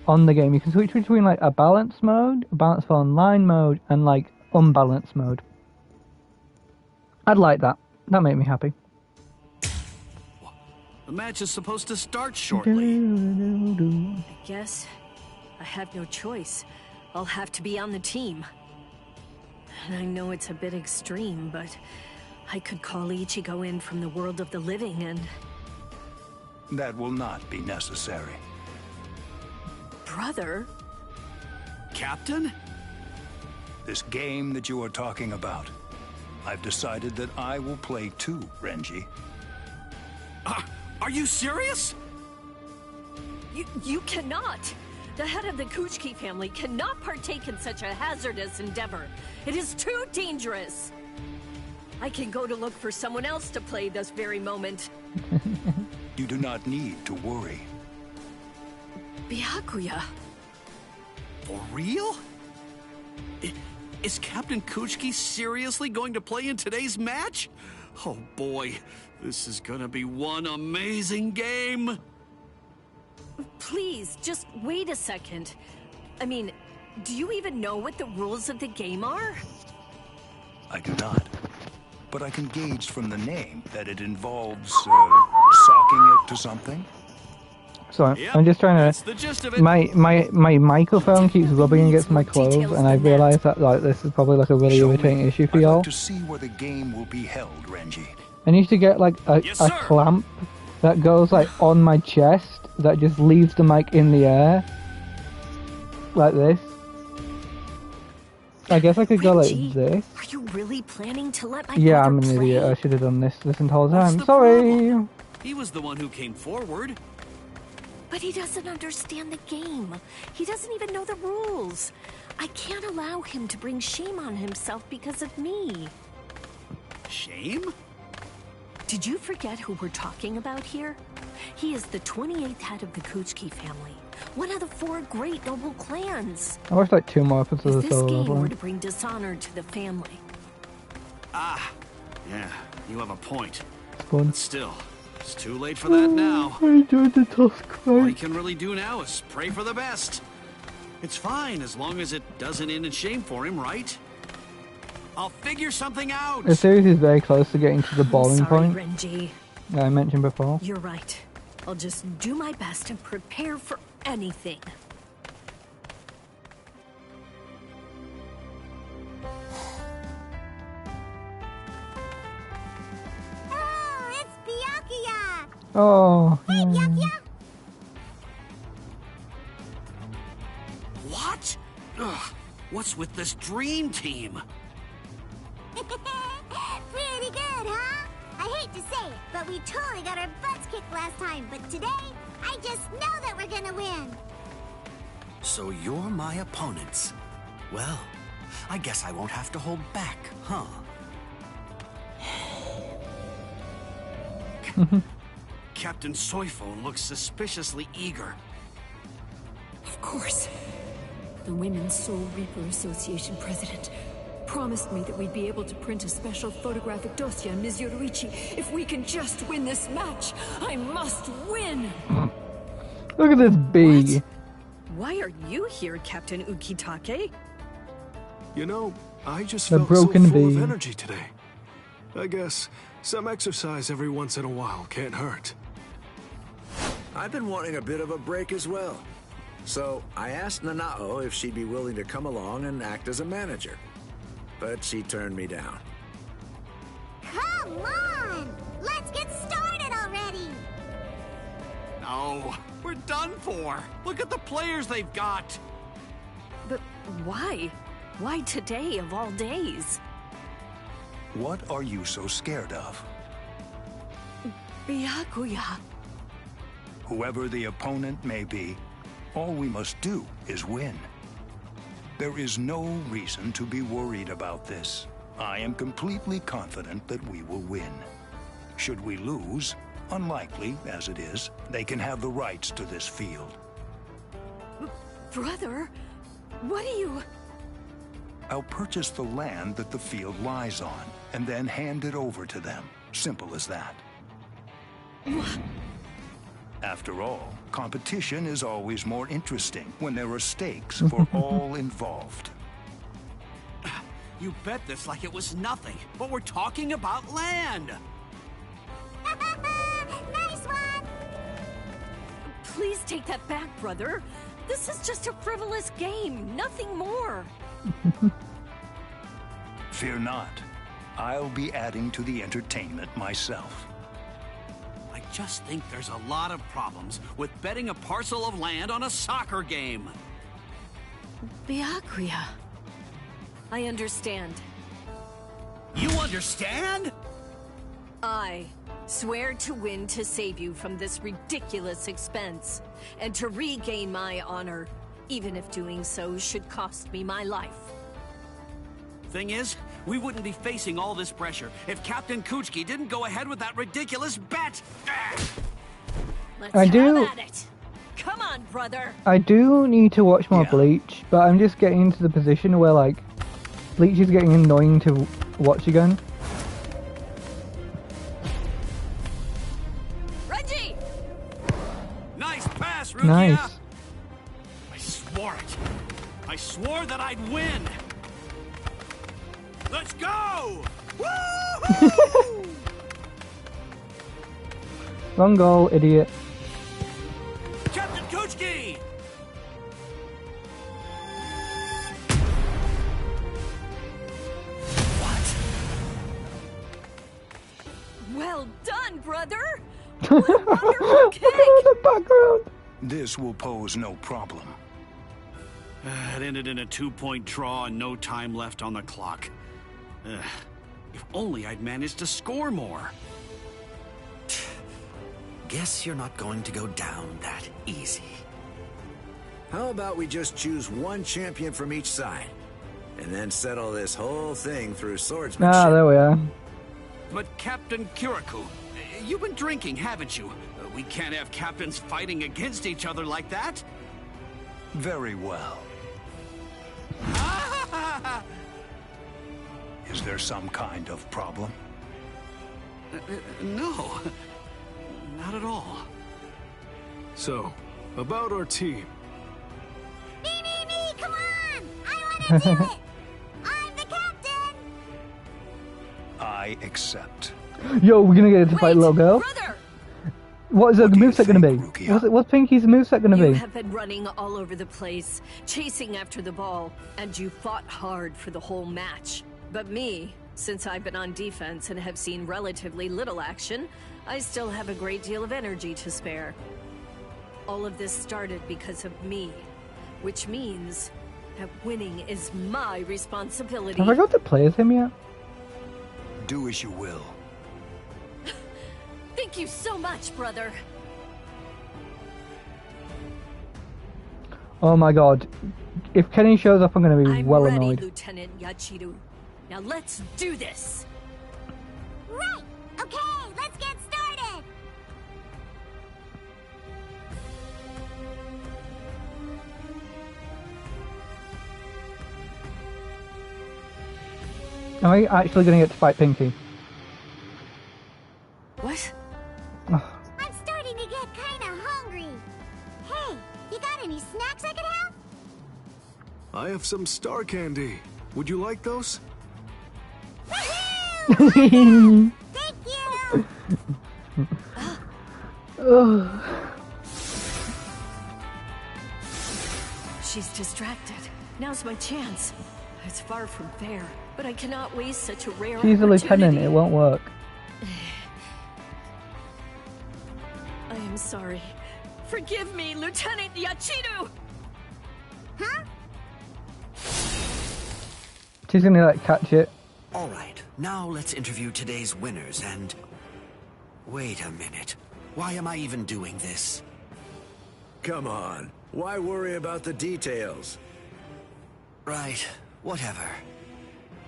on the game. You can switch between like a balanced mode, a balanced for online mode, and like unbalanced mode. I'd like that. That made me happy. The match is supposed to start shortly. I guess I have no choice. I'll have to be on the team. And I know it's a bit extreme, but I could call Ichigo in from the world of the living and... That will not be necessary. Brother? Captain? This game that you are talking about, I've decided that I will play too, Renji. Are you serious? You cannot! The head of the Kuchiki family cannot partake in such a hazardous endeavor. It is too dangerous! I can go to look for someone else to play this very moment. You do not need to worry. Byakuya. For real? Is Captain Kuchiki seriously going to play in today's match? Oh boy, this is gonna be one amazing game! Please, just wait a second. I mean, do you even know what the rules of the game are? I do not. But I can gauge from the name that it involves, socking it to something. Sorry, Yep, I'm just trying that's to. the gist of it. My microphone keeps rubbing against my clothes, and I realised that like this is probably like a really irritating issue for I'd y'all. like to see where the game will be held, Renji. I need to get like a clamp that goes like on my chest that just leaves the mic in the air, like this. I guess I could go like this. Are you really planning to let my Yeah, brother I'm an play? idiot. I should have done this entire What's time. the Sorry. problem? He was the one who came forward. But he doesn't understand the game. He doesn't even know the rules. I can't allow him to bring shame on himself because of me. Shame? Did you forget who we're talking about here? He is the 28th head of the Kuchki family, one of the 4 great noble clans. I watched like 2 more episodes of This Solo game were Leveling. to bring dishonor to the family. Ah, yeah, you have a point. Fun. But still, it's too late for that now. I enjoyed the task All fight. you can really do now is pray for the best. It's fine as long as it doesn't end in shame for him, right? I'll figure something out. The series is very close to getting to the boiling Sorry, point Renji. that I mentioned before. You're right. I'll just do my best and prepare for anything. Oh, it's Byakuya! Oh. Hey, Byakuya! What? Ugh, what's with this dream team? Pretty good, huh? I hate to say it, but we totally got our butts kicked last time. But today, I just know that we're gonna win. So you're my opponents. Well, I guess I won't have to hold back, huh? Captain Soyphone looks suspiciously eager. Of course. The Women's Soul Reaper Association president promised me that we'd be able to print a special photographic dossier on Ms. Yoruichi if we can just win this match. I must win! Look at this bee. Why are you here, Captain Ukitake? You know, I just The felt so broken full of bee. energy today. I guess some exercise every once in a while can't hurt. I've been wanting a bit of a break as well. So I asked Nanao if she'd be willing to come along and act as a manager. But she turned me down. Come on! Let's get started already! No, we're done for. Look at the players they've got. But why? Why today of all days? What are you so scared of? Byakuya. Whoever the opponent may be, all we must do is win. There is no reason to be worried about this. I am completely confident that we will win. Should we lose, unlikely as it is, they can have the rights to this field. Brother, what do you... I'll purchase the land that the field lies on, and then hand it over to them. Simple as that. After all, competition is always more interesting when there are stakes for all involved. You bet this like it was nothing, but we're talking about land. Nice one! Please take that back, brother. This is just a frivolous game, nothing more. Fear not. I'll be adding to the entertainment myself. I just think there's a lot of problems with betting a parcel of land on a soccer game. Byakuya. I understand. You understand? I swear to win to save you from this ridiculous expense, and to regain my honor, even if doing so should cost me my life. Thing is, we wouldn't be facing all this pressure if Captain Kuchki didn't go ahead with that ridiculous bet. Let's I do- have at it. Come on, brother. I do need to watch more Bleach, but I'm just getting into the position where, like, Bleach is getting annoying to watch again. Renji! Nice pass, Rukia! Nice. I swore it. I swore that I'd win. Let's go! Woo! Wrong goal, idiot. Captain Kuchki! Well done, brother! The background. This will pose no problem. It ended in a 2-point draw and no time left on the clock. If only I'd managed to score more. Guess you're not going to go down that easy. How about we just choose one champion from each side, and then settle this whole thing through swordsmanship? Ah, there we are. But Captain Kirikou, you've been drinking, haven't you? We can't have captains fighting against each other like that. Very well. Is there some kind of problem? No, not at all. So, about our team. Me, come on! I wanna do it! I'm the captain! I accept. Yo, we're gonna get to fight a little girl. Brother! What is the moveset gonna be? What's Pinky's moveset gonna You be? have been running all over the place, chasing after the ball, and you fought hard for the whole match. But me, since I've been on defense and have seen relatively little action, I still have a great deal of energy to spare. All of this started because of me, which means that winning is my responsibility. Have I got to play as him yet? Do as you will. Thank you so much, brother. Oh my god. If Kenny shows up, I'm gonna be I'm well ready, annoyed. Lieutenant Yachiru. Now let's do this! Right! Okay, let's get started! Am I actually gonna get to fight Pinky? What? I'm starting to get kinda hungry. Hey, you got any snacks I could have? I have some star candy. Would you like those? Thank you! She's distracted. Now's my chance. It's far from fair, but I cannot waste such a rare She's a opportunity. lieutenant, it won't work. I am sorry. Forgive me, Lieutenant Yachiru! Huh? She's gonna like catch it. All right, now let's interview today's winners and... Wait a minute. Why am I even doing this? Come on. Why worry about the details? Right, whatever.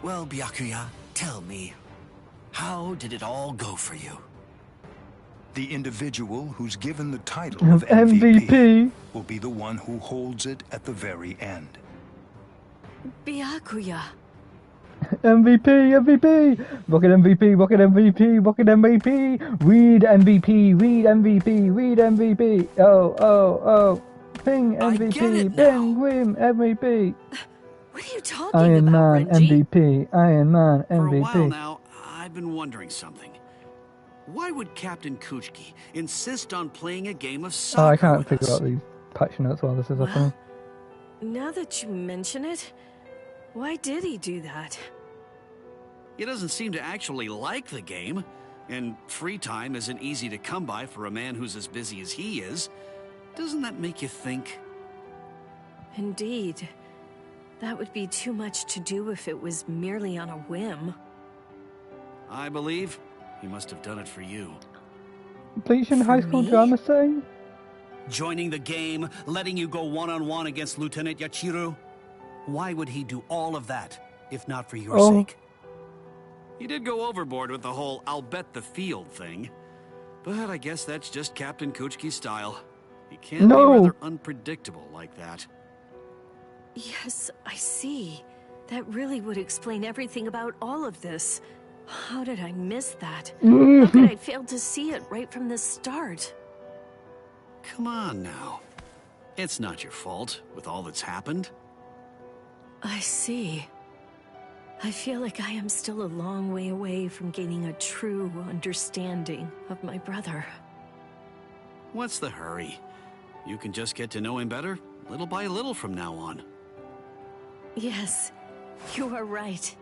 Well, Byakuya, tell me. How did it all go for you? The individual who's given the title of MVP. MVP will be the one who holds it at the very end. Byakuya. MVP! Rocket MVP, Rocket MVP, Rocket MVP! Read MVP, read MVP, read MVP! Oh. Ping MVP, Ping Grim MVP! What are you talking Iron about, Man Renji? MVP, Iron Man For a while MVP. now, I've been wondering something. Why would Captain Kuchiki insist on playing a game of soccer Oh, I can't with figure us? out these patch notes while this is happening. Now that you mention it, why did he do that? He doesn't seem to actually like the game, and free time isn't easy to come by for a man who's as busy as he is. Doesn't that make you think? Indeed. That would be too much to do if it was merely on a whim. I believe he must have done it for you. Bleach and high school drama setting? Joining the game, letting you go one-on-one against Lieutenant Yachiru? Why would he do all of that, if not for your sake? He did go overboard with the whole "I'll bet the field" thing. But I guess that's just Captain Kuchki's style. He can be rather unpredictable like that. Yes, I see. That really would explain everything about all of this. How did I miss that? How could I fail to see it right from the start? Come on now. It's not your fault with all that's happened. I see. I feel like I am still a long way away from gaining a true understanding of my brother. What's the hurry? You can just get to know him better, little by little from now on. Yes, you are right.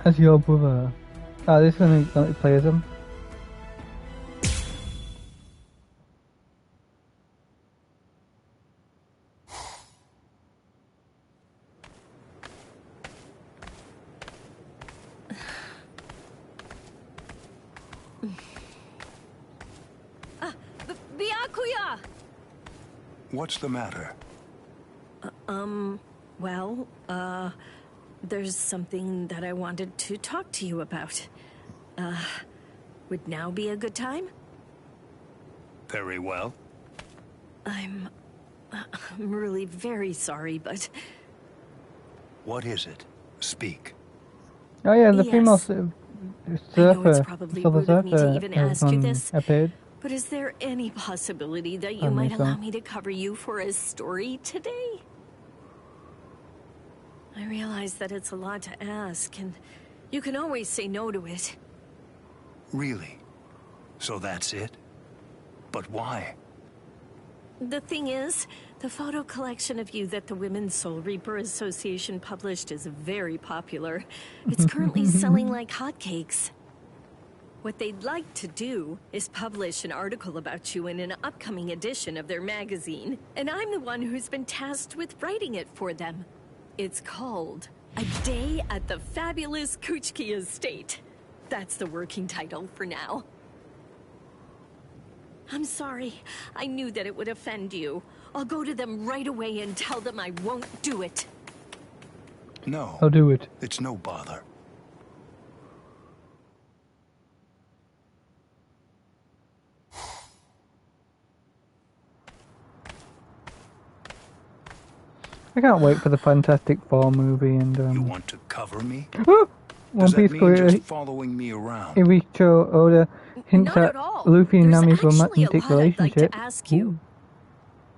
As your brother. Oh, this is gonna let me play as him. Byakuya! What's the matter? Well, there's something that I wanted to talk to you about. Would now be a good time? Very well. I'm really very sorry, but... What is it? Speak. Oh yeah, the Yes. female I know surfer, it's probably silver rude of me to surfer, even ask you this, appeared. but is there any possibility that you I might think so. allow me to cover you for a story today? I realize that it's a lot to ask, and you can always say no to it. Really? So that's it? But why? The thing is, the photo collection of you that the Women's Soul Reaper Association published is very popular. It's currently selling like hotcakes. What they'd like to do is publish an article about you in an upcoming edition of their magazine, and I'm the one who's been tasked with writing it for them. It's called A Day at the Fabulous Kuchki Estate. That's the working title for now. I'm sorry. I knew that it would offend you. I'll go to them right away and tell them I won't do it. No. I'll do it. It's no bother. I can't wait for the Fantastic Four movie and You want to cover me? One Does Piece that mean creator just following me around? Iricho Oda hints Not at at all. Luffy and There's Nami's actually a romantic lot I'd like to relationship. ask you. Ooh.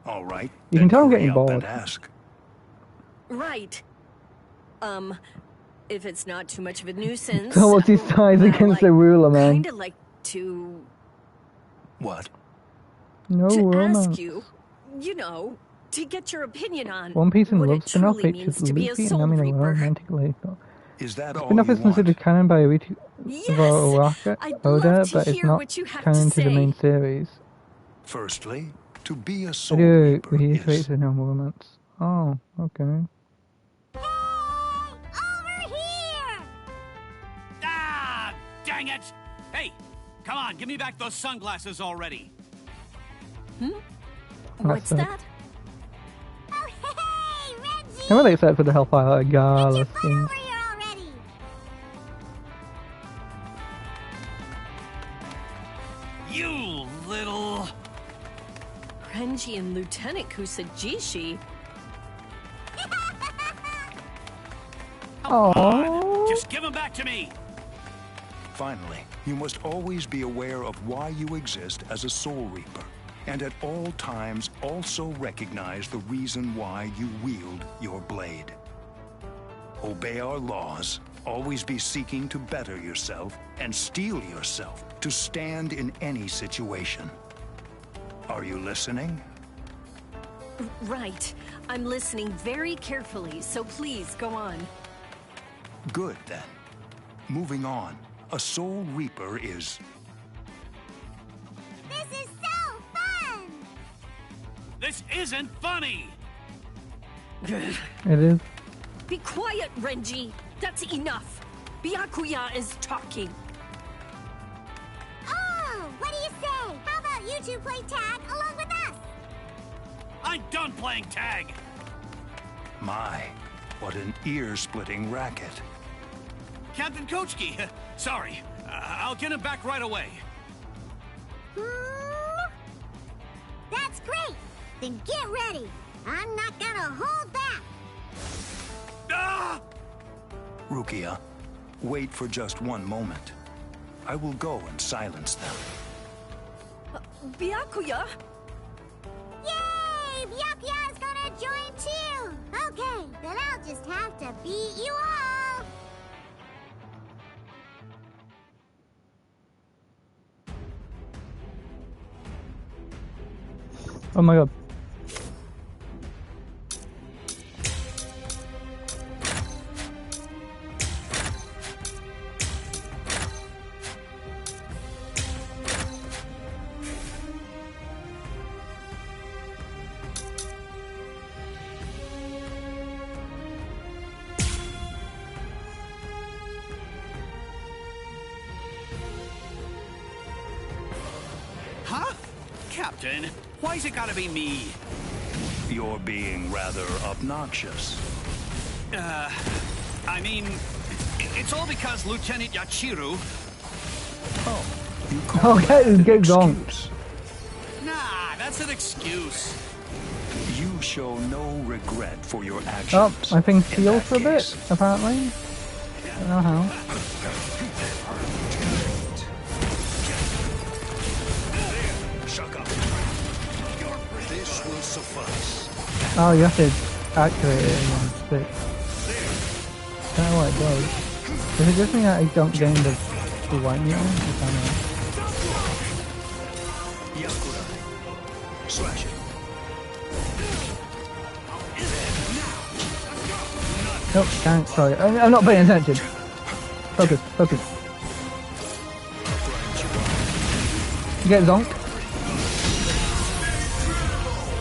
All right. You can tell I'm getting hurry up and bored. ask. Right. If it's not too much of a nuisance... So what's his ties against the ruler, man? Kinda like to... What? No to romance. ask you, you know, to get your opinion on One Piece and what Love it spin-off truly features means to be a Luffy and Soul Nami in a Reaper. romantic relationship. Is that all Spin-off you is considered canon by Iricho Oda, I'd Oda love to but it's hear not what you have canon to to the say. main series. Firstly, to be a I soul do reaper reiterate is... the no romance. Oh, okay. Ah, dang it! Hey, come on, give me back those sunglasses already. What's that? I'm really excited for the Hellfire Gala scenes. You little... Renji and Lieutenant Kusajishi? Aww. Just give them back to me! Finally, you must always be aware of why you exist as a Soul Reaper, and at all times also recognize the reason why you wield your blade. Obey our laws, always be seeking to better yourself, and steel yourself to stand in any situation. Are you listening? Right. I'm listening very carefully, so please go on. Good, then. Moving on. A Soul Reaper is... This is so fun! This isn't funny! It is. Be quiet, Renji! That's enough! Byakuya is talking! Oh, what do you say? How about you two play tag along with us? I'm done playing tag! My, what an ear-splitting racket. Captain Kochki, sorry. I'll get him back right away. That's great! Then get ready! I'm not gonna hold back! Ah! Rukia, wait for just one moment. I will go and silence them. Byakuya? Yay! Byakuya's gonna join too! Okay, then I'll just have to beat you all! Oh my god. Captain, why's it gotta be me? You're being rather obnoxious. I mean, it's all because Lieutenant Yachiru... Oh, you call Okay, get zonked. Nah, that's an excuse. You show no regret for your actions. Oh, my thing's sealed for a bit, apparently. I don't know how. This will suffice. Oh, you have to activate it in one stick. I don't know what it does. Does it just mean that I don't gain the white meter? I don't know. Slash it. Nope, can't. Sorry, I'm not paying attention. Focus, focus. You get zonked.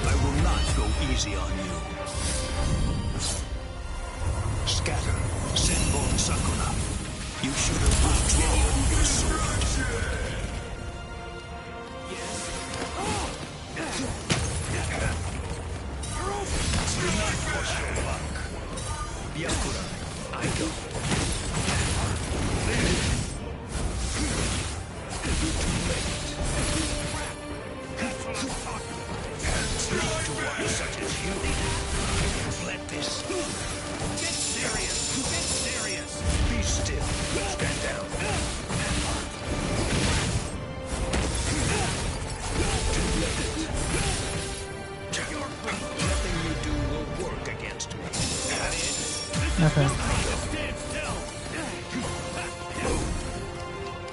I will not go easy on you. Scatter, Senbon Sakura. You should have withdrawn your sword. Do not push your luck. Yakura, I go. Too late. That's what I'm talking about. Not to one such as you. Let this. Get serious. Get serious. Be still. Stand down. Too late. Nothing you do will work against me. Okay.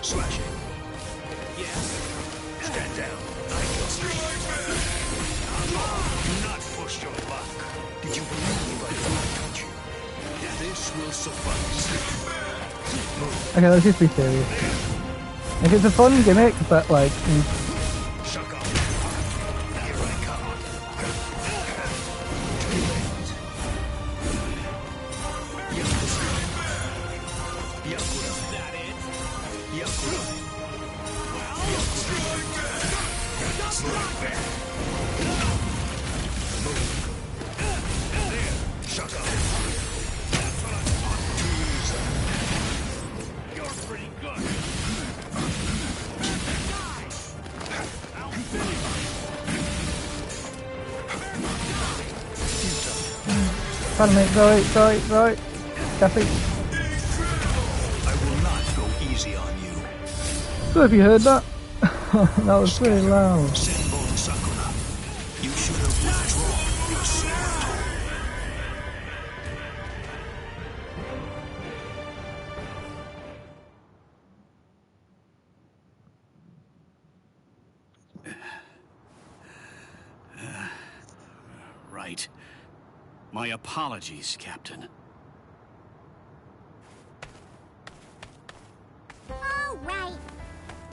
Slash it. Yes. Stand down. I go. Do not push your luck. Did you believe I could touch you? This will suffice. Okay, let's just be serious. Like, it's a fun gimmick, but like... Shut up. Here I come. Yakura. Is that it? Yakura. Shut up. That's what I'm talking. You're pretty good. Pardon me, sorry. Kathy. I will not go easy on you. So if you heard that, that was pretty loud. Senbon Sakura, you should have withdrawn your sword. Right. My apologies, Captain. All right.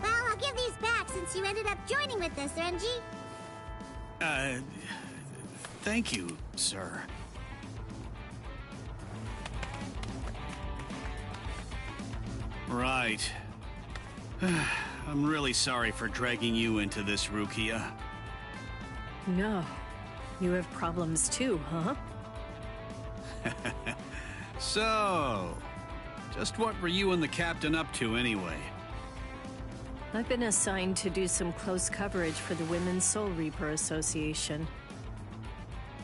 Well, I'll give these back since you ended up joining with us, Renji. Thank you, sir. Right. I'm really sorry for dragging you into this, Rukia. No. You have problems too, huh? So, just what were you and the captain up to anyway? I've been assigned to do some close coverage for the Women's Soul Reaper Association.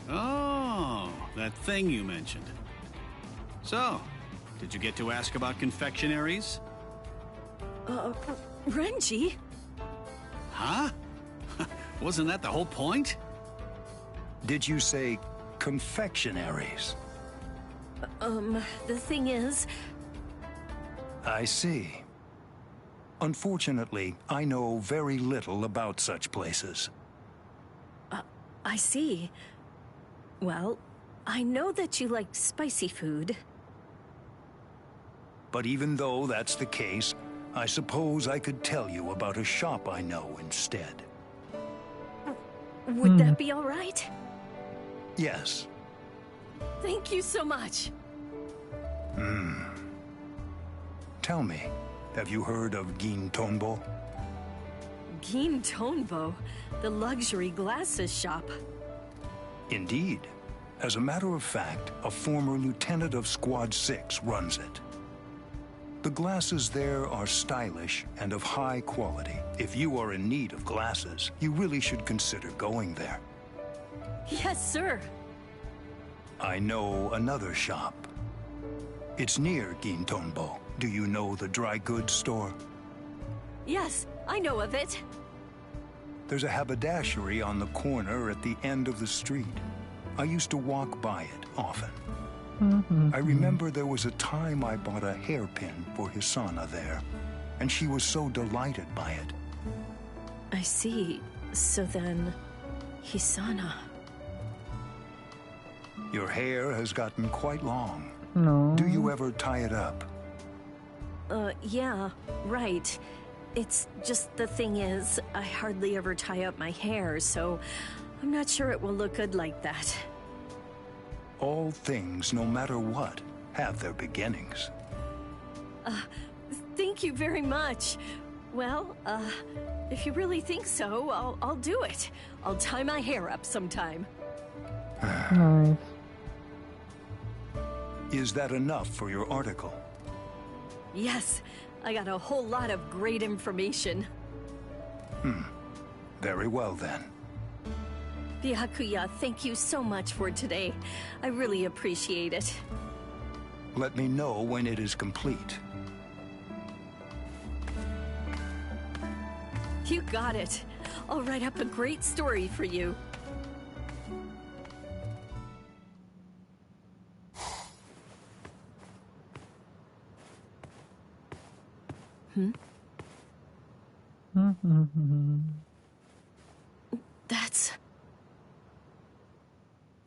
Oh, that thing you mentioned. So, did you get to ask about confectionaries? Renji? Huh? Wasn't that the whole point? Did you say confectionaries? The thing is... I see. Unfortunately, I know very little about such places. I see. Well, I know that you like spicy food. But even though that's the case, I suppose I could tell you about a shop I know instead. Would that be all right? Yes. Thank you so much. Tell me, have you heard of Gin Tonbo? Gin Tonbo, the luxury glasses shop. Indeed. As a matter of fact, a former lieutenant of Squad 6 runs it. The glasses there are stylish and of high quality. If you are in need of glasses, you really should consider going there. Yes, sir. I know another shop. It's near Gintonbo. Do you know the dry goods store? Yes, I know of it. There's a haberdashery on the corner at the end of the street. I used to walk by it often. I remember there was a time I bought a hairpin for Hisana there, and she was so delighted by it. I see. So then, Hisana. Your hair has gotten quite long. No. Do you ever tie it up? Yeah, right. It's just the thing is, I hardly ever tie up my hair, so I'm not sure it will look good like that. All things, no matter what, have their beginnings. Thank you very much. Well, if you really think so, I'll do it. I'll tie my hair up sometime. Nice. Is that enough for your article? Yes, I got a whole lot of great information. Very well then. Byakuya, thank you so much for today. I really appreciate it. Let me know when it is complete. You got it. I'll write up a great story for you. That's...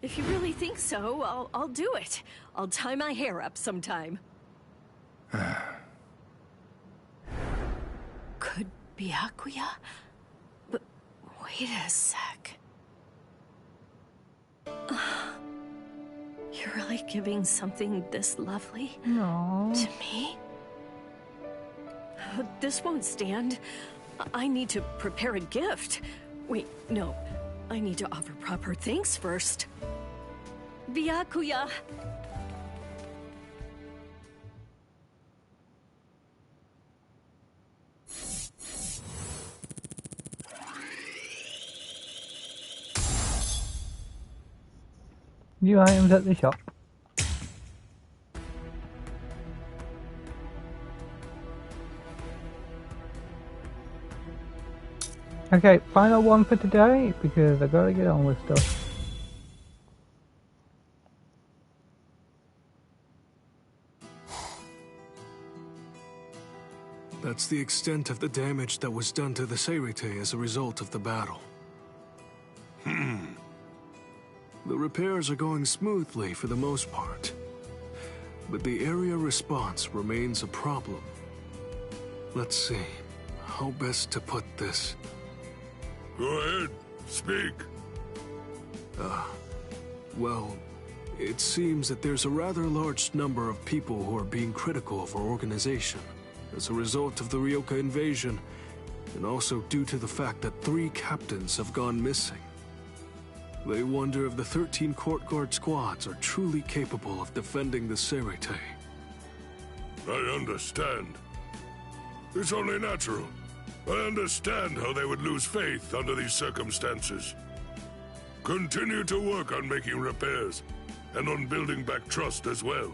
If you really think so, I'll do it. I'll tie my hair up sometime. Could Byakuya? But wait a sec. You're really giving something this lovely to me? This won't stand. I need to prepare a gift. Wait, no. I need to offer proper thanks first. Byakuya! New items at the shop. Okay, final one for today because I gotta get on with stuff. That's the extent of the damage that was done to the Seirite as a result of the battle. The repairs are going smoothly for the most part, but the area response remains a problem. Let's see, how best to put this. Go ahead, speak. Well, it seems that there's a rather large number of people who are being critical of our organization as a result of the Ryoka invasion, and also due to the fact that 3 captains have gone missing. They wonder if the 13 court guard squads are truly capable of defending the Seirite. I understand. It's only natural. I understand how they would lose faith under these circumstances. Continue to work on making repairs, and on building back trust as well.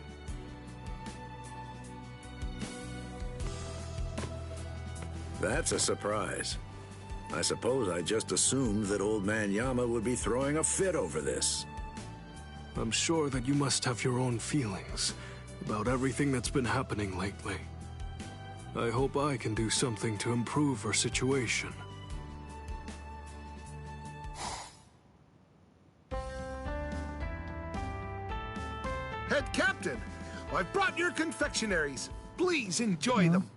That's a surprise. I suppose I just assumed that old man Yama would be throwing a fit over this. I'm sure that you must have your own feelings about everything that's been happening lately. I hope I can do something to improve our situation. Head Captain, I've brought your confectionaries. Please enjoy them.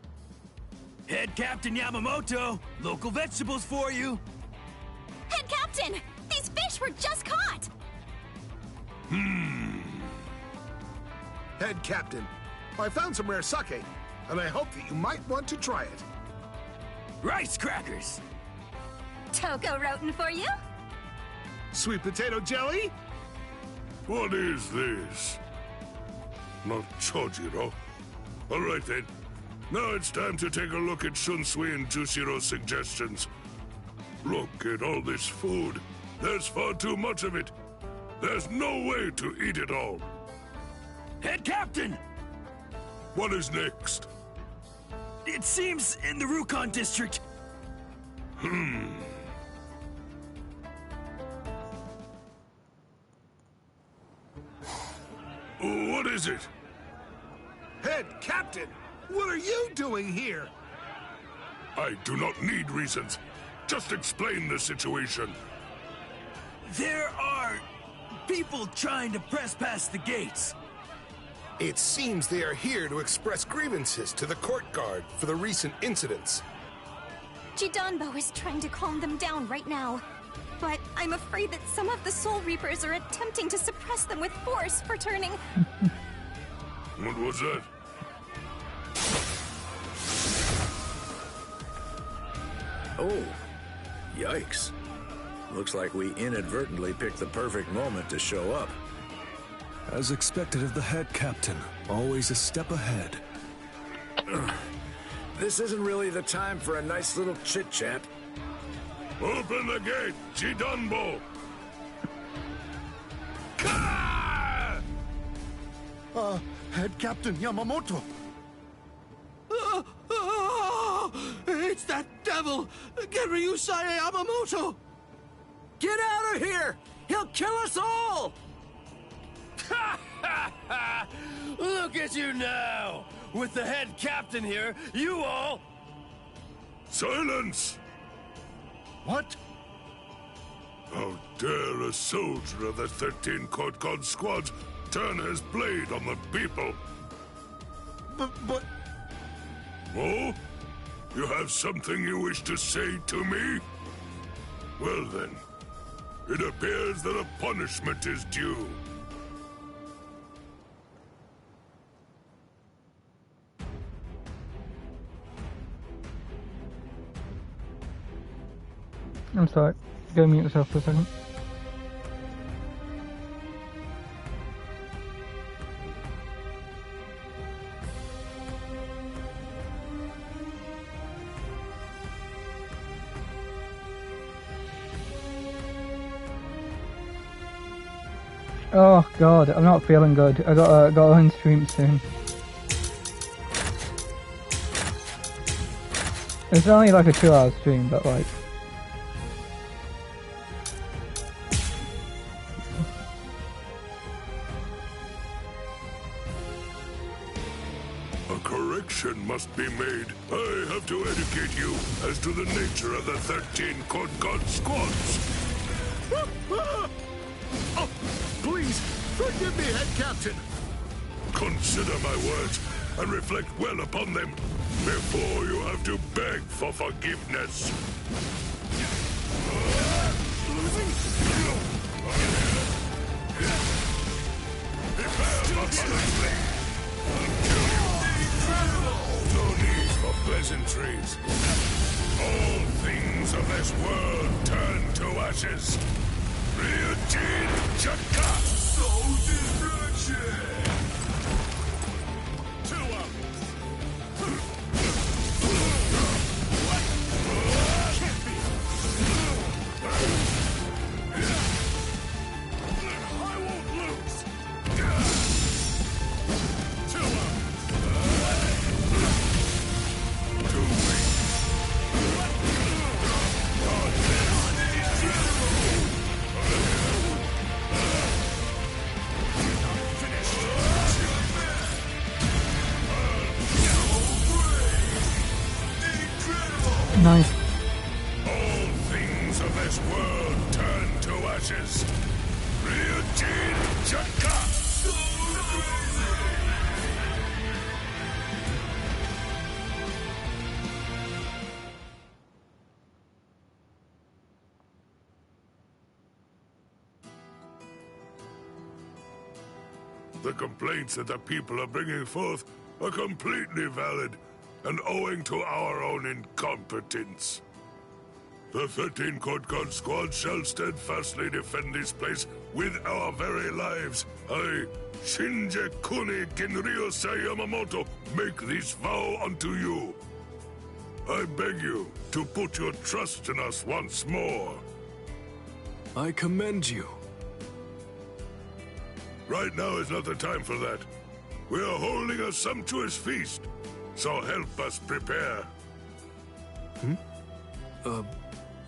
Head Captain Yamamoto, local vegetables for you. Head Captain, these fish were just caught. Head Captain, I found some rare sake, and I hope that you might want to try it. Rice crackers. Toko rotin for you. Sweet potato jelly? What is this? Not Chojiro. All right then. Now it's time to take a look at Shunsui and Jushiro's suggestions. Look at all this food. There's far too much of it. There's no way to eat it all. Head Captain! What is next? It seems in the Rukon district. What is it? Head Captain, what are you doing here? I do not need reasons. Just explain the situation. There are people trying to press past the gates. It seems they are here to express grievances to the court guard for the recent incidents. Jidanbo is trying to calm them down right now. But I'm afraid that some of the Soul Reapers are attempting to suppress them with force for turning... What was that? Oh, yikes. Looks like we inadvertently picked the perfect moment to show up. As expected of the head captain, always a step ahead. This isn't really the time for a nice little chit-chat. Open the gate, Jidanbo! Head Captain Yamamoto. It's that devil! Ryusai Yamamoto! Get out of here! He'll kill us all! Look at you now! With the head captain here, you all... Silence! What? How dare a soldier of the 13 Court God squad turn his blade on the people? But... Oh? You have something you wish to say to me? Well then, it appears that a punishment is due. I'm sorry. Go mute yourself for a second. Oh god, I'm not feeling good. I got on stream soon. It's only like a 2-hour stream, but like... A correction must be made. I have to educate you as to the nature of the 13 Court God squads. Oh, please, forgive me, Head Captain. Consider my words and reflect well upon them before you have to beg for forgiveness. No need for pleasantries. All things of this world turn to ashes. Ryujin Chaka! Soul destruction! Nice. All things of this world turn to ashes. Ryujin Chaka! The complaints that the people are bringing forth are completely valid and owing to our own incompetence. The 13 Court Guard squad shall steadfastly defend this place with our very lives. I, Shinje Kuni Ginryosei Yamamoto, make this vow unto you. I beg you to put your trust in us once more. I commend you. Right now is not the time for that. We are holding a sumptuous feast, so help us prepare.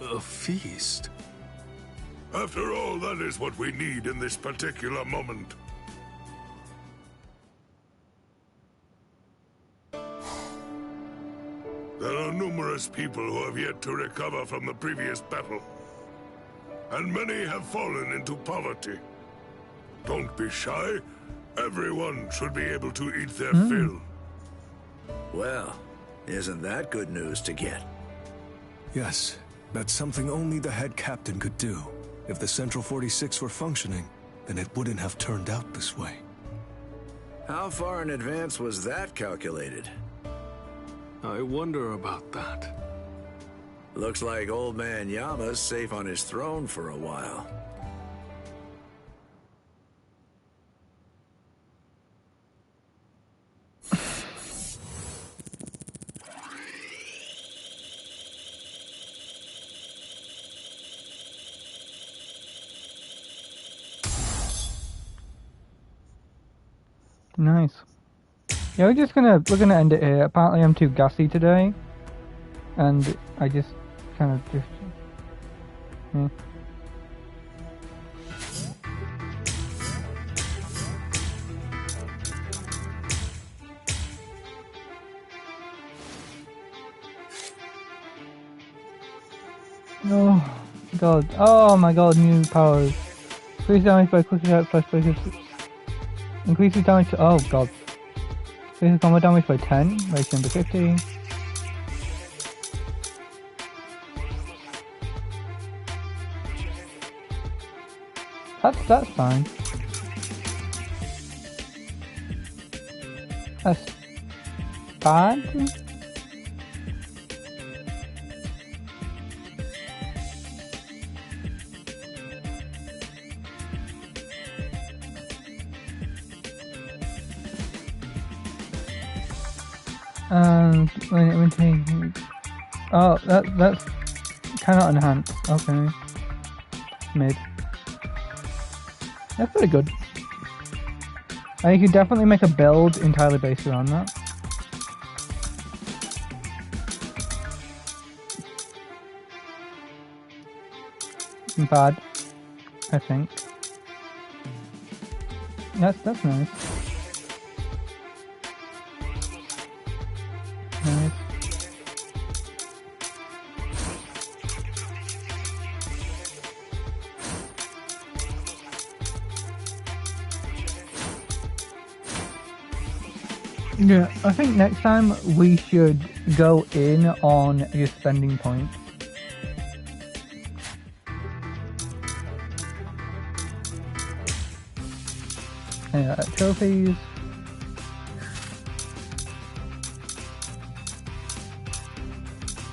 A feast? After all, that is what we need in this particular moment. There are numerous people who have yet to recover from the previous battle. And many have fallen into poverty. Don't be shy. Everyone should be able to eat their fill. Well, isn't that good news to get? Yes, that's something only the head captain could do. If the Central 46 were functioning, then it wouldn't have turned out this way. How far in advance was that calculated? I wonder about that. Looks like old man Yama's safe on his throne for a while. Nice. Yeah, we're gonna end it here. Apparently I'm too gassy today. And I just kind of just... Yeah. Oh god. Oh my god, new powers. Increase damage by quick attack plus increases damage to... Oh god. Increases combo damage by 10, ratio to 50. That's fine. That's bad. Oh, that's cannot enhance. Okay. Mid. That's pretty good. And you could definitely make a build entirely based around that. Bad, I think. That's nice. Nice. Yeah, I think next time we should go in on your spending points. Yeah, trophies.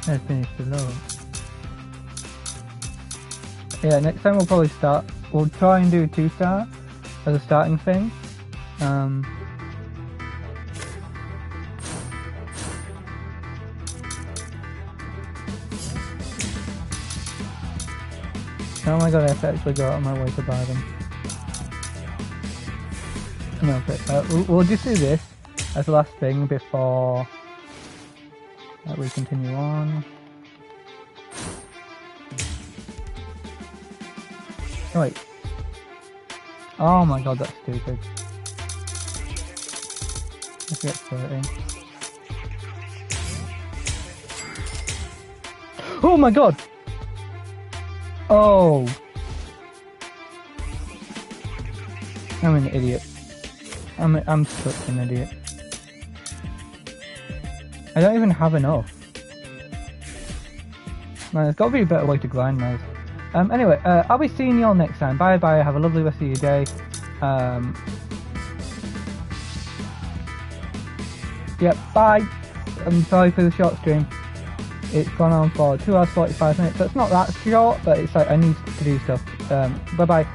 Let's finish below. Yeah, next time we'll probably start. We'll try and do a 2-star as a starting thing. Oh my god, I have to actually go out of my way to buy them. No, okay, we'll just do this as the last thing before we continue on. Oh, wait. Oh my god, that's stupid. Let's get 30. Oh my god! Oh! I'm an idiot. I'm such an idiot. I don't even have enough. Man, there's got to be a better way to grind those. Anyway, I'll be seeing you all next time. Bye bye, have a lovely rest of your day. Yeah, bye. I'm sorry for the short stream. it's gone on for 2 hours 45 minutes. So it's not that short, but it's like I need to do stuff. Bye bye.